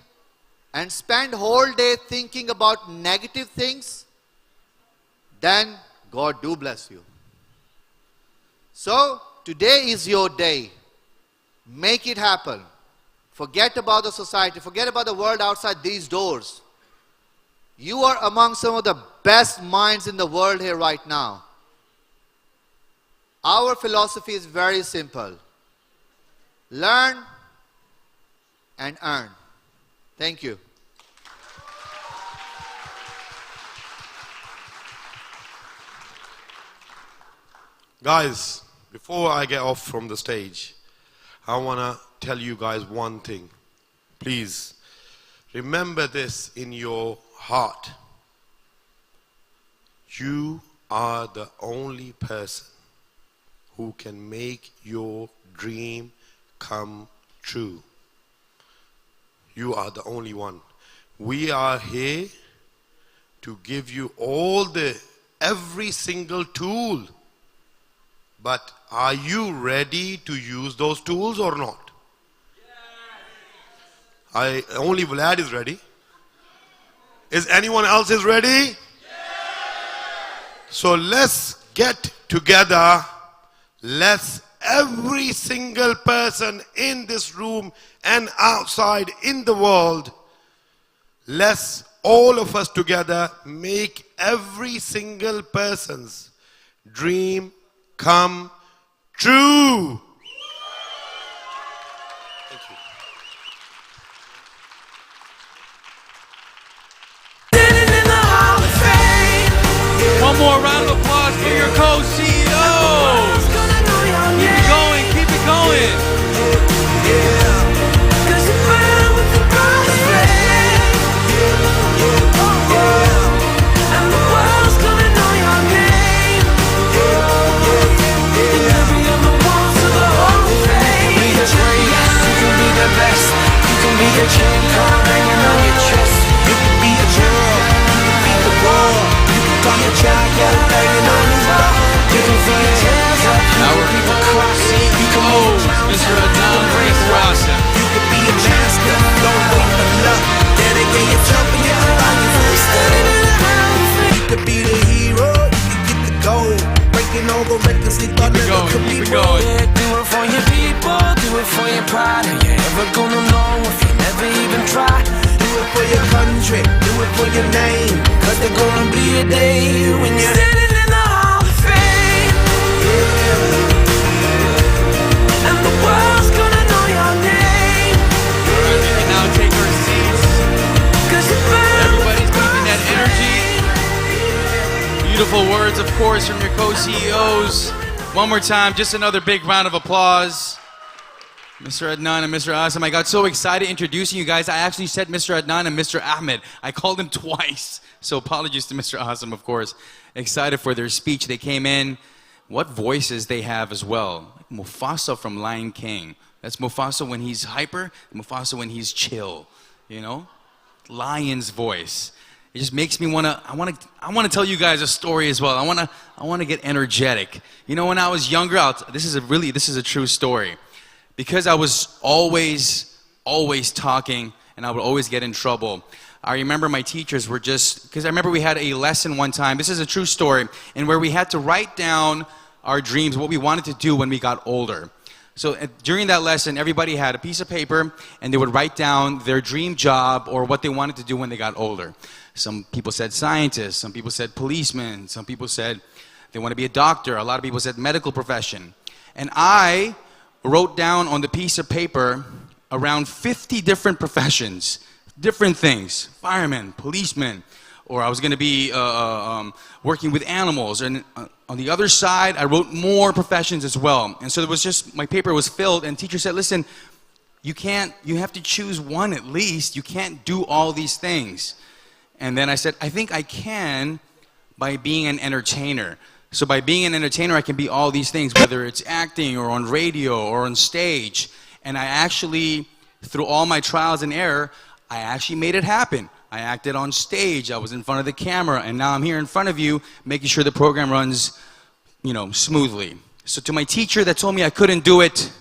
Speaker 11: and spend whole day thinking about negative things, then God do bless you. So today is your day. Make it happen. Forget about the society. Forget about the world outside these doors. You are among some of the best minds in the world here right now. Our philosophy is very simple. Learn and earn. Thank you.
Speaker 12: Guys, before I get off from the stage, I want to tell you guys one thing. Please, Remember this in your heart. You are the only person who can make your dream come true. You are the only one. We are here to give you every single tool. But are you ready to use those tools or not? Only Vlad is ready. Is anyone else is ready? So let's get together. Let's every single person in this room and outside in the world, let's all of us together make every single person's dream come true. Thank you.
Speaker 3: One more round of applause for your co-CEOs. Keep it going, keep it going.
Speaker 10: Be a chain car hanging on your chest. You can be a girl, you can be the world. You can call your jacket hanging on your wall. You can throw your hands up.
Speaker 3: Our co-CEOs, Mr. Adnan and Mr. Asim.
Speaker 10: You can be a master, don't wait for luck. Dedicate yourself and your life. You could be the hero, you could get the gold. Breaking all the records they thought never could be broken. Do it for your people, do it for your pride. Are you ever gonna know if you never even try? Do it for your country, do it for your name. Cause there's gonna be a day when you're standing in the Hall of Fame. And the world's gonna know your name.
Speaker 3: Alright, we can now take our seats. Everybody's keeping that energy. Beautiful words, of course, from your co-CEOs. One more time, just another big round of applause. Mr. Adnan and Mr. Asim, I got so excited introducing you guys. I actually said Mr. Adnan and Mr. Ahmed. I called him twice. So apologies to Mr. Asim, of course. Excited for their speech. They came in. What voices they have as well. Like Mufasa from Lion King. That's Mufasa when he's hyper, Mufasa when he's chill. You know? Lion's voice. It just makes me I want to tell you guys a story as well. I want to get energetic. You know, when I was younger, this is a true story. Because I was always talking and I would always get in trouble. I remember my teachers were because I remember we had a lesson one time, this is a true story, and where we had to write down our dreams, what we wanted to do when we got older. So during that lesson, everybody had a piece of paper and they would write down their dream job or what they wanted to do when they got older. Some people said scientist, some people said policeman, some people said they want to be a doctor, a lot of people said medical profession. And I wrote down on the piece of paper around 50 different professions, different things, firemen, policemen, or I was going to be working with animals. And on the other side, I wrote more professions as well. And so my paper was filled, and teacher said, listen, you have to choose one at least. You can't do all these things. And then I said, I think I can by being an entertainer. So by being an entertainer, I can be all these things, whether it's acting or on radio or on stage. And I actually, through all my trials and error, I actually made it happen. I acted on stage, I was in front of the camera, and now I'm here in front of you making sure the program runs, smoothly. So to my teacher that told me I couldn't do it,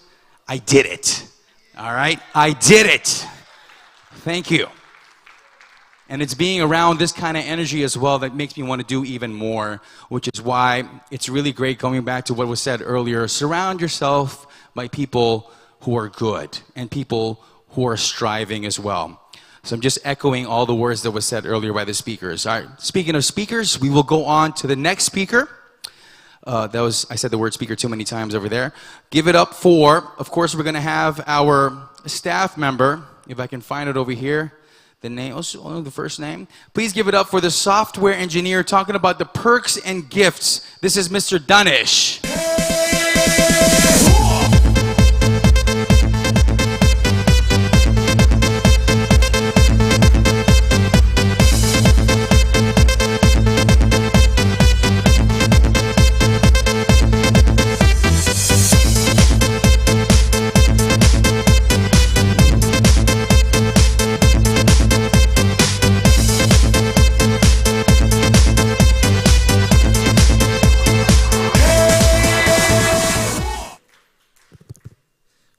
Speaker 3: I did it. All right? I did it. Thank you. And it's being around this kind of energy as well that makes me want to do even more, which is why it's really great, going back to what was said earlier, surround yourself by people who are good and people who are striving as well. So I'm just echoing all the words that was said earlier by the speakers. All right, speaking of speakers, we will go on to the next speaker. I said the word speaker too many times over there. Give it up for, of course, we're going to have our staff member, if I can find it over here. The name, also the first name. Please give it up for the software engineer talking about the perks and gifts. This is Mr. Danish.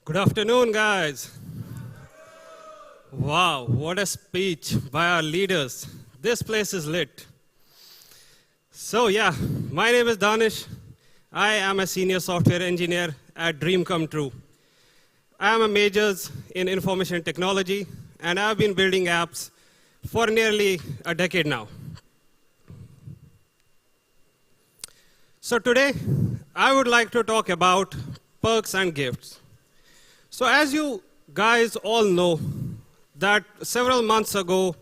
Speaker 13: Good afternoon, guys. Wow, what a speech by our leaders. This place is lit. So yeah, my name is Danish. I am a senior software engineer at Dream Come True. I am a majors in information technology, and I've been building apps for nearly a decade now. So today, I would like to talk about perks and gifts. So as you guys all know, that several months ago,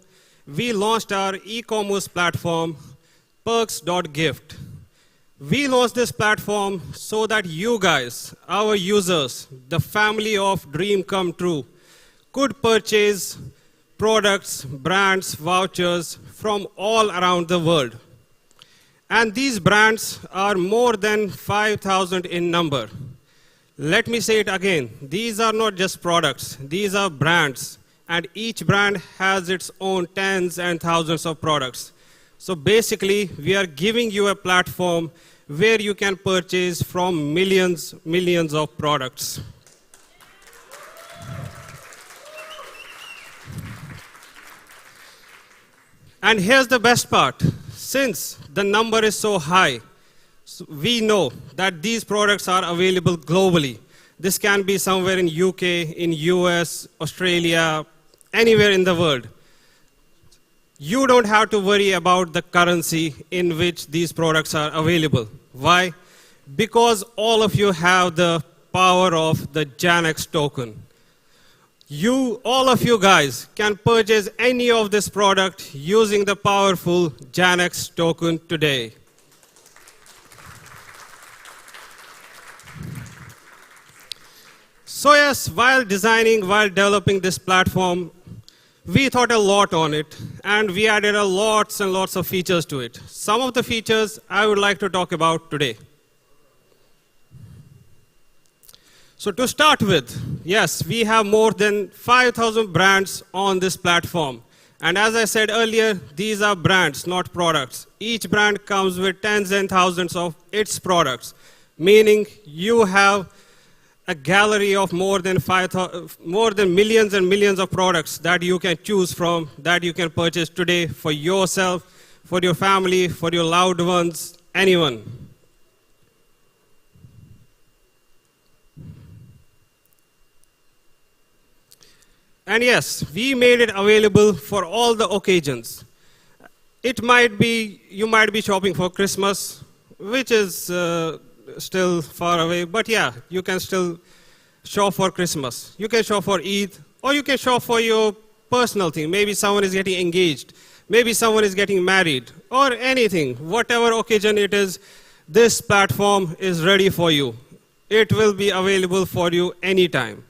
Speaker 13: we launched our e-commerce platform, perks.gift. We launched this platform so that you guys, our users, the family of Dream Come True, could purchase products, brands, vouchers from all around the world. And these brands are more than 5,000 in number. Let me say it again. These are not just products. These are brands. And each brand has its own tens and thousands of products. So basically, we are giving you a platform where you can purchase from millions of products. And here's the best part. Since the number is so high, we know that these products are available globally. This can be somewhere in UK, in US, Australia, anywhere in the world. You don't have to worry about the currency in which these products are available. Why? Because all of you have the power of the JANX token. All of you guys can purchase any of this product using the powerful JANX token today. So yes, while developing this platform, we thought a lot on it, and we added lots and lots of features to it. Some of the features I would like to talk about today. So to start with, yes, we have more than 5,000 brands on this platform. And as I said earlier, these are brands, not products. Each brand comes with tens and thousands of its products, meaning you have a gallery of more than millions and millions of products that you can choose from, that you can purchase today for yourself, for your family, for your loved ones, anyone. And yes, we made it available for all the occasions. You might be shopping for Christmas, which is still far away, but yeah, you can still shop for Christmas. You can shop for Eid, or you can shop for your personal thing. Maybe someone is getting engaged, maybe someone is getting married, or anything. Whatever occasion it is, this platform is ready for you. It will be available for you anytime.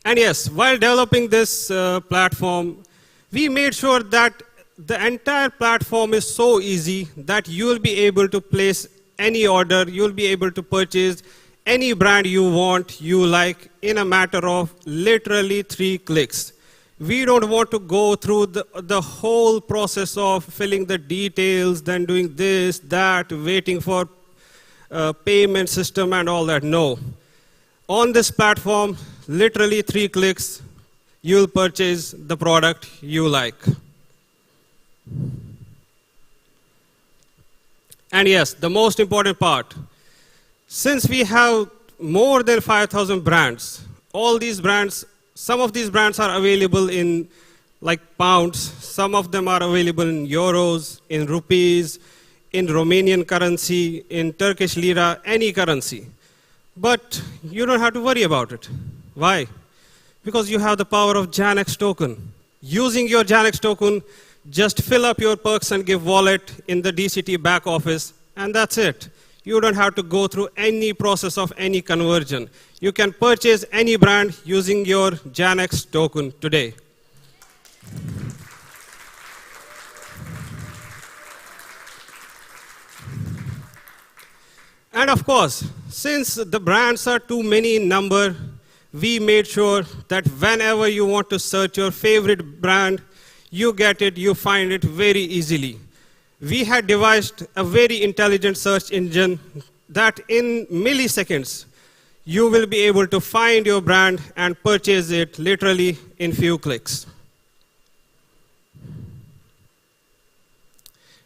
Speaker 13: And yes, while developing this platform, we made sure that the entire platform is so easy that you will be able to place any order, you will be able to purchase any brand you want, you like, in a matter of literally 3 clicks. We don't want to go through the whole process of filling the details, then doing this, that, waiting for payment system and all that. No. On this platform, literally 3 clicks, you will purchase the product you like. And yes, the most important part, since we have more than 5,000 brands, all these brands, some of these brands are available in like pounds, some of them are available in euros, in rupees, in Romanian currency, in Turkish lira, any currency. But you don't have to worry about it. Why? Because you have the power of JANX token. Using your JANX token, just fill up your Perks and Give wallet in the DCT back office, and that's it. You don't have to go through any process of any conversion. You can purchase any brand using your JANX token today. And of course, since the brands are too many in number, we made sure that whenever you want to search your favorite brand, you get it, you find it very easily. We had devised a very intelligent search engine that in milliseconds, you will be able to find your brand and purchase it literally in few clicks.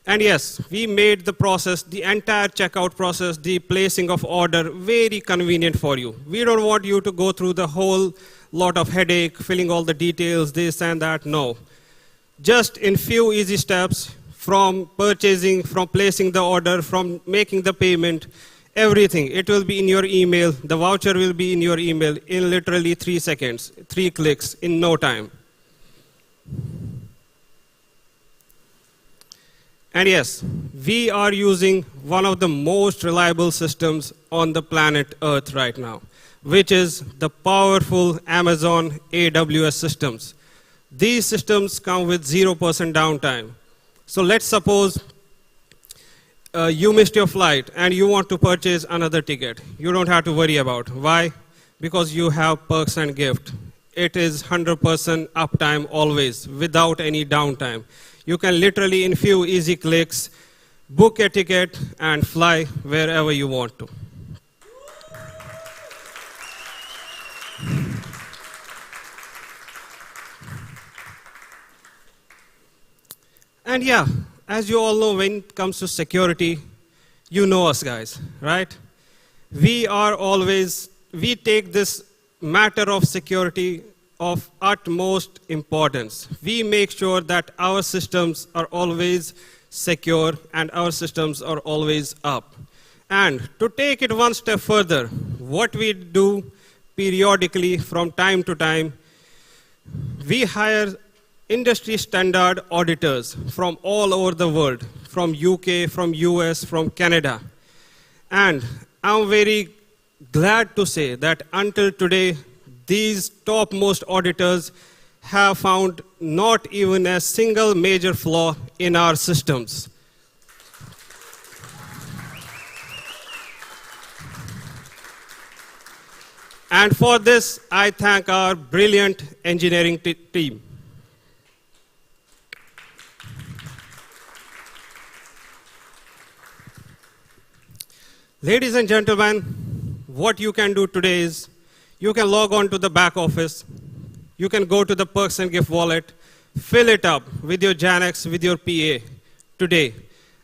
Speaker 13: And yes, we made the process, the entire checkout process, the placing of order, very convenient for you. We don't want you to go through the whole lot of headache, filling all the details, this and that, no. Just in few easy steps, from purchasing, from placing the order, from making the payment, everything. It will be in your email. The voucher will be in your email in literally 3 seconds, 3 clicks, in no time. And yes, we are using one of the most reliable systems on the planet Earth right now, which is the powerful Amazon AWS systems. These systems come with 0% downtime. So let's suppose you missed your flight and you want to purchase another ticket. You don't have to worry about. Why? Because you have Perks and Gift. It is 100% uptime always, without any downtime. You can literally, in few easy clicks, book a ticket and fly wherever you want to. And yeah, as you all know, when it comes to security, you know us guys, right? We take this matter of security of utmost importance. We make sure that our systems are always secure and our systems are always up. And to take it one step further, what we do periodically from time to time, we hire industry standard auditors from all over the world, from UK, from US, from Canada. And I'm very glad to say that until today, these topmost auditors have found not even a single major flaw in our systems. And for this, I thank our brilliant engineering team. Ladies and gentlemen, what you can do today is you can log on to the back office. You can go to the Perks and Gift wallet, fill it up with your Janex, with your PA today,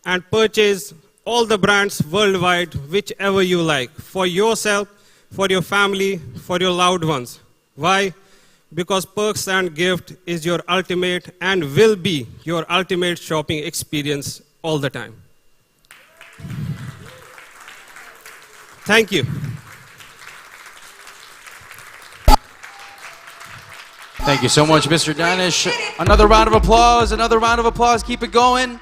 Speaker 13: and purchase all the brands worldwide, whichever you like, for yourself, for your family, for your loved ones. Why? Because Perks and Gift is your ultimate and will be your ultimate shopping experience all the time. Thank you.
Speaker 3: Thank you so much, Mr. Danish. Another round of applause, another round of applause. Keep it going.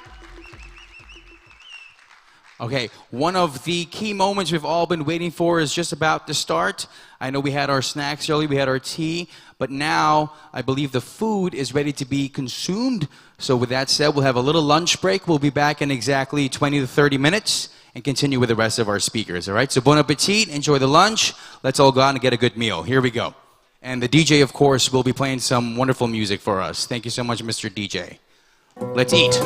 Speaker 3: Okay, one of the key moments we've all been waiting for is just about to start. I know we had our snacks early, we had our tea, but now I believe the food is ready to be consumed. So with that said, we'll have a little lunch break. We'll be back in exactly 20 to 30 minutes and continue with the rest of our speakers, all right? So bon appetit, enjoy the lunch. Let's all go out and get a good meal. Here we go. And the DJ, of course, will be playing some wonderful music for us. Thank you so much, Mr. DJ. Let's eat.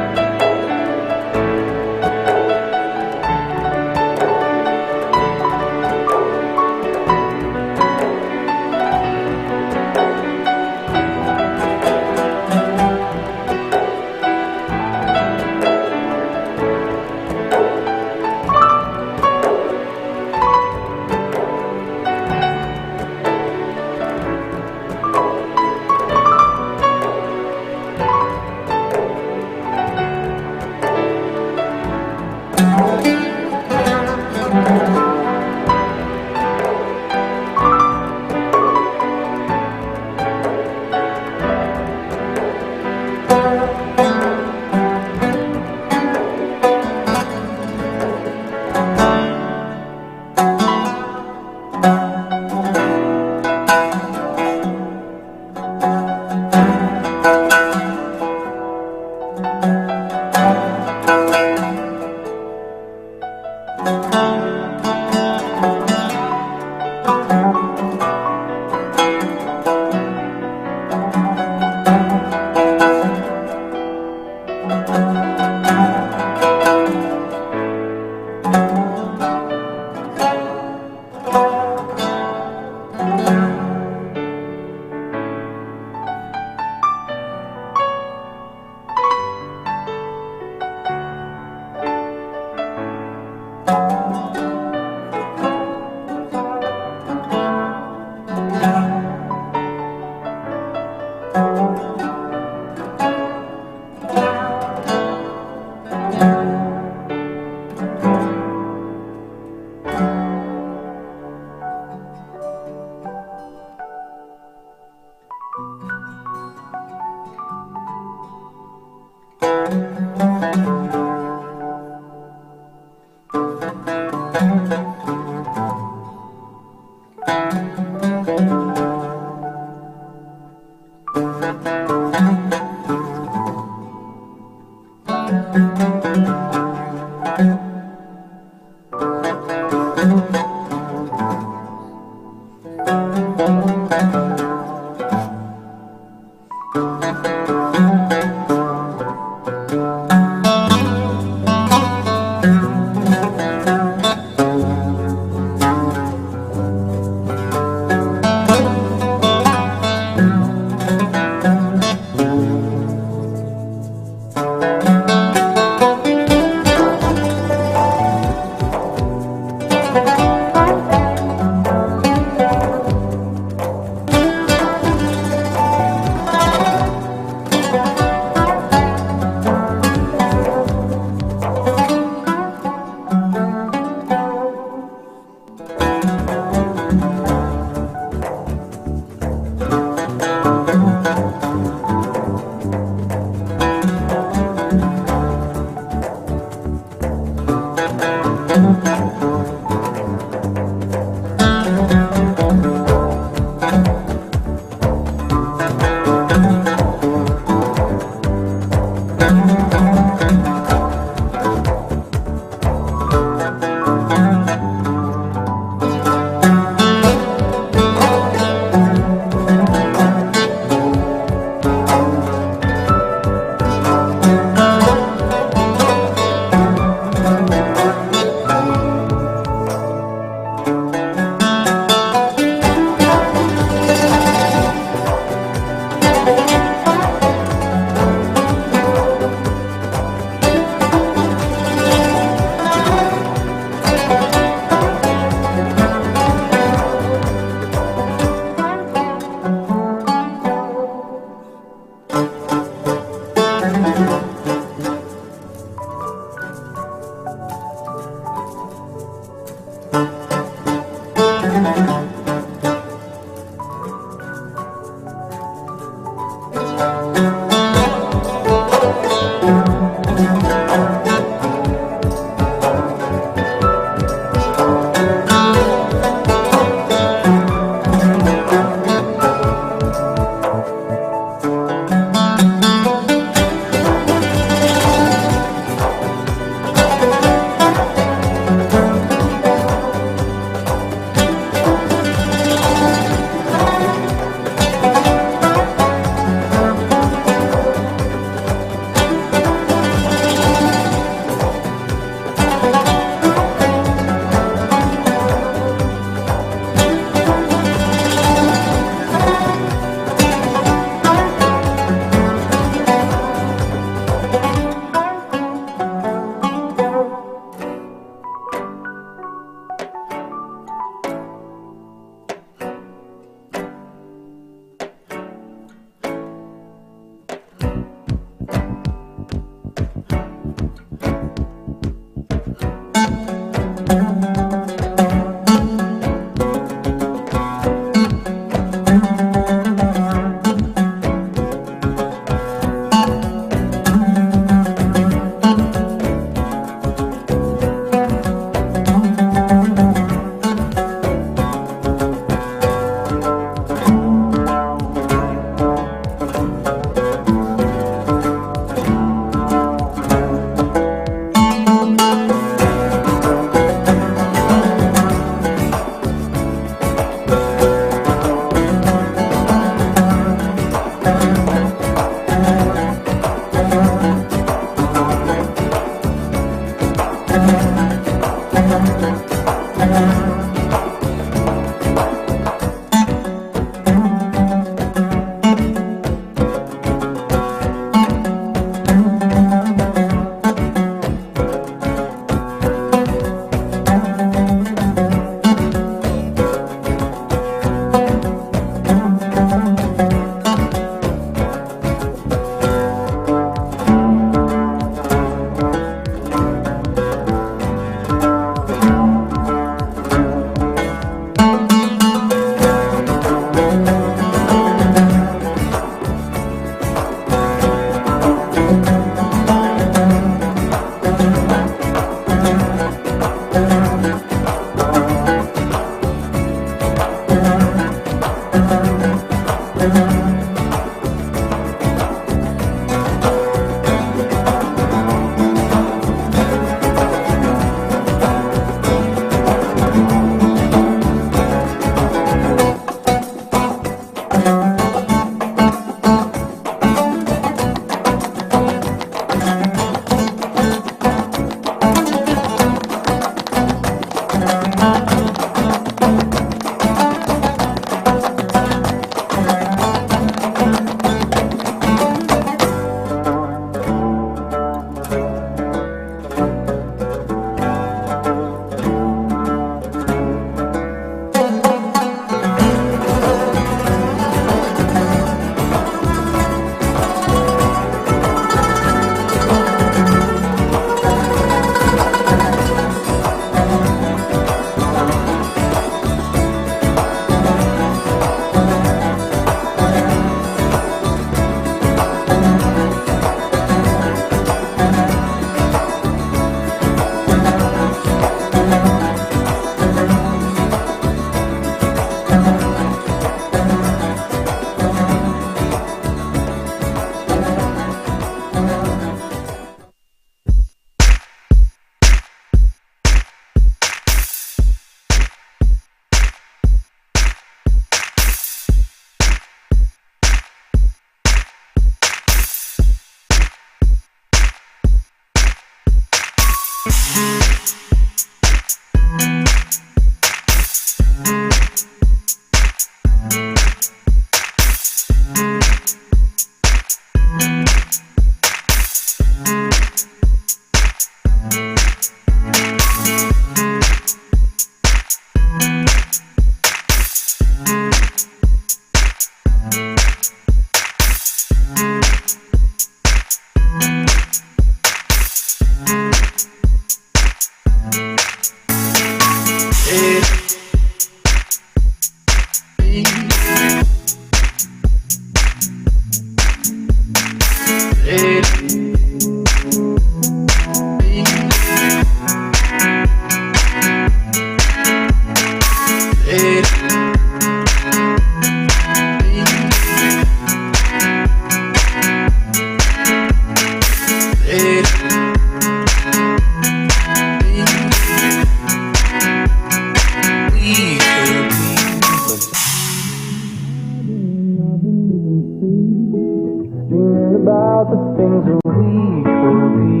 Speaker 9: About the things that we could be.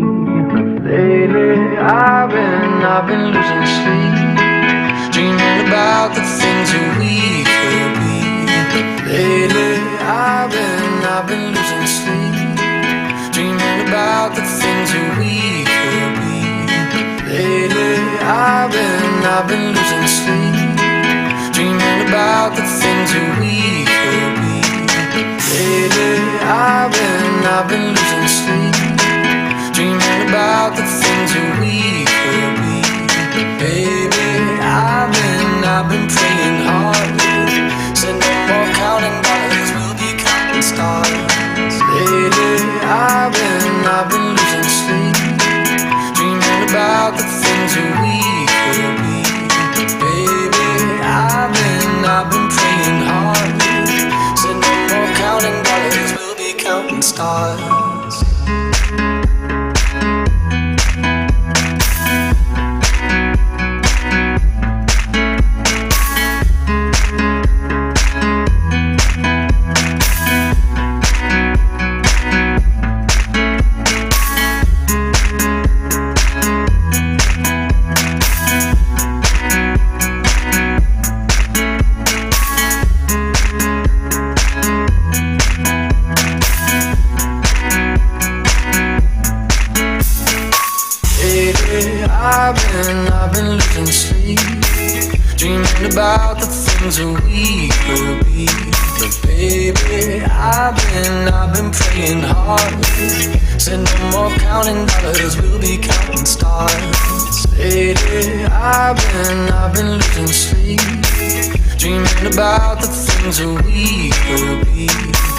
Speaker 9: Lately, I've been losing sleep, dreaming about the things that we could be. Lately, I've been losing sleep, dreaming about the things that we could be. Lately, I've been losing sleep, dreaming about the things that we could be. Lately, I've been losing sleep, dreaming about the things that we could be. Baby, I've been praying hard, said no more counting dollars, we'll be counting stars. Lately, I've been losing sleep, dreaming about the things that we could be. Baby, I've been praying hard, said no more counting dollars, we'll be counting stars. I've been losing sleep, dreaming about the things that we could be. But baby, I've been praying hard, said no more counting dollars, we'll be counting stars. Lately, I've been losing sleep, dreaming about the things that we could be.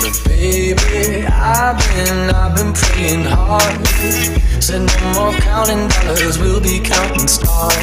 Speaker 9: But baby, I've been praying hard, said no more counting dollars, we'll be counting stars.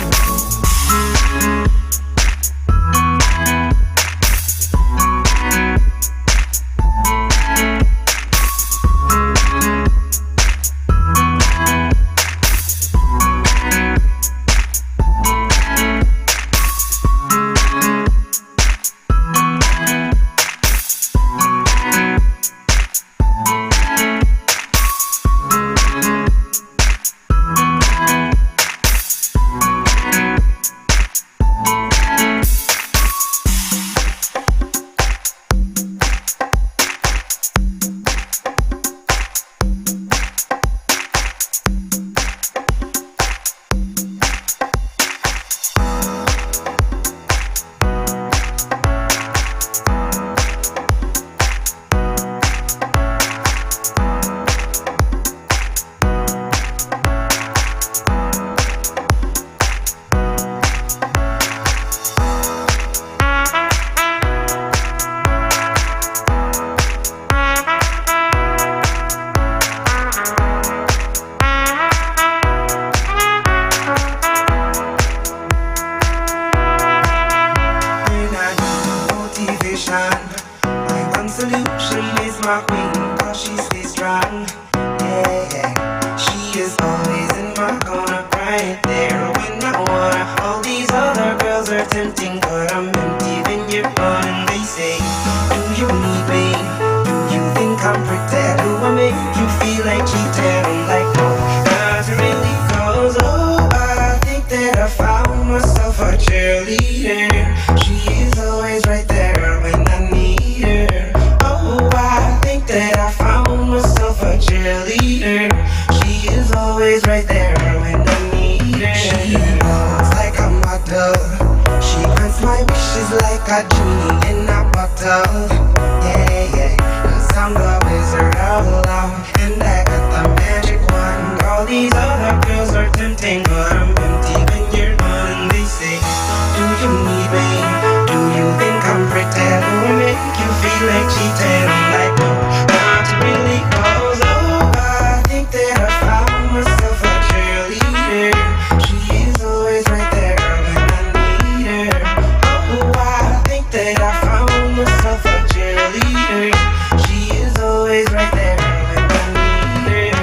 Speaker 9: bottle. She grants my wishes like a genie in a bottle. Yeah, yeah. 'Cause I'm the wizard of love, and I got the magic wand. All these other girls are tempting, but I'm empty when you're gone. And they say, do you need me? Do you think I'm pretty? Do I make you feel like cheating? I'm like, no, not really, 'cause oh, I think that I found myself a cheerleader. She is always right there when I need her. Oh, I think that I found myself a cheerleader. She is always right there when I need her.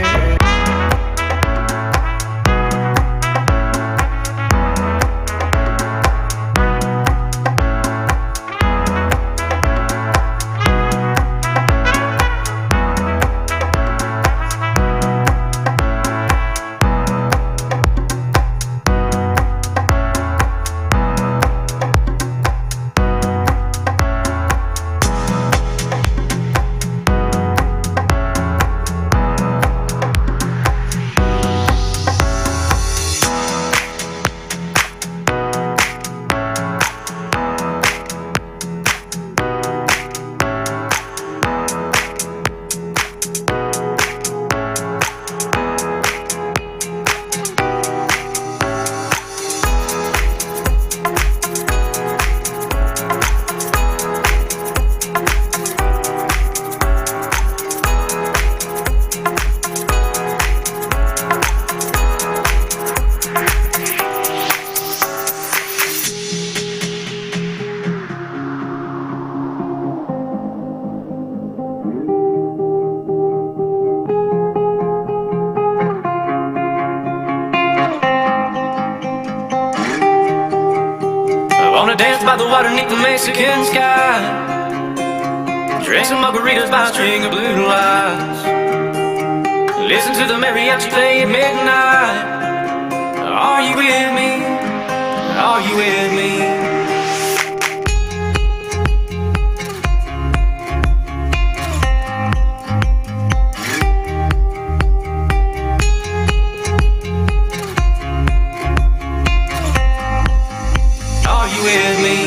Speaker 14: By the water beneath the Mexican sky, drink some margaritas by a string of blue lights, listen to the mariachi play at midnight. Are you with me? Are you with me? Are you with me?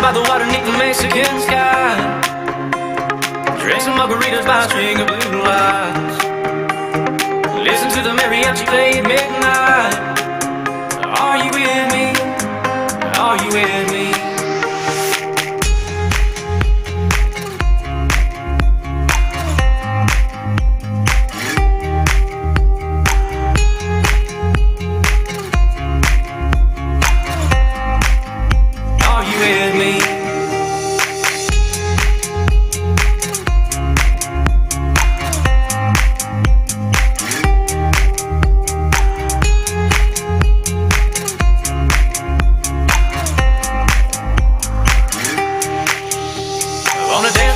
Speaker 14: By the water beneath the Mexican sky, drink some margaritas by a string of blue lights, listen to the mariachi play at midnight. Are you with me? Are you with me? Are you with me?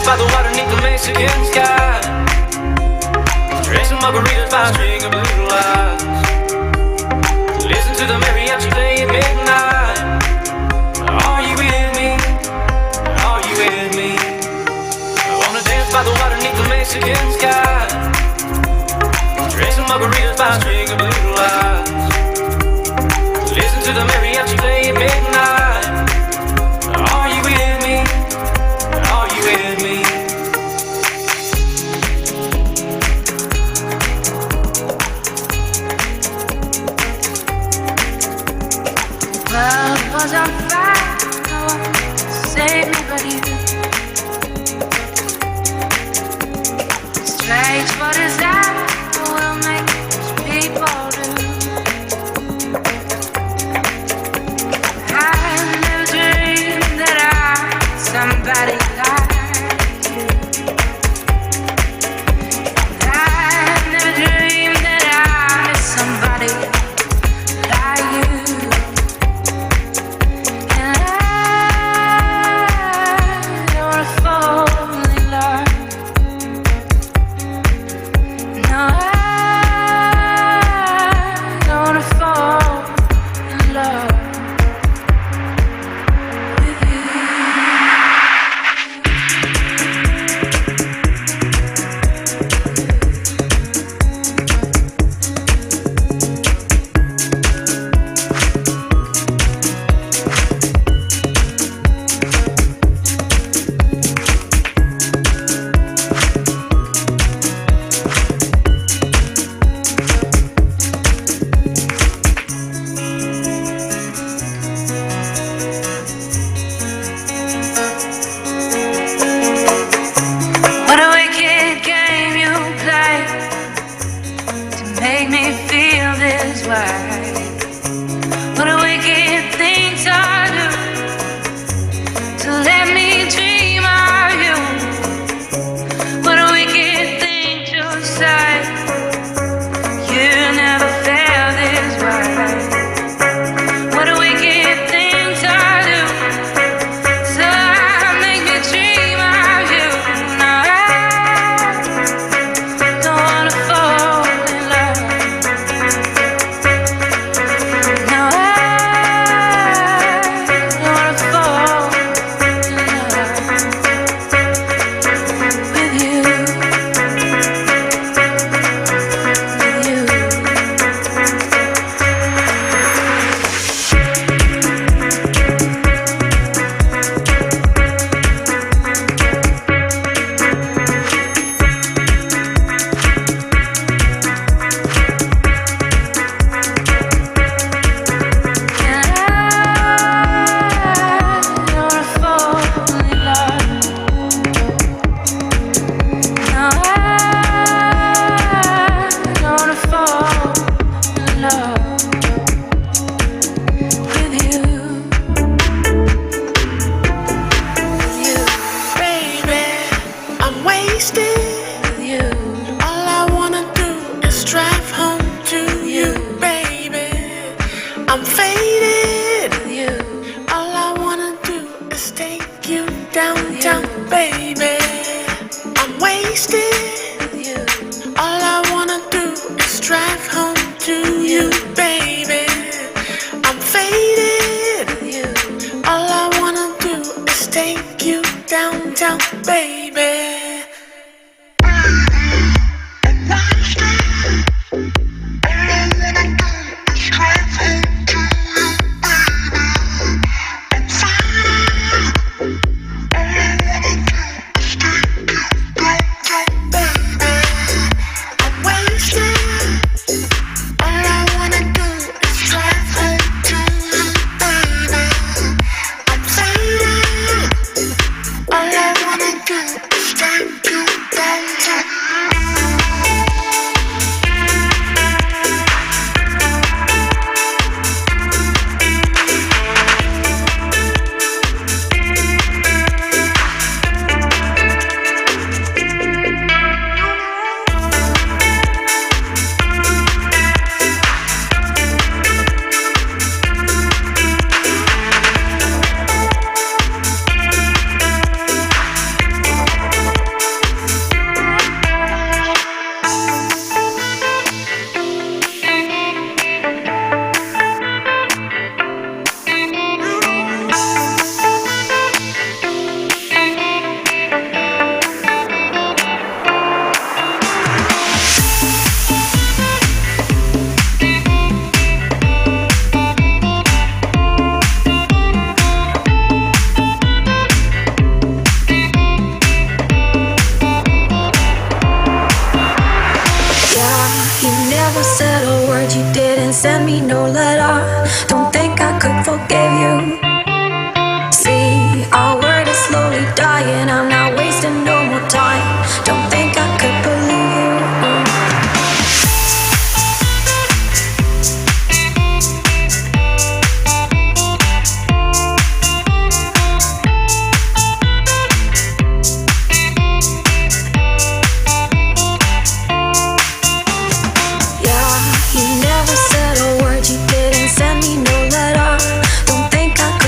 Speaker 14: By the water beneath the Mexican sky, drink some margaritas by a string of blue lights, listen to the mariachi play at midnight. Are you with me? Are you with me? I wanna dance by the water beneath the Mexican sky, drink some margaritas by a string of blue lights, listen to the mariachi play at midnight. Are you with me? Are you with me?
Speaker 2: World was on fire, no one to save me but you. Strange, what is that? Will make people do?
Speaker 9: why. What a wicked thing to do, to let me dream of you. What a wicked thing to say, you never felt this way. What a wicked thing to do, to make me dream of you. Now I don't wanna fall in love. Now I don't wanna fall in love with you. With you.
Speaker 15: All I wanna do is drive home to you, baby. I'm faded. All I wanna do is take you downtown, baby. I'm wasted. All I wanna do is drive home to you, baby. I'm faded. All I wanna do is take you downtown, baby.
Speaker 9: Send me no letter. Don't think I could forgive you. See, our word is slowly dying. I'm not wasting no more time. Don't think I could believe you. Yeah, you never said a word. You didn't send me no letter. Don't think I could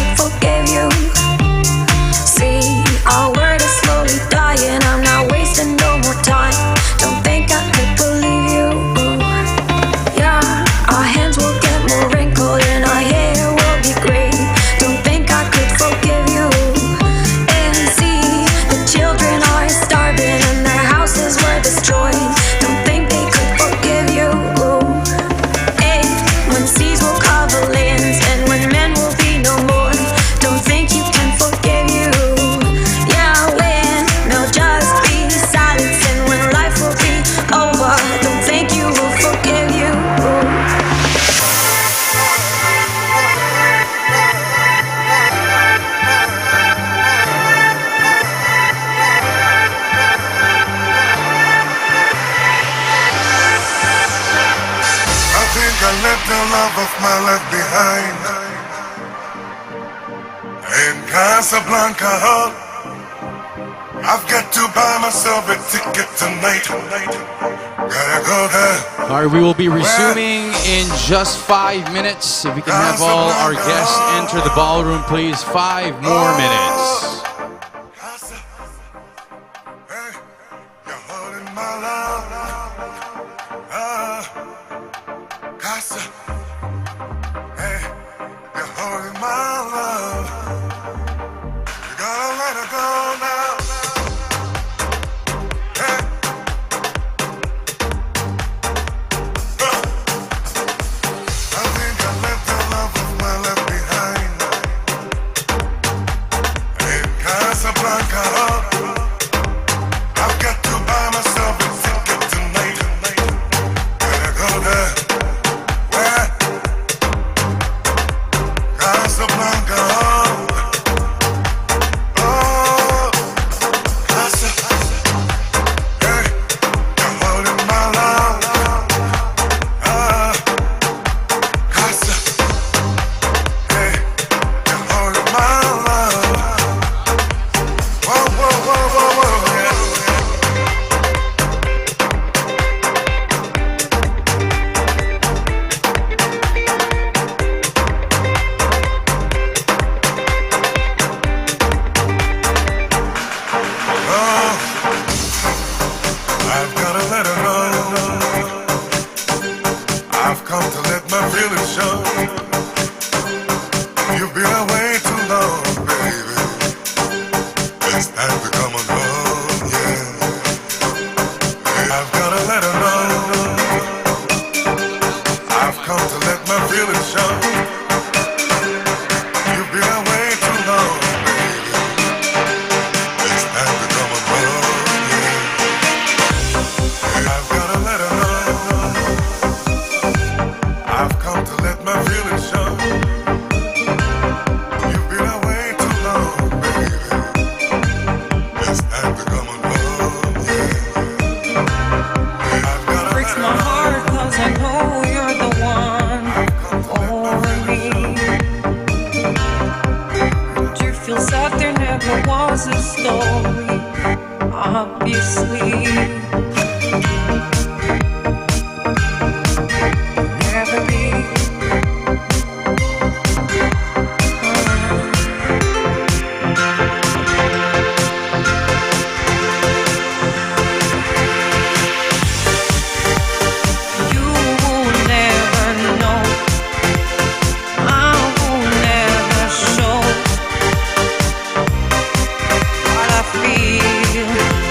Speaker 16: the love of my life behind. In Casablanca, I've got to buy myself a ticket tonight. Gotta go there.
Speaker 3: All right, we will be resuming in just 5 minutes. If we can have all our guests enter the ballroom, please. 5 more minutes.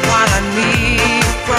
Speaker 15: What I need.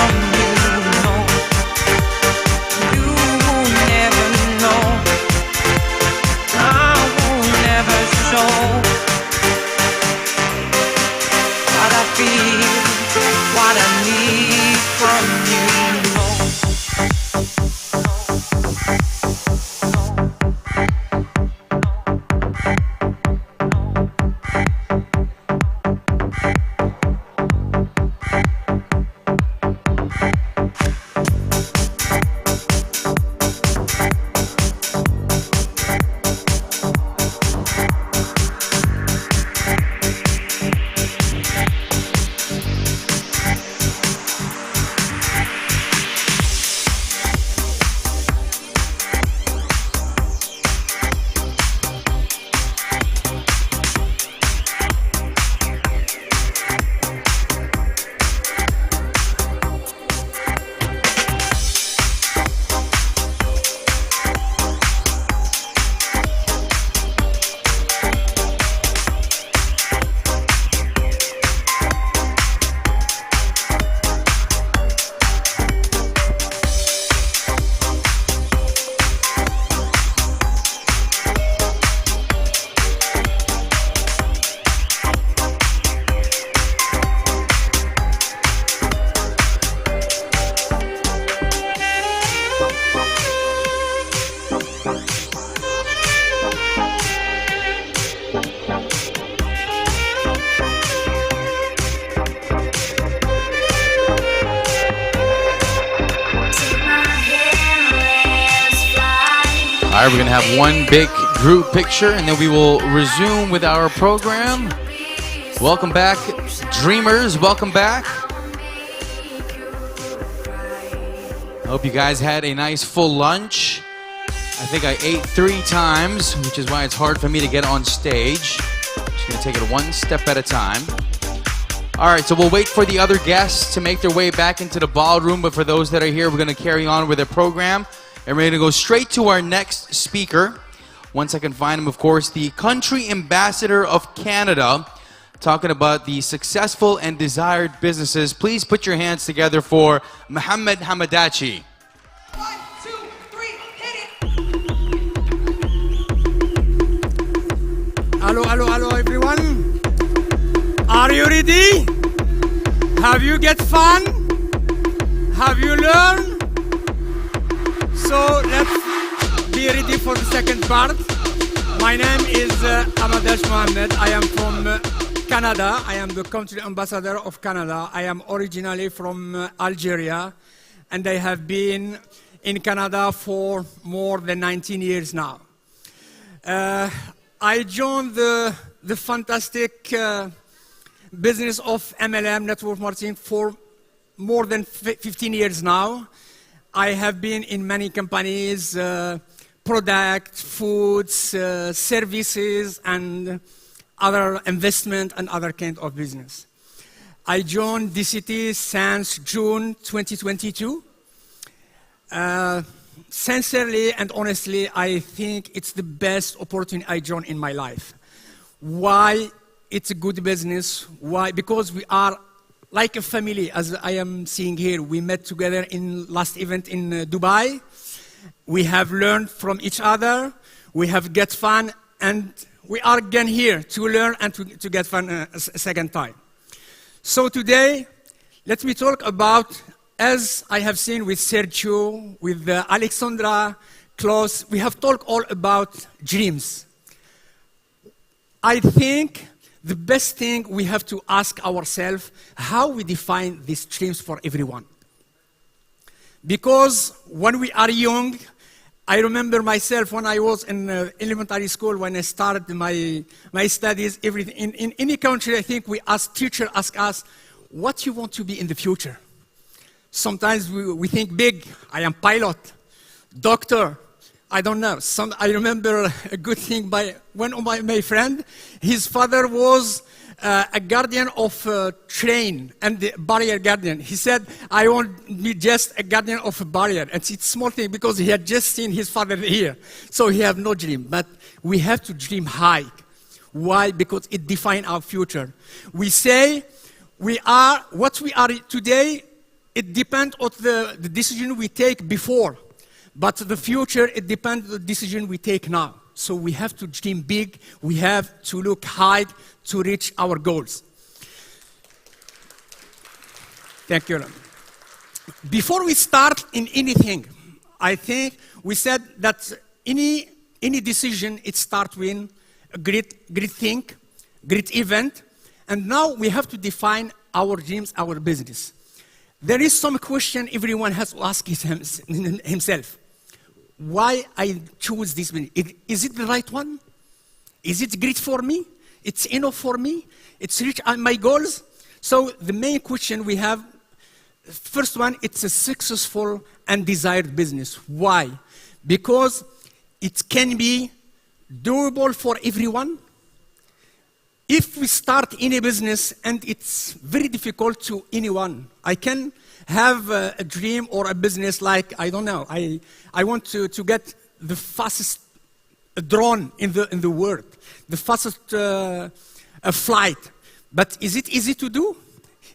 Speaker 3: All right, we're going to have one big group picture, and then we will resume with our program. Welcome back, dreamers. Welcome back. I hope you guys had a nice full lunch. I think I ate 3 times, which is why it's hard for me to get on stage. Just going to take it one step at a time. All right, so we'll wait for the other guests to make their way back into the ballroom, but for those that are here, we're going to carry on with the program. And we're going to go straight to our next speaker. Once I can find him, of course, the country ambassador of Canada, talking about the successful and desired businesses. Please put your hands together for Mohammed Hamadachi.
Speaker 17: 1, 2, 3, hit it!
Speaker 18: Hello everyone. Are you ready? Have you get fun? Have you learned? So let's be ready for the second part. My name is Hamadachi Mohammed. I am from Canada. I am the country ambassador of Canada. I am originally from Algeria, and I have been in Canada for more than 19 years now. I joined the fantastic business of MLM, network marketing, for more than 15 years now. I have been in many companies, product, foods, services, and other investment and other kind of business. I joined DCT since June 2022. Sincerely and honestly, I think it's the best opportunity I joined in my life. Why it's a good business? Why? Because we are like a family, as I am seeing here. We met together in last event in Dubai. We have learned from each other. We have get fun, and we are again here to learn and to get fun a second time. So today, let me talk about, as I have seen with Sergio, with Alexandra, Klaus, we have talked all about dreams. I think the best thing we have to ask ourselves, how we define these dreams for everyone. Because when we are young, I remember myself when I was in elementary school, when I started my studies, everything. In any country, I think teacher ask us, what you want to be in the future? Sometimes we think big. I am pilot, doctor, I don't know. I remember a good thing by one of my friend. His father was a guardian of a train and the barrier guardian. He said, I want to be just a guardian of a barrier. And it's a small thing because he had just seen his father here. So he have no dream. But we have to dream high. Why? Because it defines our future. We say what we are today, it depends on the decision we take before. But the future, it depends on the decision we take now. So we have to dream big. We have to look high to reach our goals. Thank you. Before we start in anything, I think we said that any decision, it starts with a great thing, great event. And now we have to define our dreams, our business. There is some question everyone has to ask himself. Why I choose this business? Is it the right one? Is it great for me? It's enough for me? It's reach my goals? So the main question we have, first one, it's a successful and desired business. Why? Because it can be doable for everyone. If we start any business and it's very difficult to anyone, I can have a dream or a business like, I don't know, I want to get the fastest drone in the world, the fastest flight. But is it easy to do?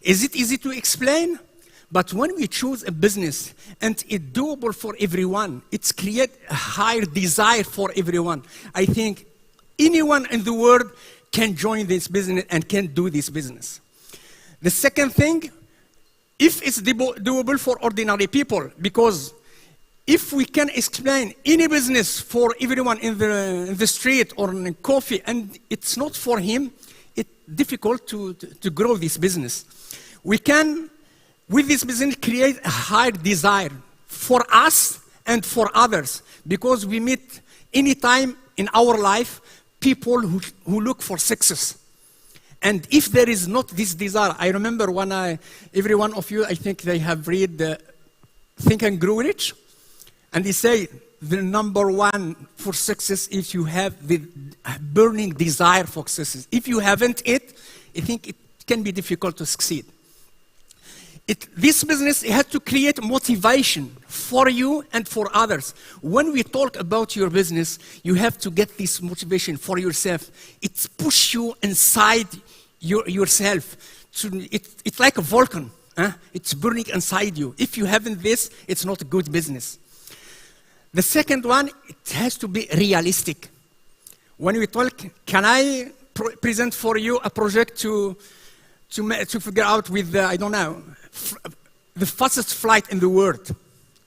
Speaker 18: Is it easy to explain? But when we choose a business and it's doable for everyone, it's create a higher desire for everyone. I think anyone in the world can join this business and can do this business. The second thing, if it's doable for ordinary people, because if we can explain any business for everyone in the street or in coffee, and it's not for him, it's difficult to grow this business. We can, with this business, create a higher desire for us and for others, because we meet anytime in our life, people who look for success. And if there is not this desire, I remember every one of you, I think they have read Think and Grow Rich, and they say the number one for success is you have the burning desire for success. If you haven't it, I think it can be difficult to succeed. This business has to create motivation for you and for others. When we talk about your business, you have to get this motivation for yourself. It pushes you inside yourself. It's like a volcano. It's burning inside you. If you haven't this, it's not a good business. The second one, it has to be realistic. When we talk, can I present for you a project to figure out with, I don't know, the fastest flight in the world?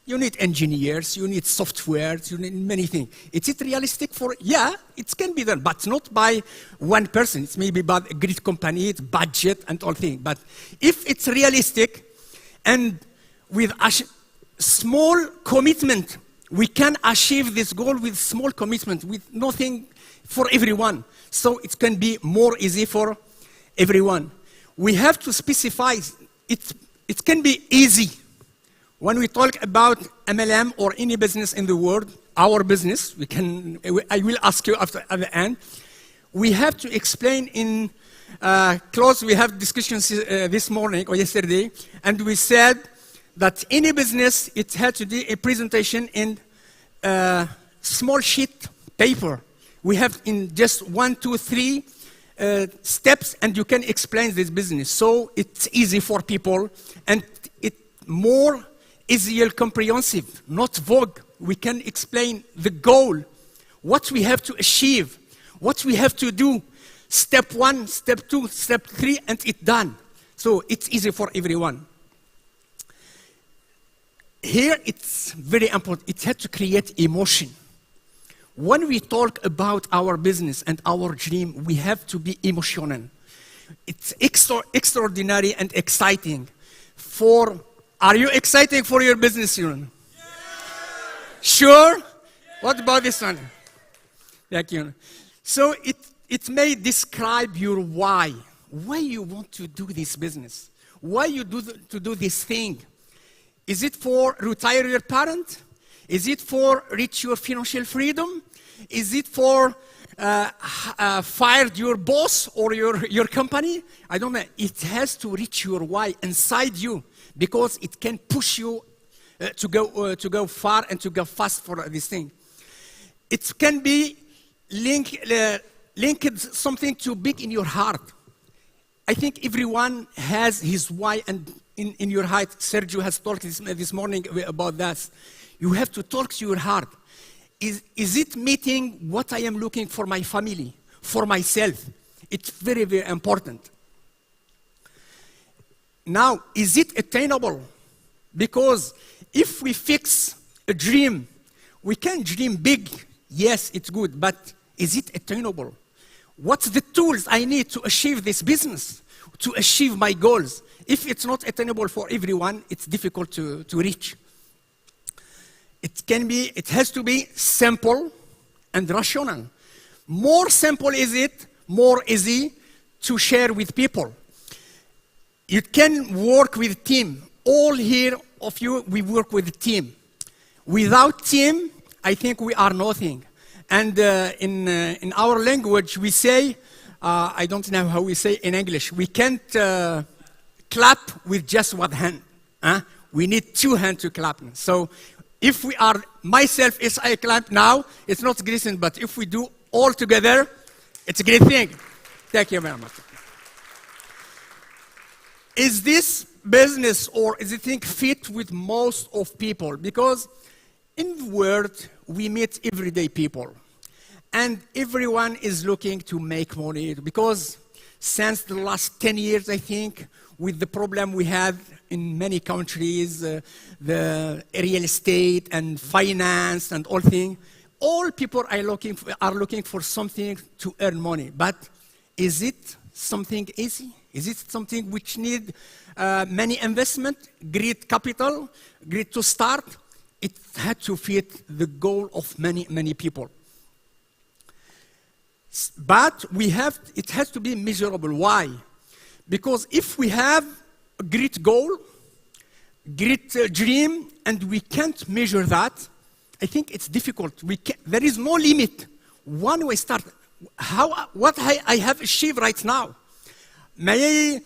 Speaker 18: You need engineers, you need software, you need many things. Is it realistic for, yeah, it can be done, but not by one person. It's maybe by a great company, it's budget and all things. But if it's realistic and with a small commitment, we can achieve this goal with small commitment, with nothing for everyone. So it can be more easy for everyone. We have to specify, it can be easy. When we talk about MLM or any business in the world, our business, I will ask you at the end. We have to explain in close, we have discussions this morning or yesterday, and we said that any business, it had to do a presentation in small sheet paper. We have in just 1, 2, 3 steps, and you can explain this business. So it's easy for people, and it's more easier comprehensive, not vague. We can explain the goal, what we have to achieve, what we have to do, step 1, step 2, step 3, and it's done. So it's easy for everyone. Here it's very important. It had to create emotion. When we talk about our business and our dream, we have to be emotional. It's extraordinary and exciting. Are you excited for your business, Yuran? Yeah. Sure? Yeah. What about this one? Thank you. So it may describe your why you want to do this business, why you to do this thing. Is it for retire your parent? Is it for reach your financial freedom? Is it for fire your boss or your company? I don't know. It has to reach your why inside you, because it can push you to go far and to go fast for this thing. It can be linked something too big in your heart. I think everyone has his why, and in your heart, Sergio has talked this morning about that. You have to talk to your heart. Is it meeting what I am looking for my family, for myself? It's very, very important. Now, is it attainable? Because if we fix a dream, we can dream big. Yes, it's good, but is it attainable? What's the tools I need to achieve this business, to achieve my goals? If it's not attainable for everyone, it's difficult to reach. It has to be simple and rational. More simple is it, more easy to share with people. You can work with team. All here of you, we work with a team. Without team, I think we are nothing. And in our language, we say, I don't know how we say in English, we can't clap with just one hand. We need 2 hands to clap. So if we are, myself, as I clap now, it's not great thing, but if we do all together, it's a great thing. Thank you very much. Is this business or is it thing fit with most of people? Because in the world, we meet everyday people. And everyone is looking to make money. Because since the last 10 years, I think, with the problem we had in many countries, the real estate and finance and all things, all people are looking for something to earn money. But is it something easy? Is it something which need many investment, great capital, great to start? It had to fit the goal of many, many people. But it has to be measurable. Why? Because if we have a great goal, great dream, and we can't measure that, I think it's difficult. There is no limit. When we start, what I have achieved right now, may I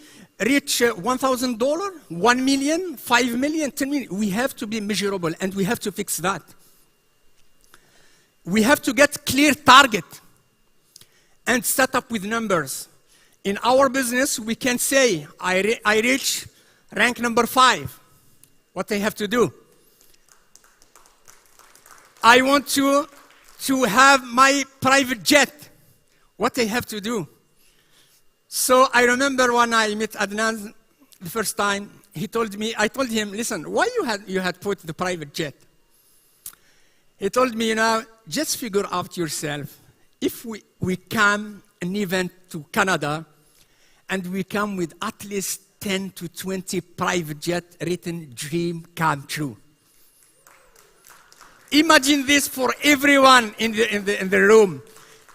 Speaker 18: reach $1,000, 1 million, 5 million, 10 million? We have to be measurable, and we have to fix that. We have to get clear target and set up with numbers. In our business, we can say, I reach rank number 5. What I have to do? I want to have my private jet. What I have to do? So I remember when I met Adnan the first time, he told me, I told him, listen, why you had put the private jet? He told me, just figure out yourself. If we come an event to Canada and we come with at least 10 to 20 private jet written dream come true. Imagine this for everyone in the room.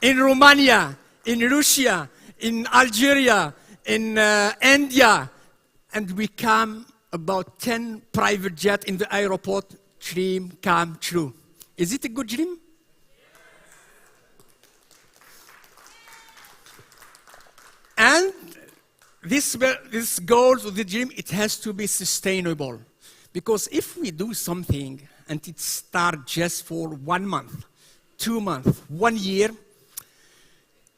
Speaker 18: In Romania, in Russia, in Algeria, in India, and we come about 10 private jet in the airport, dream come true. Is it a good dream? And this goals of the dream, it has to be sustainable. Because if we do something and it starts just for 1 month, 2 months, 1 year,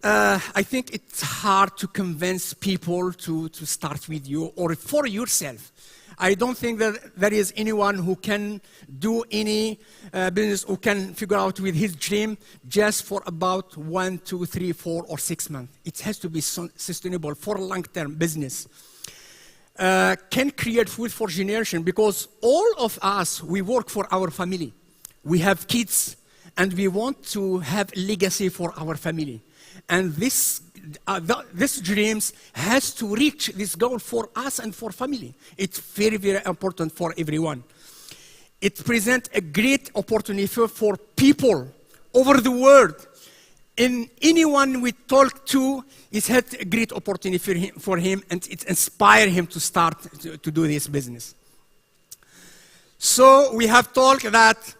Speaker 18: I think it's hard to convince people to start with you or for yourself. I don't think that there is anyone who can do any business who can figure out with his dream just for about 1, 2, 3, 4, or 6 months. It has to be sustainable for long-term business. Can create food for generation because all of us, we work for our family. We have kids and we want to have legacy for our family. And this dreams has to reach this goal for us and for family. It's very, very important for everyone. It presents a great opportunity for people over the world. And anyone we talk to, it's had a great opportunity for him and it inspired him to start to do this business. So we have talked that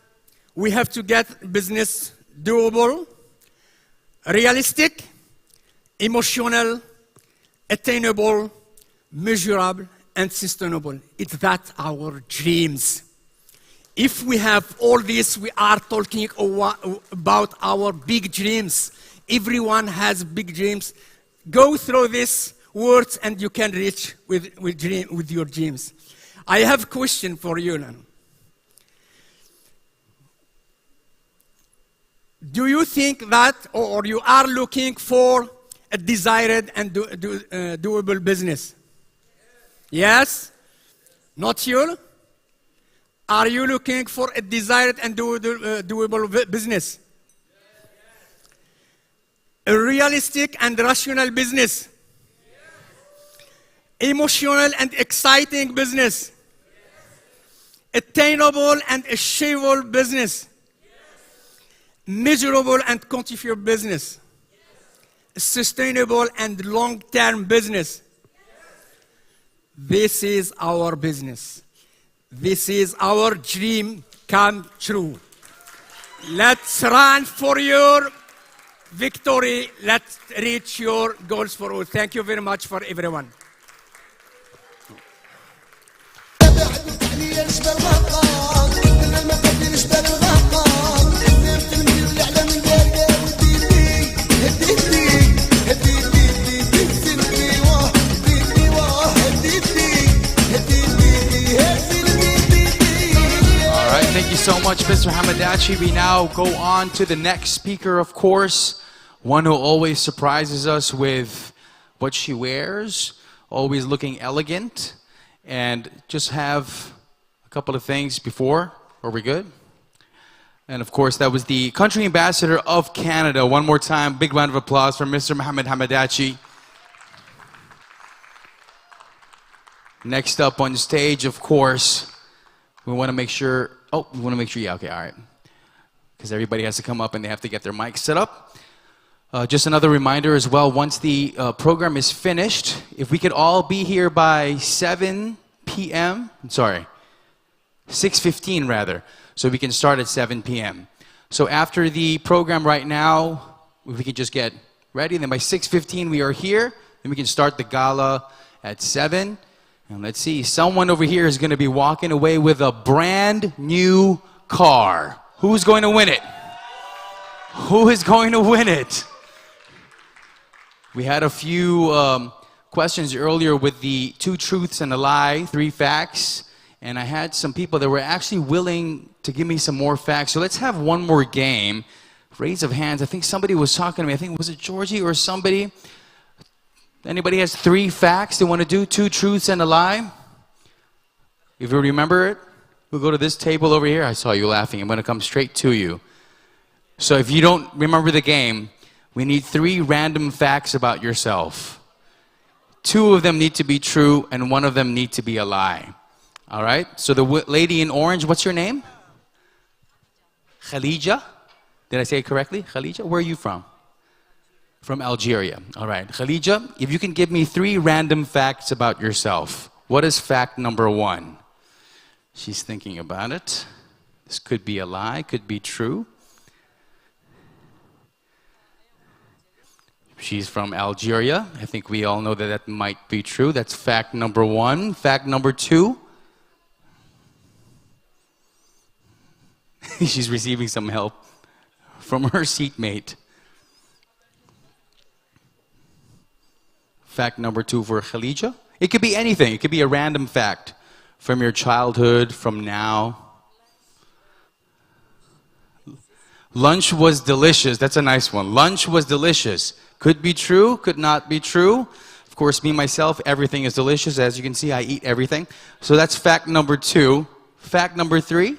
Speaker 18: we have to get business doable, realistic, emotional, attainable, measurable, and sustainable. It's that our dreams. If we have all this, we are talking about our big dreams. Everyone has big dreams. Go through these words and you can reach with your dreams. I have a question for you now. Do you think that, or you are looking for a desired and doable business? Yes? Not you? Are you looking for a desired and doable business? A realistic and rational business? Emotional and exciting business? Attainable and achievable business? Measurable and quantifiable business? Sustainable and long-term business? This is our business. This is our dream come true. Let's run for your victory. Let's reach your goals for all. Thank you very much for everyone.
Speaker 3: Thank you so much, Mr. Hamadachi. We now go on to the next speaker, of course, one who always surprises us with what she wears, always looking elegant, and just have a couple of things before. Are we good? And of course, that was the country ambassador of Canada. One more time, big round of applause for Mr. Mohammed Hamadachi. Next up on stage, of course, we want to make sure, yeah, okay, all right. Because everybody has to come up and they have to get their mic set up. Just another reminder as well, once the program is finished, if we could all be here by 7 p.m., 6:15 rather, so we can start at 7 p.m. So after the program right now, if we could just get ready, then by 6:15 we are here, and we can start the gala at 7. And let's see, someone over here is going to be walking away with a brand new car. Who's going to win it? Who is going to win it? We had a few questions earlier with the 2 truths and a lie, 3 facts. And I had some people that were actually willing to give me some more facts. So let's have one more game. Raise of hands. I think somebody was talking to me. I think, was it Georgie or somebody? Anybody has 3 facts they want to do? 2 truths and a lie? If you remember it, we'll go to this table over here. I saw you laughing. I'm going to come straight to you. So if you don't remember the game, we need 3 random facts about yourself. 2 of them need to be true, and 1 of them need to be a lie. All right? So the lady in orange, what's your name? Khadija? Did I say it correctly? Khadija? Where are you from? From Algeria. All right. Khadija, if you can give me 3 random facts about yourself. What is fact number 1? She's thinking about it. This could be a lie, could be true. She's from Algeria. I think we all know that that might be true. That's fact number 1. Fact number 2. She's receiving some help from her seatmate. Fact number 2 for Khadija. It could be anything. It could be a random fact from your childhood, from now. Lunch was delicious. That's a nice one. Lunch was delicious. Could be true, could not be true. Of course, me, myself, everything is delicious. As you can see, I eat everything. So that's fact number 2. Fact number 3,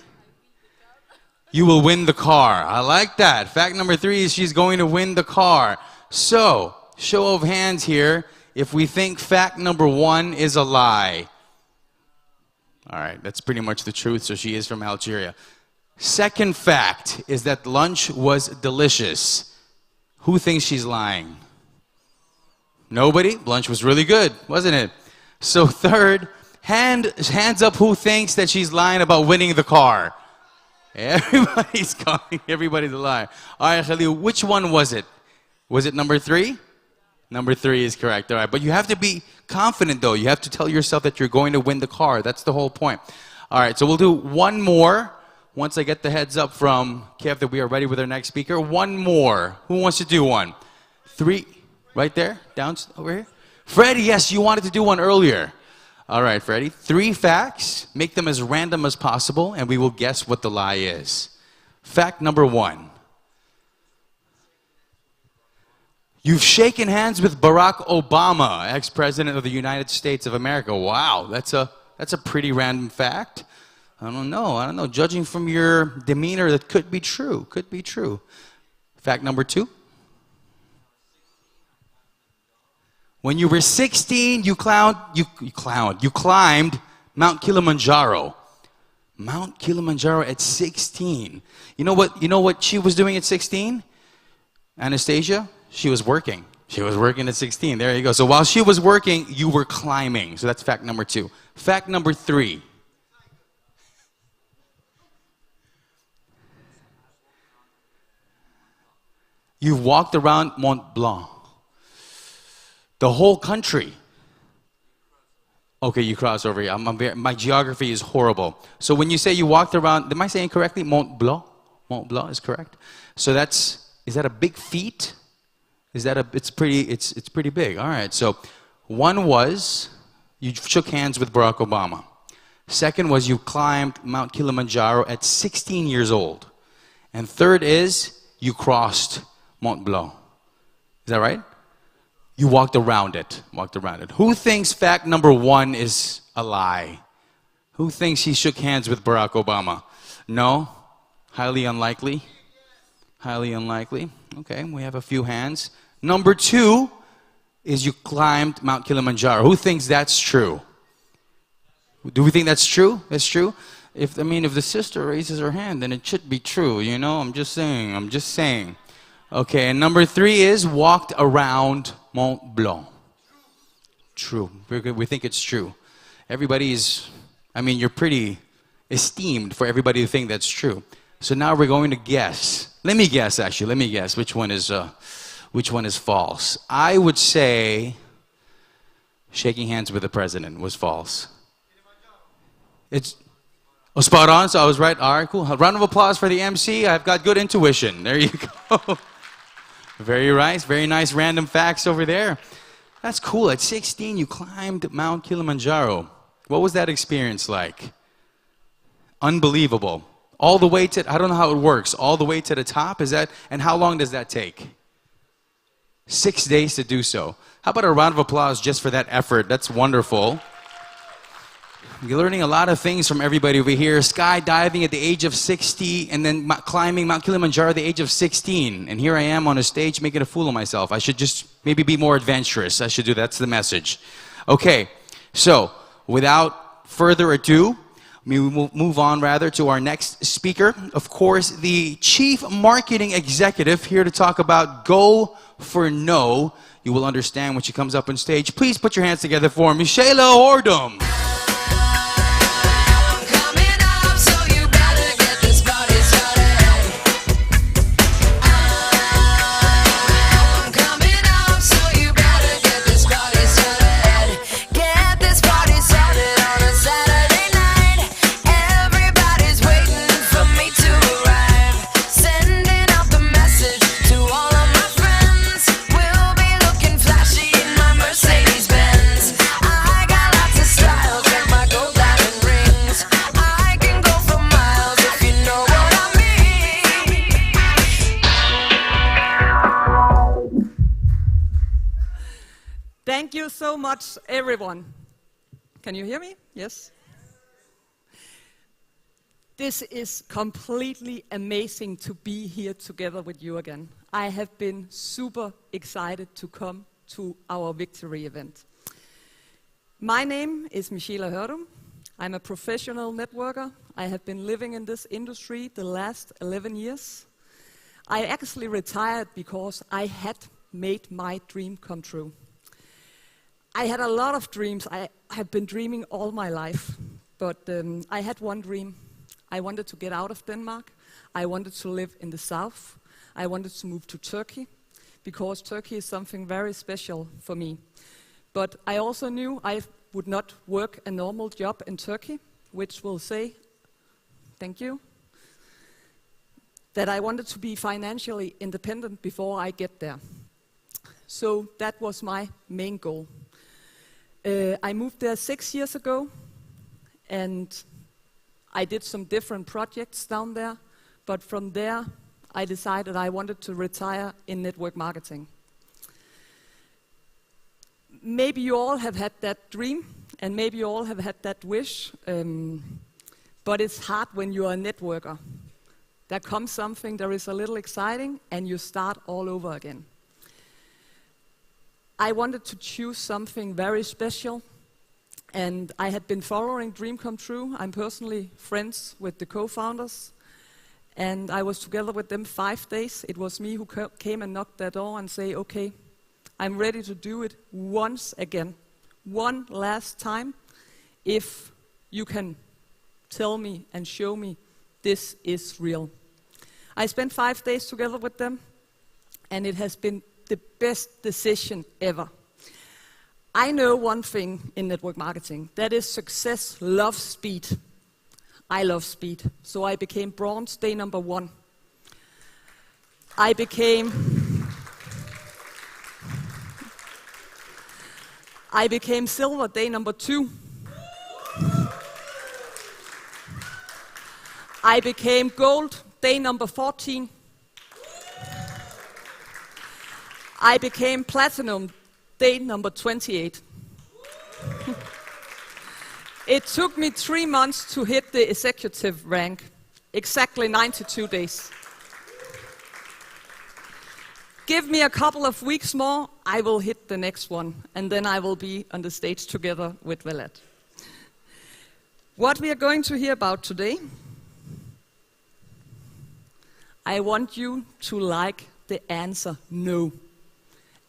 Speaker 3: you will win the car. I like that. Fact number 3 is she's going to win the car. So, show of hands here if we think fact number 1 is a lie. All right, that's pretty much the truth. So she is from Algeria. Second fact is that lunch was delicious. Who thinks she's lying? Nobody? Lunch was really good, wasn't it? So third, hands up who thinks that she's lying about winning the car. Everybody's calling everybody the liar. All right, Khalil, which one was it? Was it number 3? Number 3 is correct. All right, but you have to be confident, though. You have to tell yourself that you're going to win the car. That's the whole point. All right, so we'll do one more. Once I get the heads up from Kev that we are ready with our next speaker. One more. Who wants to do one? 3. Right there? Down over here? Freddie, yes, you wanted to do one earlier. All right, Freddie. 3 facts. Make them as random as possible, and we will guess what the lie is. Fact number 1. You've shaken hands with Barack Obama, ex-president of the United States of America. Wow, that's a pretty random fact. I don't know. Judging from your demeanor, that could be true. Could be true. Fact number 2. When you were 16, you climbed Mount Kilimanjaro. Mount Kilimanjaro at 16. You know what she was doing at 16? Anastasia? She was working. She was working at 16. There you go. So while she was working, you were climbing. So that's fact number 2. Fact number 3. You've walked around Mont Blanc. The whole country. Okay, you cross over here. My geography is horrible. So when you say you walked around, am I saying correctly? Mont Blanc? Mont Blanc is correct. So is that a big feat? It's pretty big. All right. So 1 was you shook hands with Barack Obama. 2nd was you climbed Mount Kilimanjaro at 16 years old. And 3rd is you crossed Mont Blanc. Is that right? You walked around it. Who thinks fact number 1 is a lie? Who thinks he shook hands with Barack Obama? No? Highly unlikely? Highly unlikely. Okay, we have a few hands. Number 2 is you climbed Mount Kilimanjaro. Who thinks that's true? Do we think that's true? That's true? If the sister raises her hand, then it should be true, I'm just saying. Okay, and number 3 is walked around Mont Blanc. True. We think it's true. Everybody's, I mean, you're pretty esteemed for everybody to think that's true. So now we're going to guess. Let me guess, actually. Let me guess which one is false. I would say shaking hands with the president was false. It's spot on, so I was right. All right, cool. A round of applause for the MC. I've got good intuition. There you go. Very nice, very nice random facts over there. That's cool. At 16, you climbed Mount Kilimanjaro. What was that experience like? Unbelievable. All the way to, I don't know how it works, all the way to the top, is that, and how long does that take? 6 days to do so. How about a round of applause just for that effort? That's wonderful. You're learning a lot of things from everybody over here. Skydiving at the age of 60 and then climbing Mount Kilimanjaro at the age of 16. And here I am on a stage making a fool of myself. I should just maybe be more adventurous. I should do that. That's the message. Okay, so without further ado, we will move on rather to our next speaker. Of course, the Chief Marketing Executive here to talk about Go for No. You will understand when she comes up on stage. Please put your hands together for Michela Ordum.
Speaker 19: Thank you so much, everyone. Can you hear me? Yes? This is completely amazing to be here together with you again. I have been super excited to come to our victory event. My name is Michela Hørdum. I'm a professional networker. I have been living in this industry the last 11 years. I actually retired because I had made my dream come true. I had a lot of dreams. I have been dreaming all my life, but I had one dream. I wanted to get out of Denmark. I wanted to live in the south. I wanted to move to Turkey because Turkey is something very special for me. But I also knew I would not work a normal job in Turkey, which will say, thank you, that I wanted to be financially independent before I get there. So that was my main goal. I moved there 6 years ago, and I did some different projects down there, but from there I decided I wanted to retire in network marketing. Maybe you all have had that dream, and maybe you all have had that wish, but it's hard when you're a networker. There comes something that is a little exciting, and you start all over again. I wanted to choose something very special, and I had been following Dream Come True. I'm personally friends with the co-founders, and I was together with them 5 days. It was me who came and knocked their door and say, okay, I'm ready to do it once again, one last time, if you can tell me and show me this is real. I spent 5 days together with them, and it has been the best decision ever. I know one thing in network marketing, that is success loves speed. I love speed, so I became bronze day number 1. I became silver day number 2. I became gold day number 14. I became platinum day number 28. It took me 3 months to hit the executive rank, exactly 92 days. Give me a couple of weeks more, I will hit the next one, and then I will be on the stage together with Valette. What we are going to hear about today, I want you to like the answer no.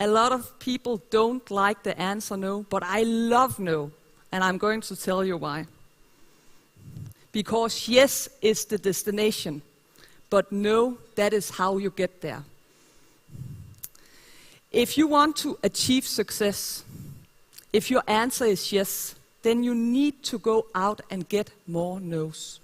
Speaker 19: A lot of people don't like the answer no, but I love no, and I'm going to tell you why. Because yes is the destination, but no, that is how you get there. If you want to achieve success, if your answer is yes, then you need to go out and get more no's.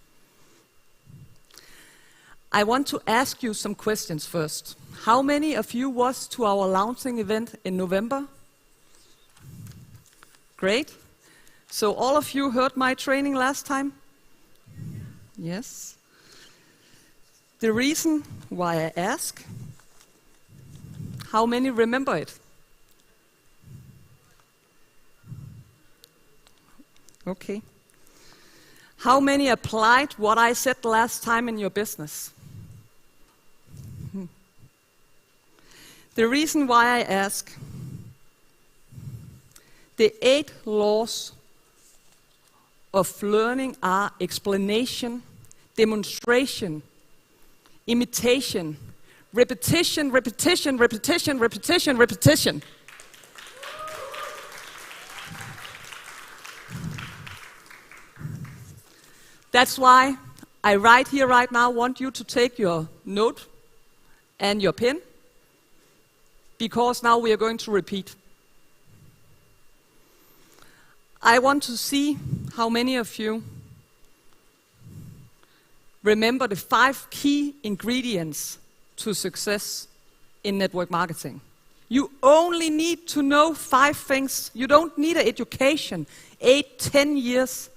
Speaker 19: I want to ask you some questions first. How many of you was to our launching event in November? Great. So all of you heard my training last time? Yes. The reason why I ask, how many remember it? Okay. How many applied what I said last time in your business? The reason why I ask, the 8 laws of learning are explanation, demonstration, imitation, repetition, repetition, repetition, repetition, repetition. That's why I right here, right now, want you to take your note and your pen, because now we are going to repeat. I want to see how many of you remember the 5 key ingredients to success in network marketing. You only need to know 5 things. You don't need an education, 8, 10 years.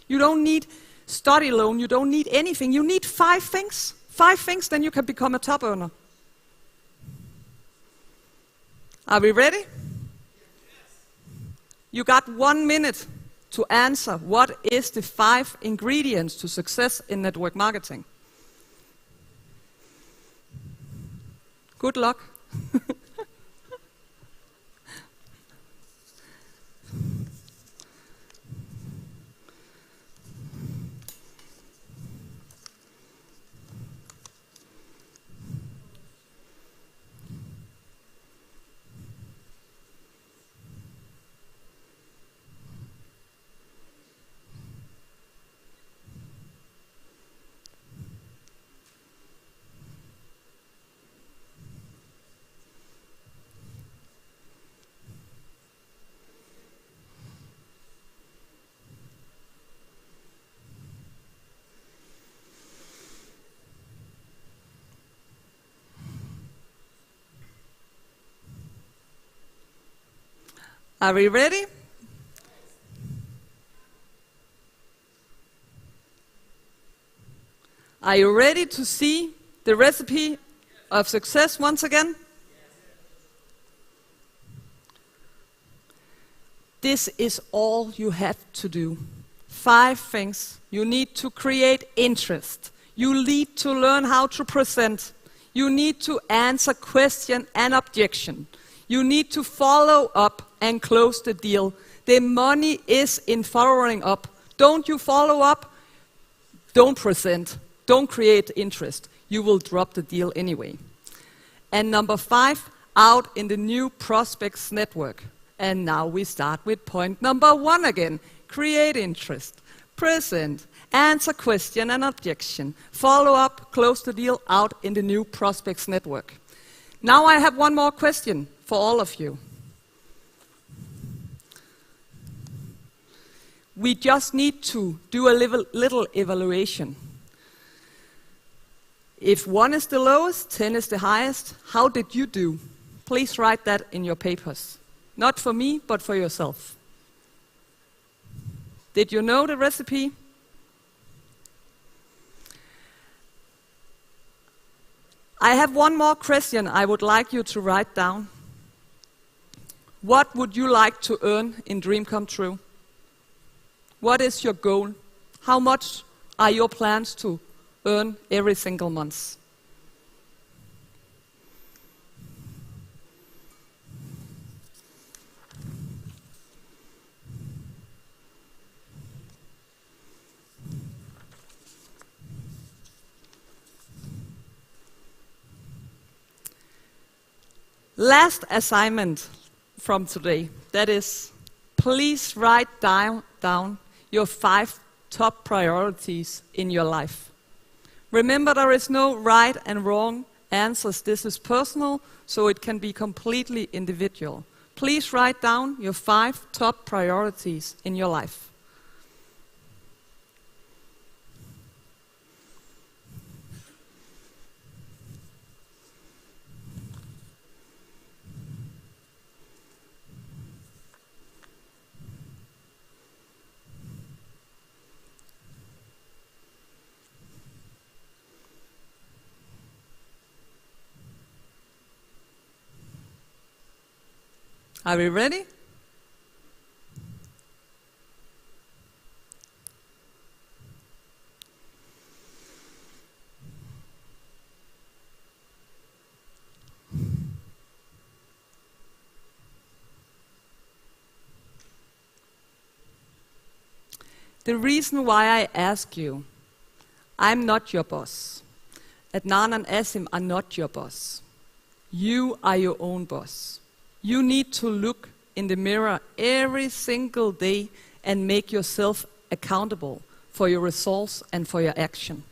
Speaker 19: You don't need study loan. You don't need anything. You need 5 things. 5 things, then you can become a top earner. Are we ready? You got 1 minute to answer what is the 5 ingredients to success in network marketing. Good luck. Are we ready? Are you ready to see the recipe of success once again? This is all you have to do. 5 things. You need to create interest. You need to learn how to present. You need to answer question and objection. You need to follow up and close the deal. The money is in following up. Don't you follow up? Don't present. Don't create interest. You will drop the deal anyway. And number 5, out in the new prospects network. And now we start with point number 1 again. Create interest. Present. Answer question and objection. Follow up, close the deal, out in the new prospects network. Now I have one more question for all of you. We just need to do a little evaluation. If 1 is the lowest, 10 is the highest, how did you do? Please write that in your papers. Not for me, but for yourself. Did you know the recipe? I have one more question I would like you to write down. What would you like to earn in Dream Come True? What is your goal? How much are your plans to earn every single month? Last assignment from today, that is, please write down your 5 top priorities in your life. Remember, there is no right and wrong answers. This is personal, so it can be completely individual. Please write down your 5 top priorities in your life. Are we ready? The reason why I ask you, I'm not your boss. Adnan and Asim are not your boss. You are your own boss. You need to look in the mirror every single day and make yourself accountable for your results and for your action.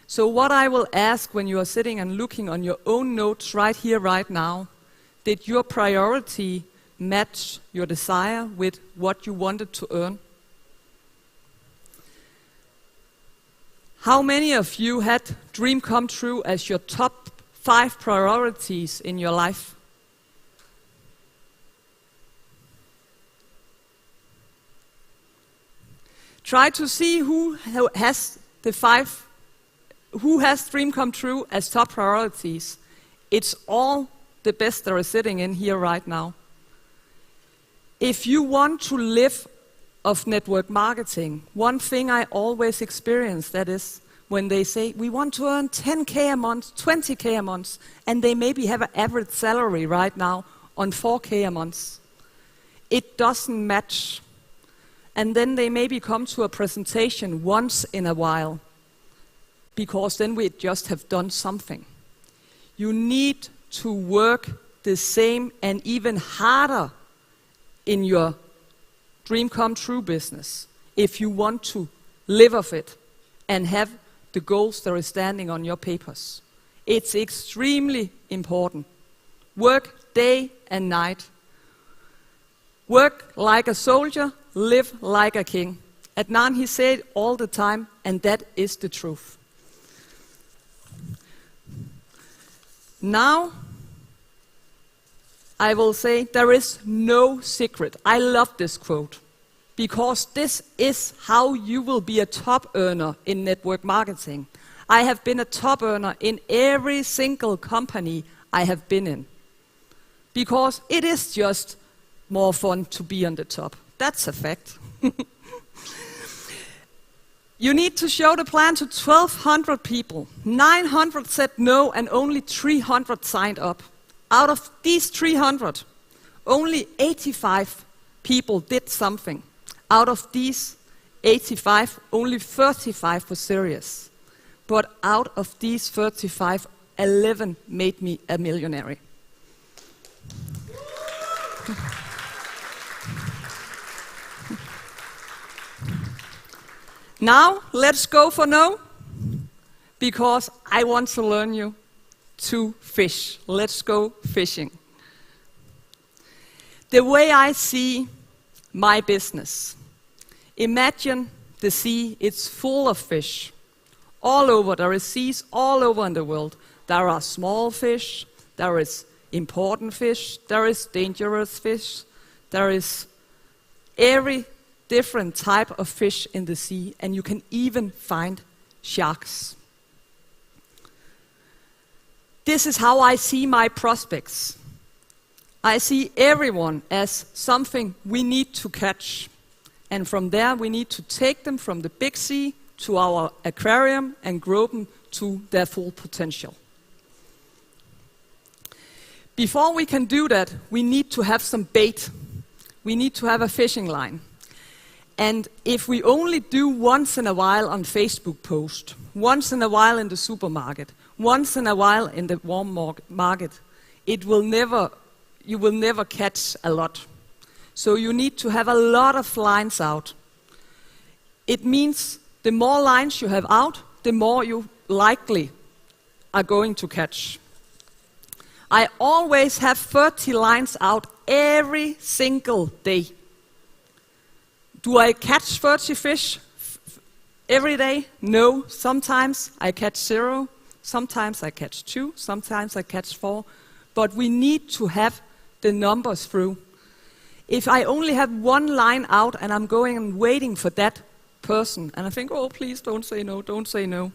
Speaker 19: So what I will ask when you are sitting and looking on your own notes right here, right now, did your priority match your desire with what you wanted to earn? How many of you had dream come true as your top 5 priorities in your life? Try to see who has dream come true as top priorities. It's all the best that are sitting in here right now. If you want to live of network marketing, one thing I always experience, that is when they say, we want to earn 10K a month, 20K a month, and they maybe have an average salary right now on 4K a month. It doesn't match. And then they maybe come to a presentation once in a while, because then we just have done something. You need to work the same and even harder in your dream come true business if you want to live of it and have the goals that are standing on your papers. It's extremely important. Work day and night. Work like a soldier, live like a king. Adnan, he said all the time, and that is the truth. Now, I will say there is no secret. I love this quote, because this is how you will be a top earner in network marketing. I have been a top earner in every single company I have been in, because it is just more fun to be on the top. That's a fact. You need to show the plan to 1,200 people. 900 said no, and only 300 signed up. Out of these 300, only 85 people did something. Out of these 85, only 35 were serious. But out of these 35, 11 made me a millionaire. Now, let's go for no, because I want to learn you to fish. Let's go fishing. The way I see my business, imagine the sea, it's full of fish. All over, there are seas all over in the world. There are small fish, there is important fish, there is dangerous fish, there is every different type of fish in the sea, and you can even find sharks. This is how I see my prospects. I see everyone as something we need to catch. And from there, we need to take them from the big sea to our aquarium and grow them to their full potential. Before we can do that, we need to have some bait. We need to have a fishing line. And if we only do once in a while on Facebook post, once in a while in the supermarket, once in a while in the warm market, you will never catch a lot. So you need to have a lot of lines out. It means the more lines you have out, the more you likely are going to catch. I always have 30 lines out every single day. Do I catch 30 fish every day? No. Sometimes I catch 0, sometimes I catch 2, sometimes I catch 4. But we need to have the numbers through. If I only have one line out and I'm going and waiting for that person, and I think, oh, please don't say no, don't say no,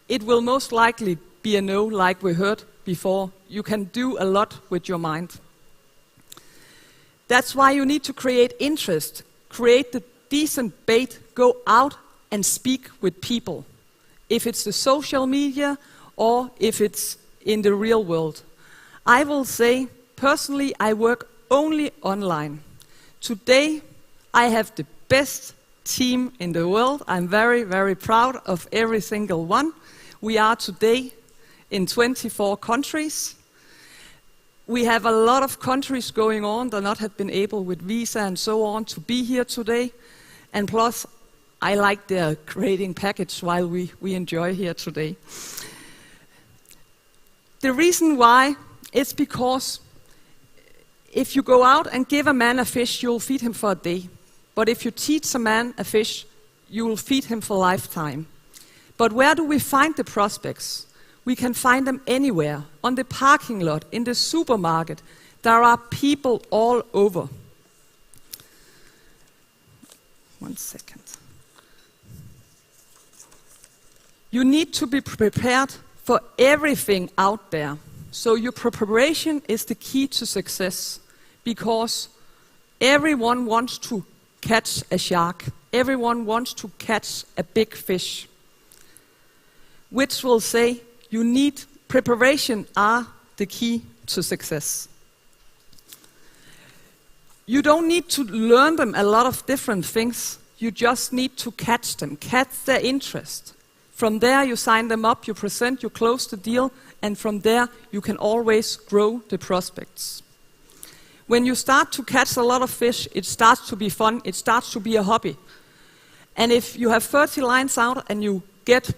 Speaker 19: it will most likely be a no, like we heard before. You can do a lot with your mind. That's why you need to create interest, create the decent bait, go out and speak with people. If it's the social media or if it's in the real world. I will say, personally, I work only online. Today, I have the best team in the world. I'm very, very proud of every single one. We are today in 24 countries. We have a lot of countries going on that not have been able with visa and so on to be here today. And plus, I like their creating package while we enjoy here today. The reason why is because if you go out and give a man a fish, you'll feed him for a day. But if you teach a man a fish, you will feed him for a lifetime. But where do we find the prospects? We can find them anywhere, on the parking lot, in the supermarket. There are people all over. 1 second. You need to be prepared for everything out there. So your preparation is the key to success, because everyone wants to catch a shark. Everyone wants to catch a big fish, which will say you need preparation are the key to success. You don't need to learn them a lot of different things. You just need to catch them, catch their interest. From there, you sign them up, you present, you close the deal, and from there, you can always grow the prospects. When you start to catch a lot of fish, it starts to be fun, it starts to be a hobby. And if you have 30 lines out and you get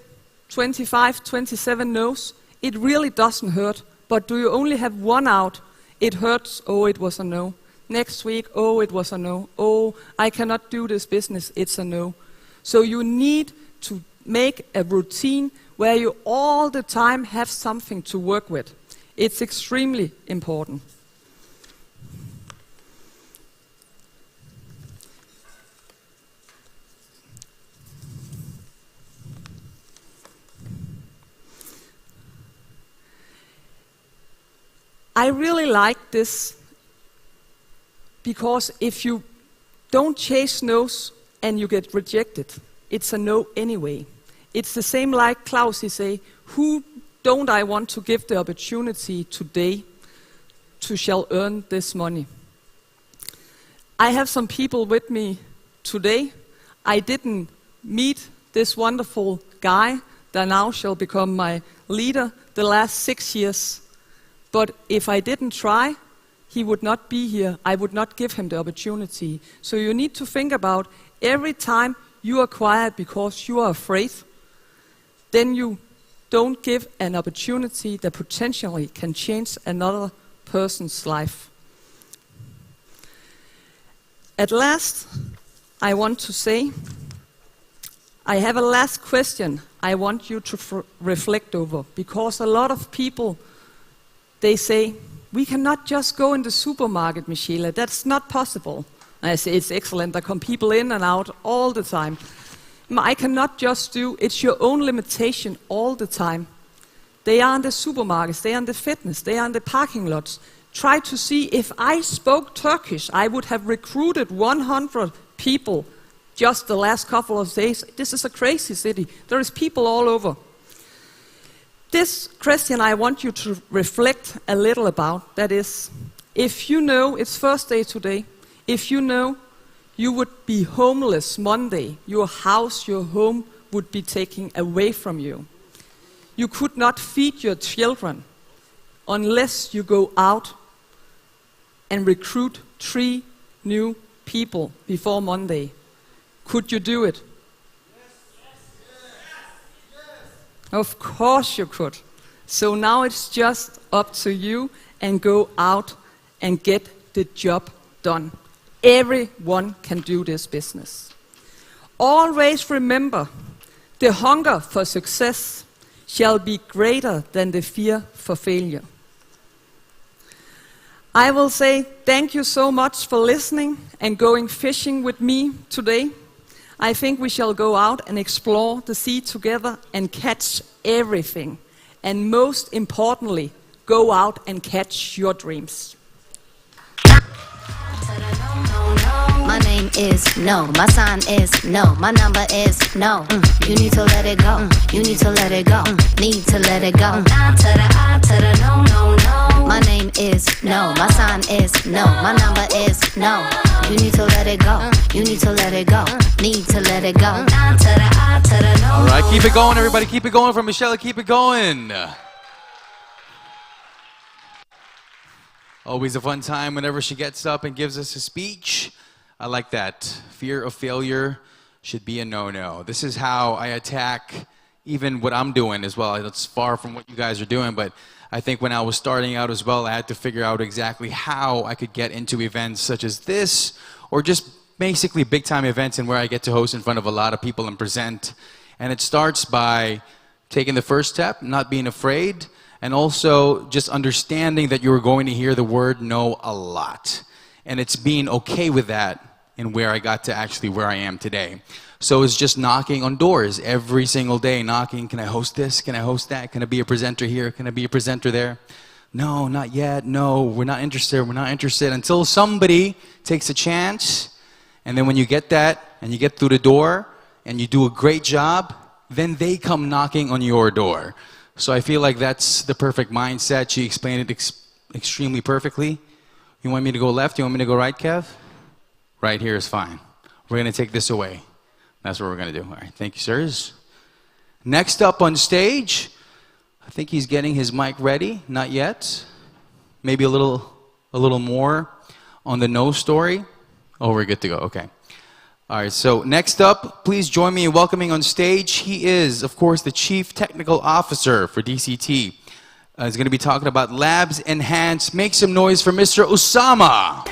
Speaker 19: 25, 27 no's, it really doesn't hurt. But do you only have one out, it hurts, oh, it was a no. Next week, oh, it was a no. Oh, I cannot do this business, it's a no. So you need to make a routine where you all the time have something to work with. It's extremely important. I really like this because if you don't chase no's and you get rejected, it's a no anyway. It's the same like Klaus, he say, who don't I want to give the opportunity today to shall earn this money? I have some people with me today. I didn't meet this wonderful guy that now shall become my leader the last 6 years. But if I didn't try, he would not be here. I would not give him the opportunity. So you need to think about every time you are quiet because you are afraid, then you don't give an opportunity that potentially can change another person's life. At last, I want to say, I have a last question I want you to reflect over, because a lot of people, they say, we cannot just go in the supermarket, Michele, that's not possible. I say, it's excellent, there come people in and out all the time. I cannot just do, it's your own limitation all the time. They are in the supermarkets, they are in the fitness, they are in the parking lots. Try to see, if I spoke Turkish, I would have recruited 100 people just the last couple of days. This is a crazy city. There is people all over. This question I want you to reflect a little about, that is, if you know, it's first day today, if you know you would be homeless Monday, your house, your home would be taken away from you. You could not feed your children. unless you go out and recruit 3 new people before Monday. Could you do it? Of course you could. So now it's just up to you, and go out and get the job done. Everyone can do this business. Always remember, the hunger for success shall be greater than the fear for failure. I will say thank you so much for listening and going fishing with me today. I think we shall go out and explore the sea together and catch everything. And most importantly, go out and catch your dreams.
Speaker 2: My name is no, my sign is no, my number is no. You need to let it go, you need to let it go, need to let it go. I to the I to the no, no, no. My name is no, my sign is no, my number is no. You need to let it go, you need to let it go, need to let it go. I to the I to the no.
Speaker 3: All right, keep it going, everybody. Keep it going from Michelle. Keep it going. Always a fun time whenever she gets up and gives us a speech. I like that. Fear of failure should be a no-no. This is how I attack even what I'm doing as well. It's far from what you guys are doing, but I think when I was starting out as well, I had to figure out exactly how I could get into events such as this, or just basically big-time events and where I get to host in front of a lot of people and present. And it starts by taking the first step, not being afraid, and also just understanding that you're going to hear the word no a lot. And it's being okay with that and where I got to actually where I am today. So it's just knocking on doors every single day, knocking, can I host this? Can I host that? Can I be a presenter here? Can I be a presenter there? No, not yet. No, we're not interested. We're not interested until somebody takes a chance. And then when you get that and you get through the door and you do a great job, then they come knocking on your door. So I feel like that's the perfect mindset. She explained it extremely perfectly. You want me to go left? You want me to go right, Kev? Right here is fine. We're going to take this away. That's what we're going to do. All right, thank you, sirs. Next up on stage, I think he's getting his mic ready. Not yet. Maybe a little more on the no story. Oh, we're good to go. Okay. All right, so next up, please join me in welcoming on stage. He is, of course, the Chief Technical Officer for DCT. He's going to be talking about Labs Enhance. Make some noise for Mr. Usama.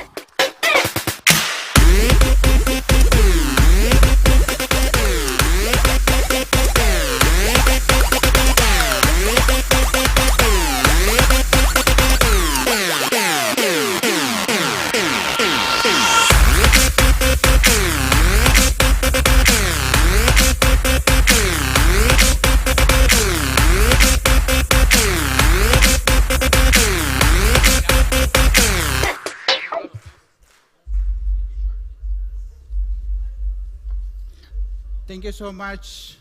Speaker 20: Thank you so much.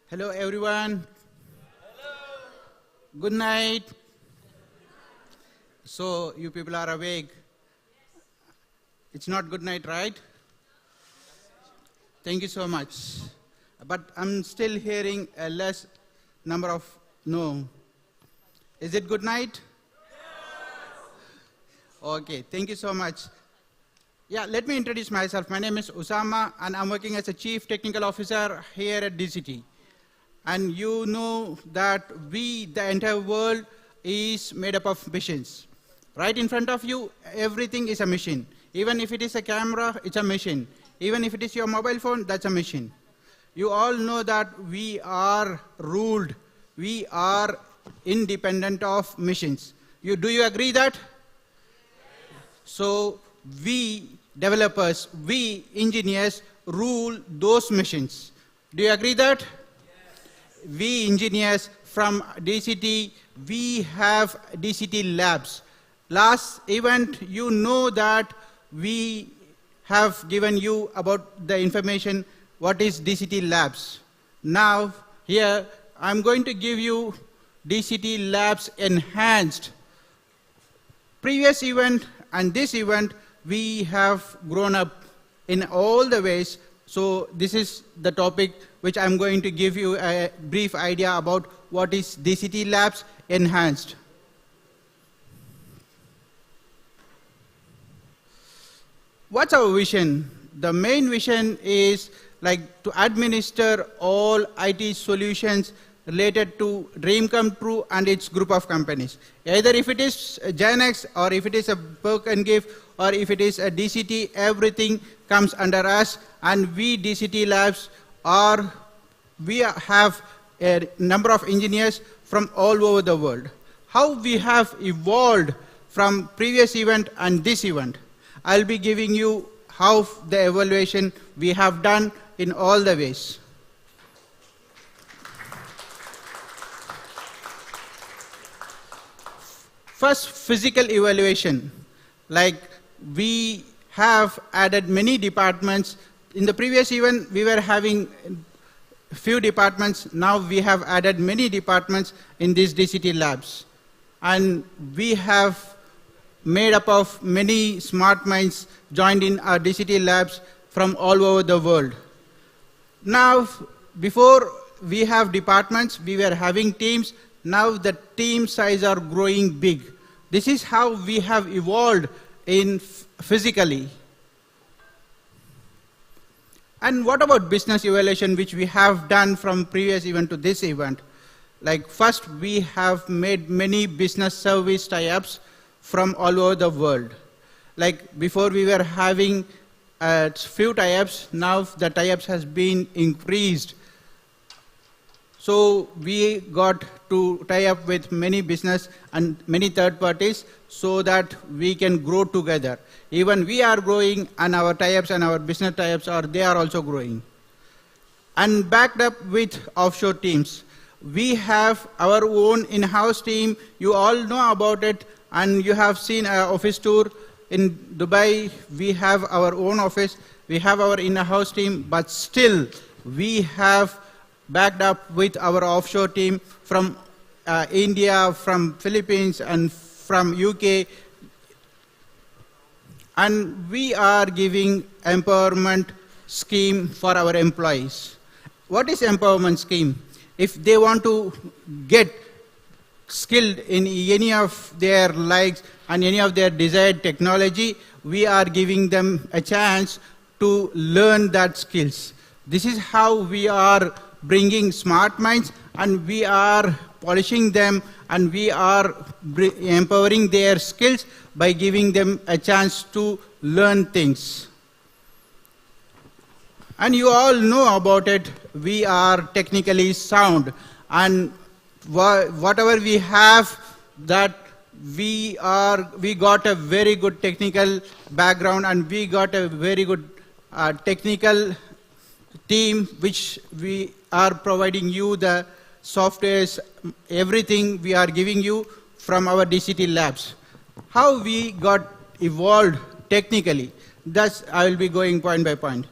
Speaker 20: Hello, everyone. Hello. Good night. So, you people are awake. It's not good night, right? Thank you so much. But I'm still hearing a less number of no. Is it good night? Okay, thank you so much. Yeah, let me introduce myself. My name is Usama, and I'm working as a Chief Technical Officer here at DCT. And you know that the entire world is made up of machines. Right in front of you, everything is a machine. Even if it is a camera, it's a machine. Even if it is your mobile phone, that's a machine. You all know that we are ruled. We are independent of machines. Do you agree that? So, we developers, we engineers rule those machines. Do you agree that? Yes. We engineers from DCT, we have DCT labs. Last event, you know that we have given you about the information what is DCT labs. Now, here, I'm going to give you DCT labs enhanced. Previous event and this event, we have grown up in all the ways So this is the topic which I'm going to give you a brief idea about what is DCT Labs Enhanced. What's our vision? The main vision is like to administer all IT solutions related to Dream Come True and its group of companies. Either if it is Genex or if it is a Perk and Gift or if it is a DCT, everything comes under us, and we DCT Labs we have a number of engineers from all over the world. How we have evolved from previous event and this event. I'll be giving you how the evaluation we have done in all the ways. First, physical evaluation. Like we have added many departments. In the previous event, we were having few departments. Now we have added many departments in these DCT labs. And we have made up of many smart minds joined in our DCT labs from all over the world. Now, before we have departments, we were having teams. Now the team size are growing big. This is how we have evolved in physically. And what about business evaluation, which we have done from previous event to this event? Like first, we have made many business service tie-ups from all over the world. Like before we were having few tie-ups, now the tie-ups has been increased. So we got to tie up with many business and many third parties so that we can grow together. Even we are growing, and our tie-ups and our business tie-ups they are also growing. And backed up with offshore teams. We have our own in-house team. You all know about it, and you have seen our office tour. In Dubai, we have our own office. We have our in-house team, but still we have backed up with our offshore team from India, from Philippines, and from UK. And we are giving empowerment scheme for our employees. What is empowerment scheme? If they want to get skilled in any of their likes and any of their desired technology, we are giving them a chance to learn that skills. This is how we are bringing smart minds, and we are polishing them, and we are empowering their skills by giving them a chance to learn things. And you all know about it, we are technically sound, and whatever we have, that we got a very good technical background, and we got a very good technical team, which we are providing you the softwares, everything we are giving you from our DCT labs. How we got evolved technically, thus I will be going point by point.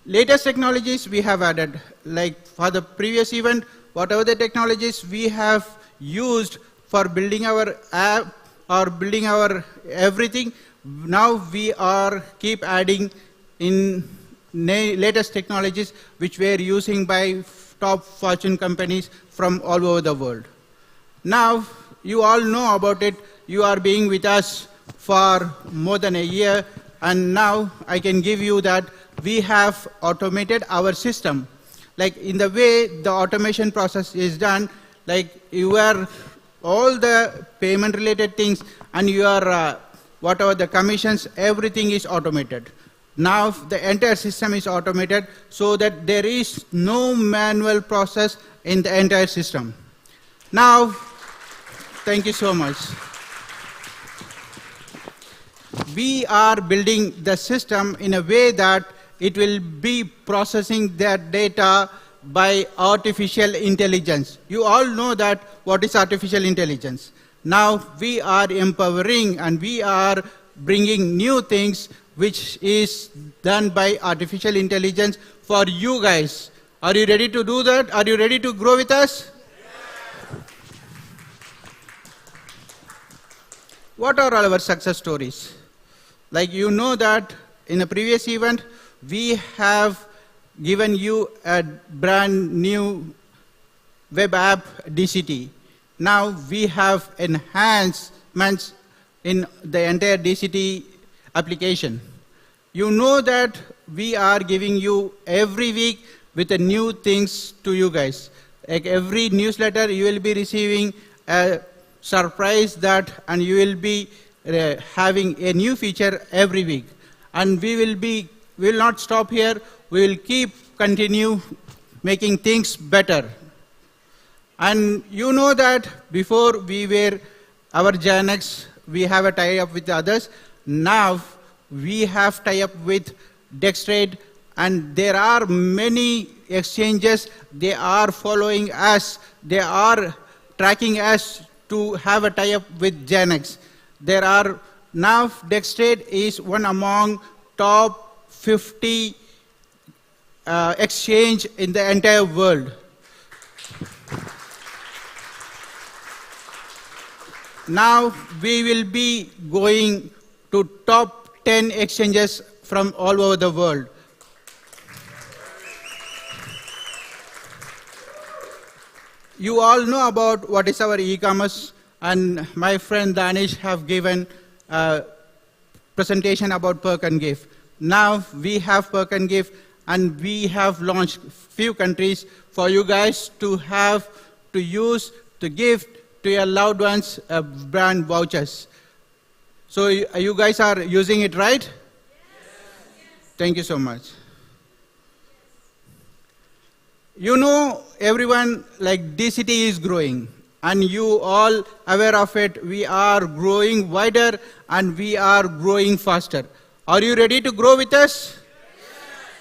Speaker 20: Latest technologies we have added, like for the previous event, whatever the technologies we have used for building our app or building our everything, now we are keep adding in latest technologies which we are using by top Fortune companies from all over the world. Now, you all know about it. You are being with us for more than a year, and now I can give you that we have automated our system. Like in the way the automation process is done, like you are all the payment related things and your whatever the commissions, everything is automated. Now the entire system is automated so that there is no manual process in the entire system. Now, thank you so much. We are building the system in a way that it will be processing that data by artificial intelligence. You all know that what is artificial intelligence. Now we are empowering and we are bringing new things which is done by artificial intelligence for you guys. Are you ready to do that? Are you ready to grow with us? What are all our success stories? Like you know that in a previous event, we have given you a brand new web app, DCT. Now we have enhancements in the entire DCT application. You know that we are giving you every week with the new things to you guys. Like every newsletter, you will be receiving a surprise and you will be having a new feature every week. And we will not stop here. We will continue making things better. And you know that before we were our Janex, we have a tie-up with others. Now we have tie-up with Dextrade, and there are many exchanges. They are following us. They are tracking us to have a tie-up with Janex. Now Dextrade is one among top 50 exchange in the entire world. Now we will be going to top 10 exchanges from all over the world. You all know about what is our e-commerce, and my friend Danish have given a presentation about Perk and Give. Now we have Perk and Give, and we have launched few countries for you guys to have to use to give to your loved ones brand vouchers. So you guys are using it, right? Yes. Thank you so much. You know, everyone, like DCT is growing, and you all aware of it. We are growing wider and we are growing faster. Are you ready to grow with us? Yes.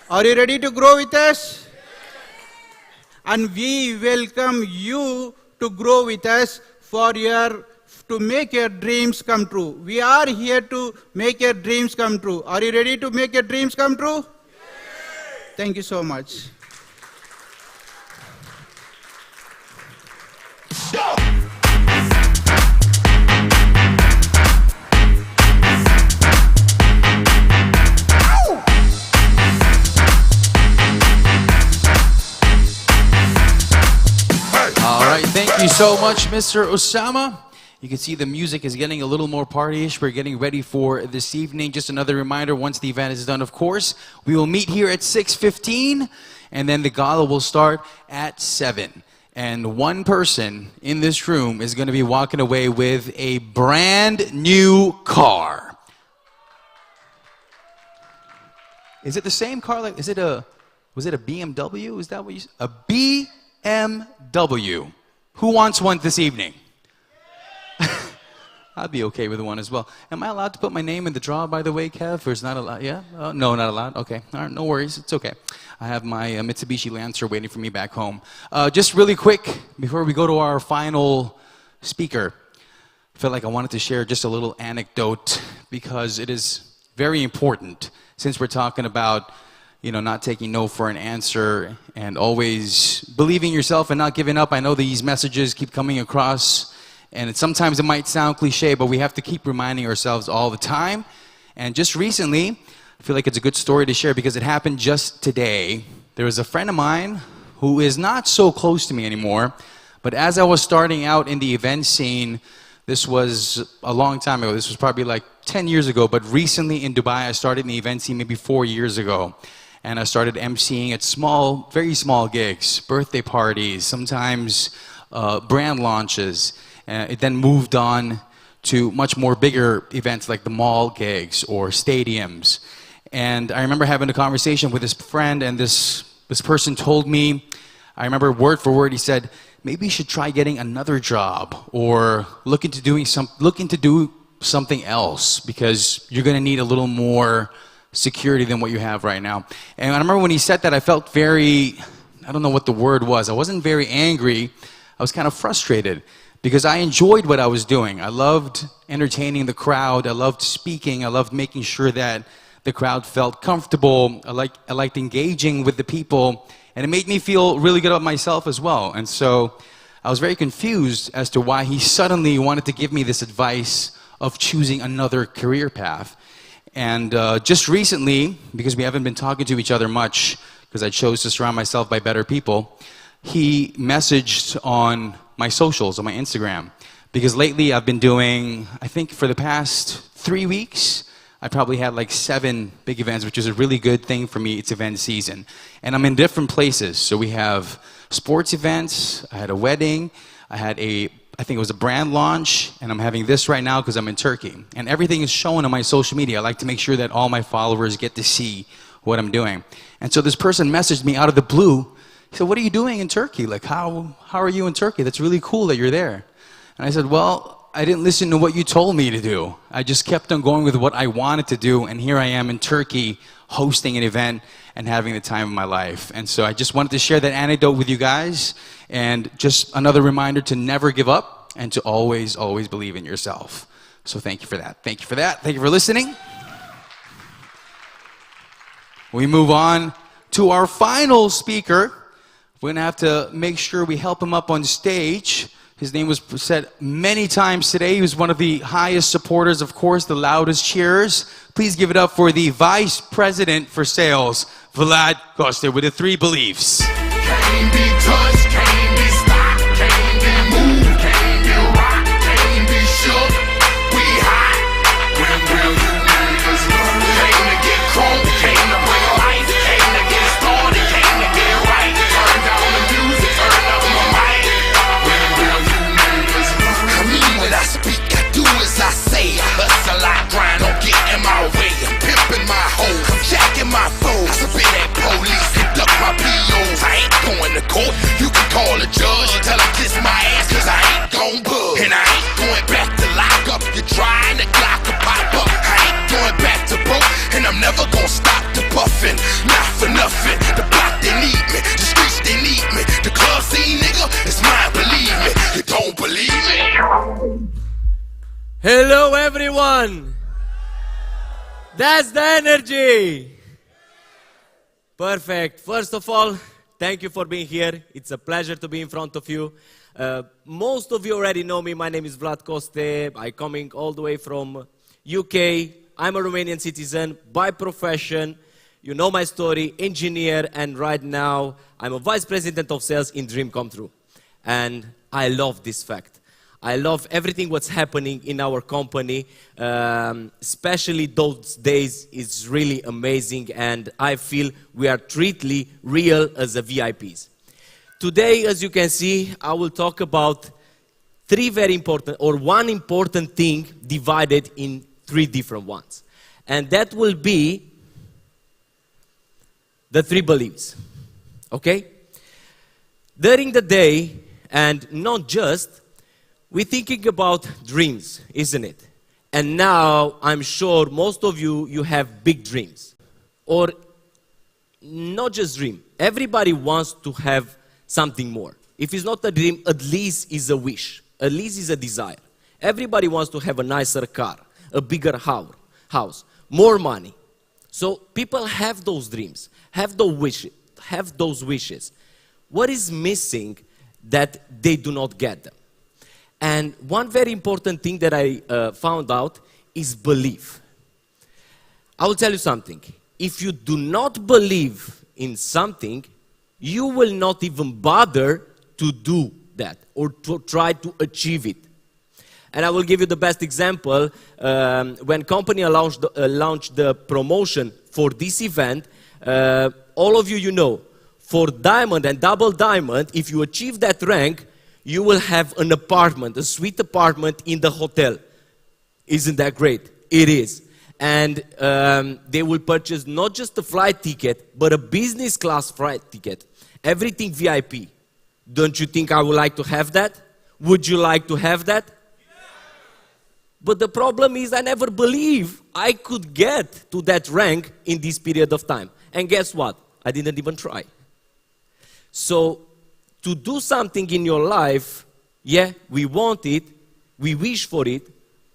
Speaker 20: Are you ready to grow with us? Yes. And we welcome you to grow with us to make your dreams come true. We are here to make your dreams come true. Are you ready to make your dreams come true? Yes. Thank you so much.
Speaker 3: All right, thank you so much, Mr. Osama. You can see the music is getting a little more partyish. We're getting ready for this evening. Just another reminder, once the event is done, of course, we will meet here at 6:15, and then the gala will start at 7. And one person in this room is going to be walking away with a brand new car. Is it the same car? Was it a BMW? Is that what you said? A BMW. Who wants one this evening? I'd be okay with one as well. Am I allowed to put my name in the draw, by the way, Kev? Or is not allowed? Yeah? No, not allowed. Okay. All right, no worries. It's okay. I have my Mitsubishi Lancer waiting for me back home. Just really quick, before we go to our final speaker, I felt like I wanted to share just a little anecdote because it is very important since we're talking about, not taking no for an answer and always believing yourself and not giving up. I know these messages keep coming across, and sometimes it might sound cliche, but we have to keep reminding ourselves all the time. And just recently, I feel like it's a good story to share because it happened just today. There was a friend of mine who is not so close to me anymore, but as I was starting out in the event scene, this was a long time ago. This was probably like 10 years ago, but recently in Dubai, I started in the event scene maybe 4 years ago. And I started emceeing at very small gigs, birthday parties, sometimes brand launches. It then moved on to much more bigger events like the mall gigs or stadiums. And I remember having a conversation with this friend, and this person told me, I remember word for word, he said, maybe you should try getting another job or look into do something else because you're going to need a little more security than what you have right now. And I remember when he said that, I felt I don't know what the word was. I wasn't very angry. I was kind of frustrated because I enjoyed what I was doing. I loved entertaining the crowd. I loved speaking. I loved making sure that the crowd felt comfortable. I liked engaging with the people. And it made me feel really good about myself as well. And so I was very confused as to why he suddenly wanted to give me this advice of choosing another career path. And just recently, because we haven't been talking to each other much, because I chose to surround myself by better people, he messaged on my socials, on my Instagram. Because lately I've been doing, I think for the past 3 weeks, I probably had like 7 big events, which is a really good thing for me. It's event season. And I'm in different places. So we have sports events, I had a wedding, I had I think it was a brand launch, and I'm having this right now because I'm in Turkey. And everything is shown on my social media. I like to make sure that all my followers get to see what I'm doing. And so this person messaged me out of the blue. He said, "What are you doing in Turkey? Like, how are you in Turkey? That's really cool that you're there." And I said, "Well, I didn't listen to what you told me to do. I just kept on going with what I wanted to do, and here I am in Turkey hosting an event and having the time of my life." And so I just wanted to share that anecdote with you guys, and just another reminder to never give up and to always, always believe in yourself. So thank you for that. Thank you for that. Thank you for listening. We move on to our final speaker. We're going to have to make sure we help him up on stage. His name was said many times today. He was one of the highest supporters, of course, the loudest cheers. Please give it up for the Vice President for Sales, Vlad Koster, with the 3 beliefs.
Speaker 16: Can't be touched, can't be stopped, can't be moved, can't be rocked, can't be shook. We hot. When will you niggas learn? Came to get crunk, came to bring life, came to get started, came to get right. Turn down the music, turn up my mic. When will you niggas learn? I mean, when I speak, I do as I say. I hustle, I grind, don't get in my way. I'm pimping my hoes, I'm jacking my foes. I spit at police, conduct my POs. I ain't going to court, you can call a judge and tell him kiss my ass, cause I ain't gon' budge. And I ain't going back to lock up, you're trying to Glock to pop up. I ain't going back to broke, and I'm never gon' stop the puffin'. Not for nothing, the block they need me, the streets they need me. The club scene, nigga, it's mine, believe me. You don't believe me?
Speaker 21: Hello everyone! That's the energy! Perfect. First of all, thank you for being here. It's a pleasure to be in front of you. Most of you already know me. My name is Vlad Koste. I'm coming all the way from UK. I'm a Romanian citizen by profession. You know my story, engineer, and right now I'm a Vice President of Sales in Dream Come True. And I love this fact. I love everything what's happening in our company, especially those days. It's really amazing, and I feel we are truly real as a VIPs. Today, as you can see, I will talk about 3 very important, or 1 important thing divided in 3 different ones. And that will be the 3 beliefs, okay? During the day, and not just, we're thinking about dreams, isn't it? And now, I'm sure most of you, you have big dreams. Or not just dream. Everybody wants to have something more. If it's not a dream, at least is a wish. At least is a desire. Everybody wants to have a nicer car, a bigger house, more money. So people have those dreams, have those wishes. What is missing that they do not get them? And one very important thing that I found out is belief. I will tell you something. If you do not believe in something, you will not even bother to do that or to try to achieve it. And I will give you the best example. When company launched the promotion for this event, all of you know, for diamond and double diamond, if you achieve that rank, you will have an apartment, a suite apartment in the hotel. Isn't that great? It is. And they will purchase not just a flight ticket, but a business class flight ticket. Everything VIP. Don't you think I would like to have that? Would you like to have that? But the problem is I never believed I could get to that rank in this period of time. And guess what? I didn't even try. So, to do something in your life, yeah, we want it, we wish for it,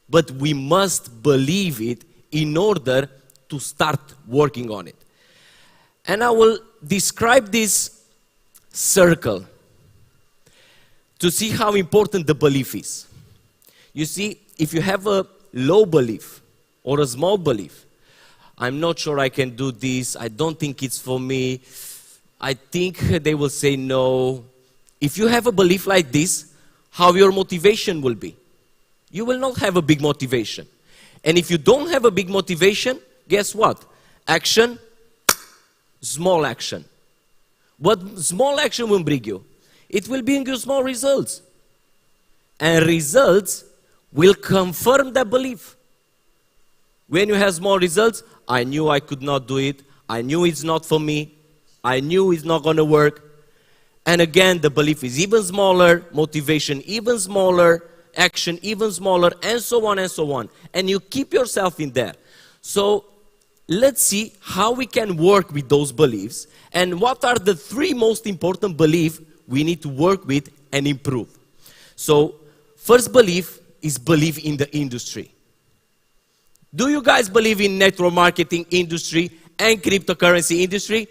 Speaker 21: but we must believe it in order to start working on it. And I will describe this circle to see how important the belief is. You see, if you have a low belief or a small belief, I'm not sure I can do this, I don't think it's for me, I think they will say no. If you have a belief like this, how your motivation will be? You will not have a big motivation. And if you don't have a big motivation, guess what? Action, small action. What small action will bring you? It will bring you small results. And results will confirm that belief. When you have small results, I knew I could not do it. I knew it's not for me. I knew it's not going to work. And again, the belief is even smaller, motivation even smaller, action even smaller, and so on and so on. And you keep yourself in there. So let's see how we can work with those beliefs and what are the 3 most important beliefs we need to work with and improve. So first belief is belief in the industry. Do you guys believe in network marketing industry and cryptocurrency industry?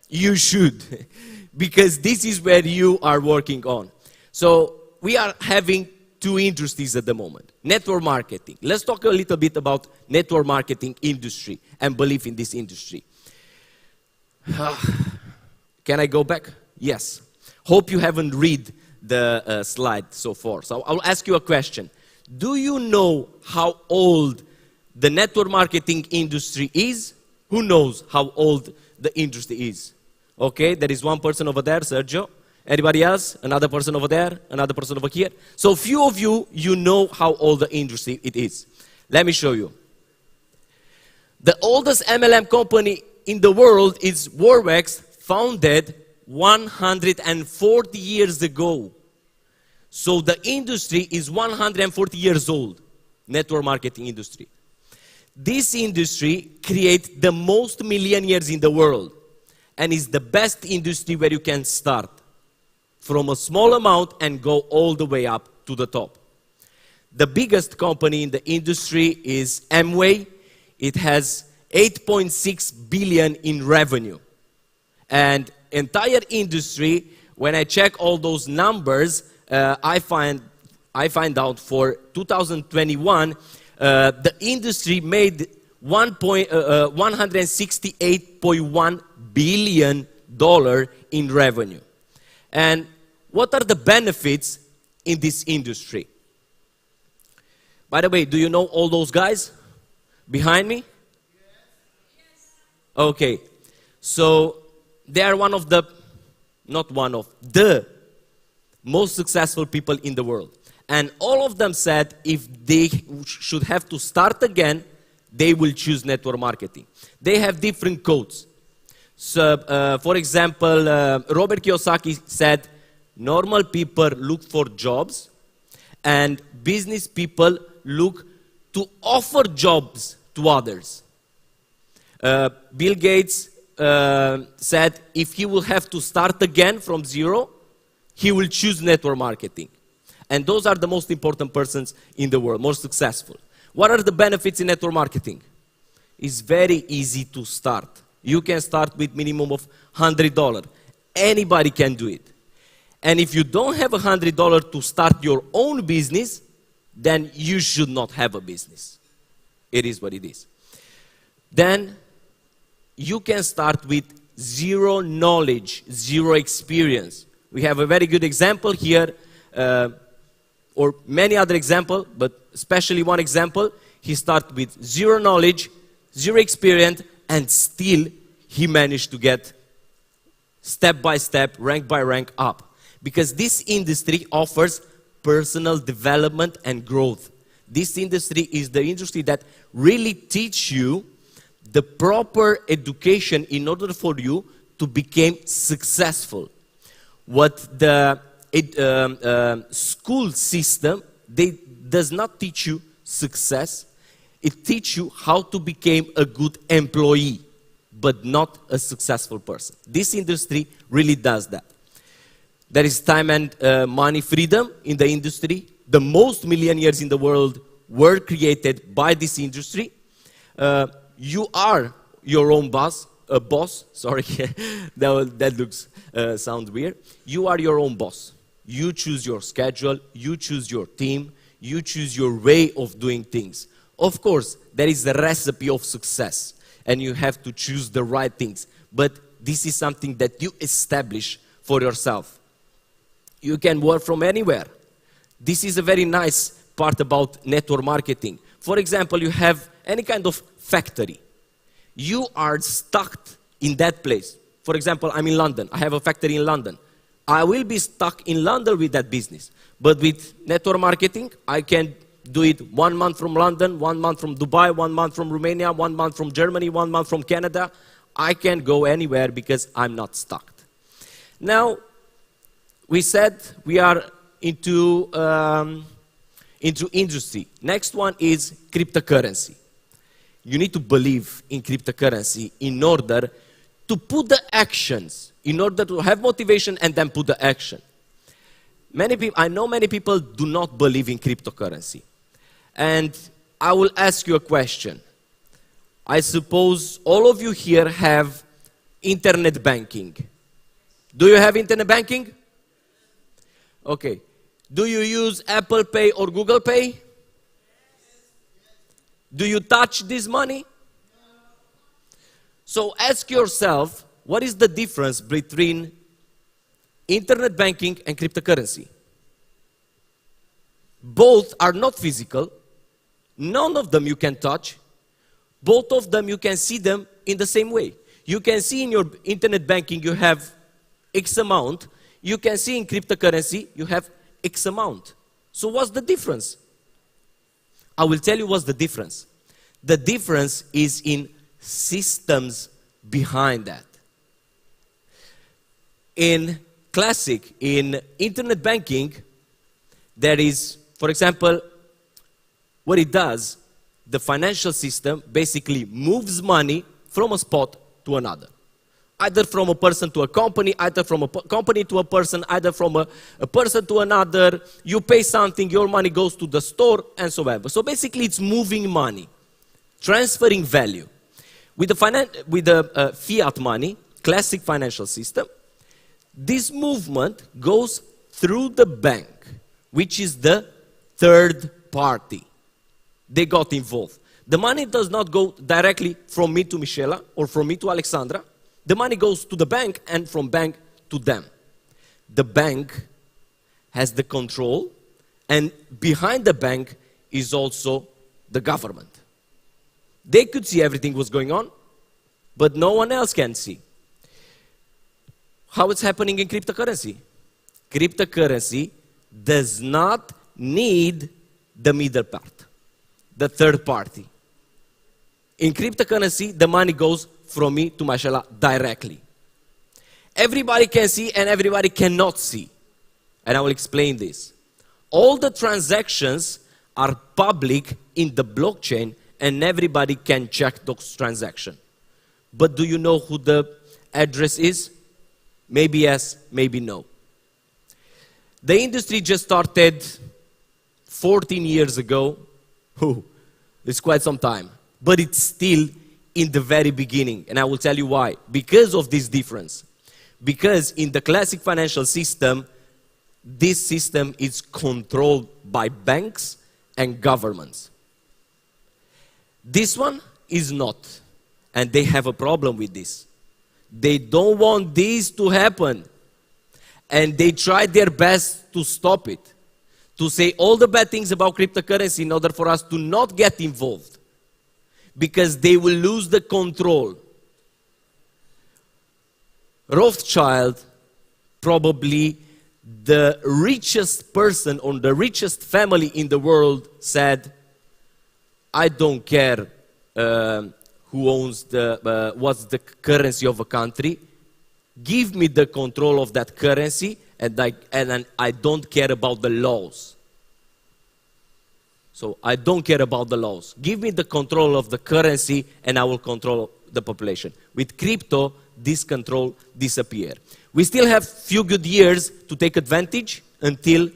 Speaker 21: You should, because this is where you are working on. So we are having 2 industries at the moment. Network marketing. Let's talk a little bit about network marketing industry and belief in this industry. Can I go back? Yes. Hope you haven't read the slide so far. So I'll ask you a question. Do you know how old the network marketing industry is? Who knows how old the industry is? Okay, there is one person over there, Sergio. Anybody else? Another person over there? Another person over here? So few of you, you know how old the industry it is. Let me show you. The oldest MLM company in the world is Warwex, founded 140 years ago. So the industry is 140 years old, network marketing industry. This industry creates the most millionaires in the world and is the best industry where you can start from a small amount and go all the way up to the top. The biggest company in the industry is Amway. It has 8.6 billion in revenue. And entire industry, when I check all those numbers, I find out for 2021, the industry made $168.1 billion in revenue. And what are the benefits in this industry? By the way, do you know all those guys behind me? Okay, so they are one of the, not one of, the most successful people in the world. And all of them said if they should have to start again, they will choose network marketing. They have different codes. So, for example, Robert Kiyosaki said, normal people look for jobs and business people look to offer jobs to others. Bill Gates said if he will have to start again from zero, he will choose network marketing. And those are the most important persons in the world, most successful. What are the benefits in network marketing? It's very easy to start. You can start with minimum of $100. Anybody can do it. And if you don't have $100 to start your own business, then you should not have a business. It is what it is. Then you can start with zero knowledge, zero experience. We have a very good example here, or many other examples, but especially one example. He started with zero knowledge, zero experience, and still he managed to get step by step, rank by rank up. Because this industry offers personal development and growth. This industry is the industry that really teach you the proper education in order for you to become successful. What the school system, does not teach you success. It teaches you how to become a good employee, but not a successful person. This industry really does that. There is time and money freedom in the industry. The most millionaires in the world were created by this industry. You are your own boss. Sorry, that looks sounds weird. You are your own boss. You choose your schedule. You choose your team. You choose your way of doing things. Of course, there is a recipe of success, and you have to choose the right things. But This is something that you establish for yourself. You can work from anywhere. This is a very nice part about network marketing. For example, you have any kind of factory. You are stuck in that place. For example, I'm in London. I have a factory in London. I will be stuck in London with that business. But with network marketing, I can do it 1 month from London, 1 month from Dubai, 1 month from Romania, 1 month from Germany, 1 month from Canada. I can go anywhere because I'm not stuck. Now, we said we are into industry. Next one is cryptocurrency. You need to believe in cryptocurrency in order to put the actions, in order to have motivation and then put the action. I know many people do not believe in cryptocurrency. And I will ask you a question. I suppose all of you here have internet banking. Do you have internet banking? Okay. Do you use Apple Pay or Google Pay? Do you touch this money? So ask yourself, what is the difference between internet banking and cryptocurrency? Both are not physical. None of them you can touch. Both of them you can see them in the same way. You can see in your internet banking you have X amount. You can see in cryptocurrency you have X amount. So what's the difference? I will tell you what's the difference. The difference is in systems behind that. In internet banking, there is, for example, what it does, the financial system basically moves money from a spot to another. Either from a person to a company, either from a company to a person, either from a person to another. You pay something, your money goes to the store, and so on. So basically it's moving money, transferring value. With the fiat money, classic financial system, this movement goes through the bank, which is the third party. They got involved. The money does not go directly from me to Michela or from me to Alexandra. The money goes to the bank and from bank to them. The bank has the control, and behind the bank is also the government. They could see everything was going on, but no one else can see. How it's happening in cryptocurrency? Cryptocurrency does not need the middle part, the third party. In cryptocurrency, the money goes from me to Mashallah directly. Everybody can see and everybody cannot see. And I will explain this. All the transactions are public in the blockchain and everybody can check those transactions. But do you know who the address is? Maybe yes, maybe no. The industry just started 14 years ago. It's quite some time. But it's still in the very beginning. And I will tell you why. Because of this difference. Because in the classic financial system, this system is controlled by banks and governments. This one is not. And they have a problem with this. They don't want this to happen. And they try their best to stop it. To say all the bad things about cryptocurrency in order for us to not get involved. Because they will lose the control. Rothschild, probably the richest person or the richest family in the world, said, I don't care who owns what's the currency of a country. Give me the control of that currency and I don't care about the laws. So I don't care about the laws. Give me the control of the currency and I will control the population. With crypto, this control disappears. We still have few good years to take advantage until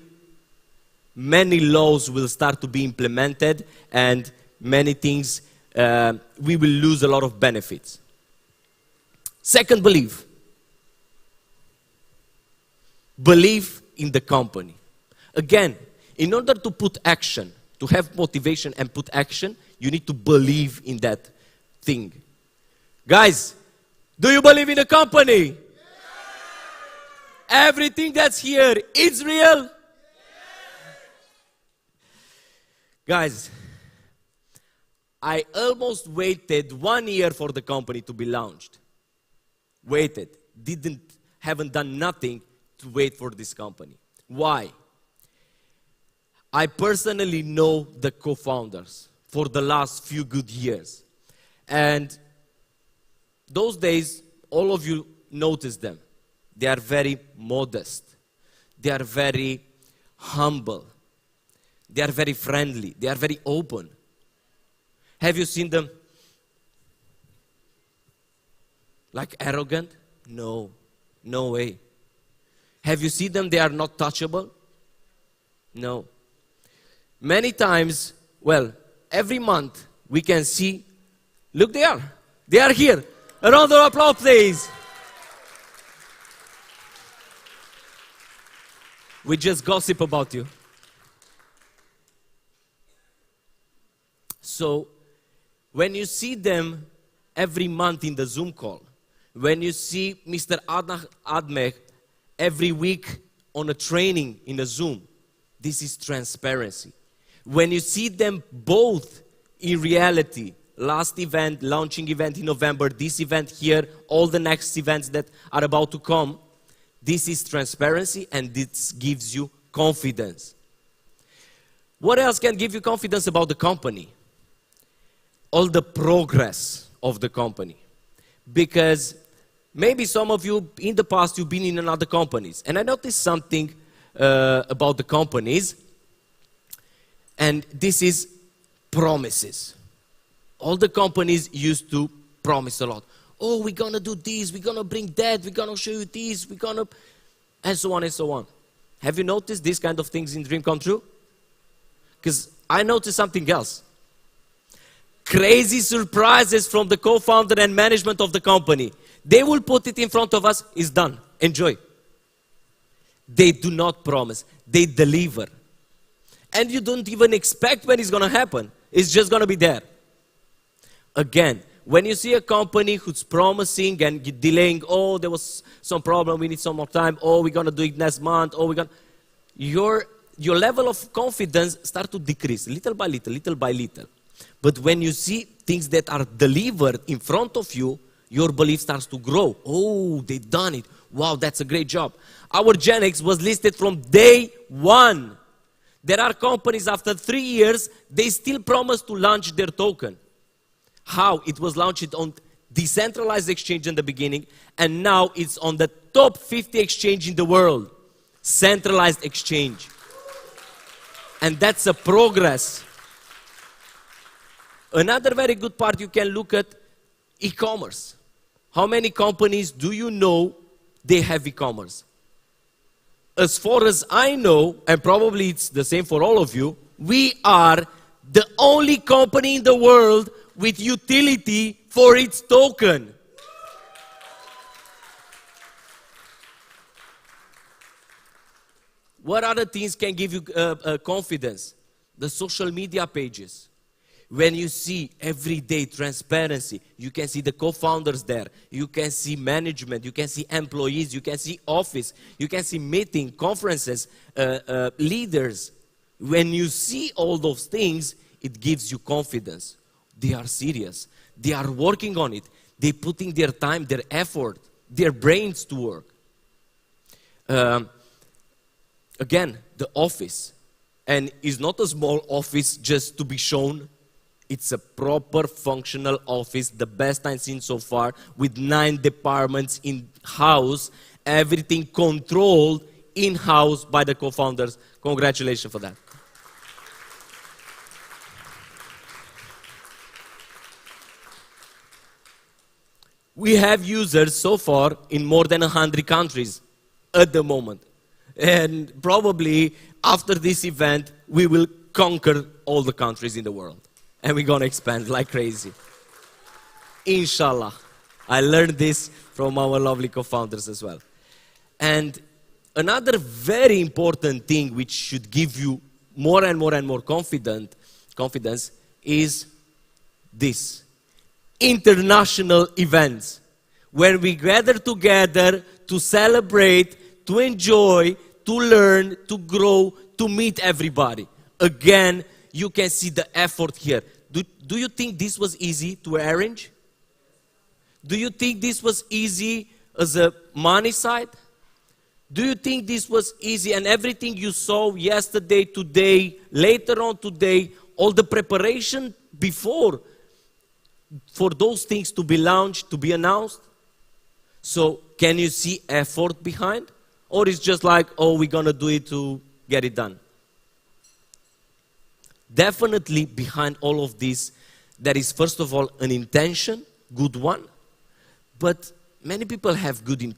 Speaker 21: many laws will start to be implemented and many things, we will lose a lot of benefits. Second belief. Believe in the company. Again, in order to put action, to have motivation and put action, you need to believe in that thing. Guys, Do you believe in the company? Everything that's here, it's real? Guys, I almost waited 1 year for the company to be launched. Waited. Haven't done nothing to wait for this company. Why? I personally know the co-founders for the last few good years. And those days, all of you noticed them. They are very modest. They are very humble. They are very friendly. They are very open. Have you seen them like arrogant? No. No way. Have you seen them? They are not touchable? No. Many times, well, every month we can see, look, they are here. A round of applause, please. We just gossip about you. So, when you see them every month in the Zoom call, when you see Mr. Admeh every week on a training in a Zoom, this is transparency. When you see them both in reality, last event, launching event in November, this event here, all the next events that are about to come, this is transparency and this gives you confidence. What else can give you confidence about the company? All the progress of the company. Because maybe some of you in the past, you've been in other companies. And I noticed something about the companies. And this is promises. All the companies used to promise a lot. Oh, we're going to do this, we're going to bring that, we're going to show you this, we're going to... And so on and so on. Have you noticed these kind of things in Dream Come True? Because I noticed something else. Crazy surprises from the co-founder and management of the company. They will put it in front of us, it's done, enjoy. They do not promise, they deliver. And you don't even expect when it's going to happen. It's just going to be there. Again, when you see a company who's promising and delaying, oh, there was some problem, we need some more time, oh, we're going to do it next month, oh, we're going to... Your level of confidence starts to decrease, little by little, little by little. But when you see things that are delivered in front of you, your belief starts to grow. Oh, they've done it. Wow, that's a great job. Our Gen X was listed from day one. There are companies after 3 years, they still promise to launch their token. How? It was launched on decentralized exchange in the beginning, and now it's on the top 50 exchange in the world. Centralized exchange. And that's a progress. Another very good part, you can look at e-commerce. How many companies do you know they have e-commerce? As far as I know, and probably it's the same for all of you, we are the only company in the world with utility for its token. What other things can give you confidence? The social media pages. When you see everyday transparency, you can see the co-founders there, you can see management, you can see employees, you can see office, you can see meeting, conferences, leaders. When you see all those things, it gives you confidence. They are serious. They are working on it. They're putting their time, their effort, their brains to work. Again, the office. And it's not a small office just to be shown. It's a proper functional office, the best I've seen so far, with 9 departments in-house, everything controlled in-house by the co-founders. Congratulations for that. We have users so far in more than 100 countries at the moment. And probably after this event, we will conquer all the countries in the world. And we're going to expand like crazy. Inshallah. I learned this from our lovely co-founders as well. And another very important thing which should give you more and more and more confidence is this. International events. when we gather together to celebrate, to enjoy, to learn, to grow, to meet everybody. Again, you can see the effort here. Do you think this was easy to arrange? Do you think this was easy as a money side? Do you think this was easy and everything you saw yesterday, today, later on today, all the preparation before for those things to be launched, to be announced? So can you see effort behind? Or it's just like, oh, we're going to do it to get it done? Definitely behind all of this, there is first of all an intention, good one. But many people have good intentions.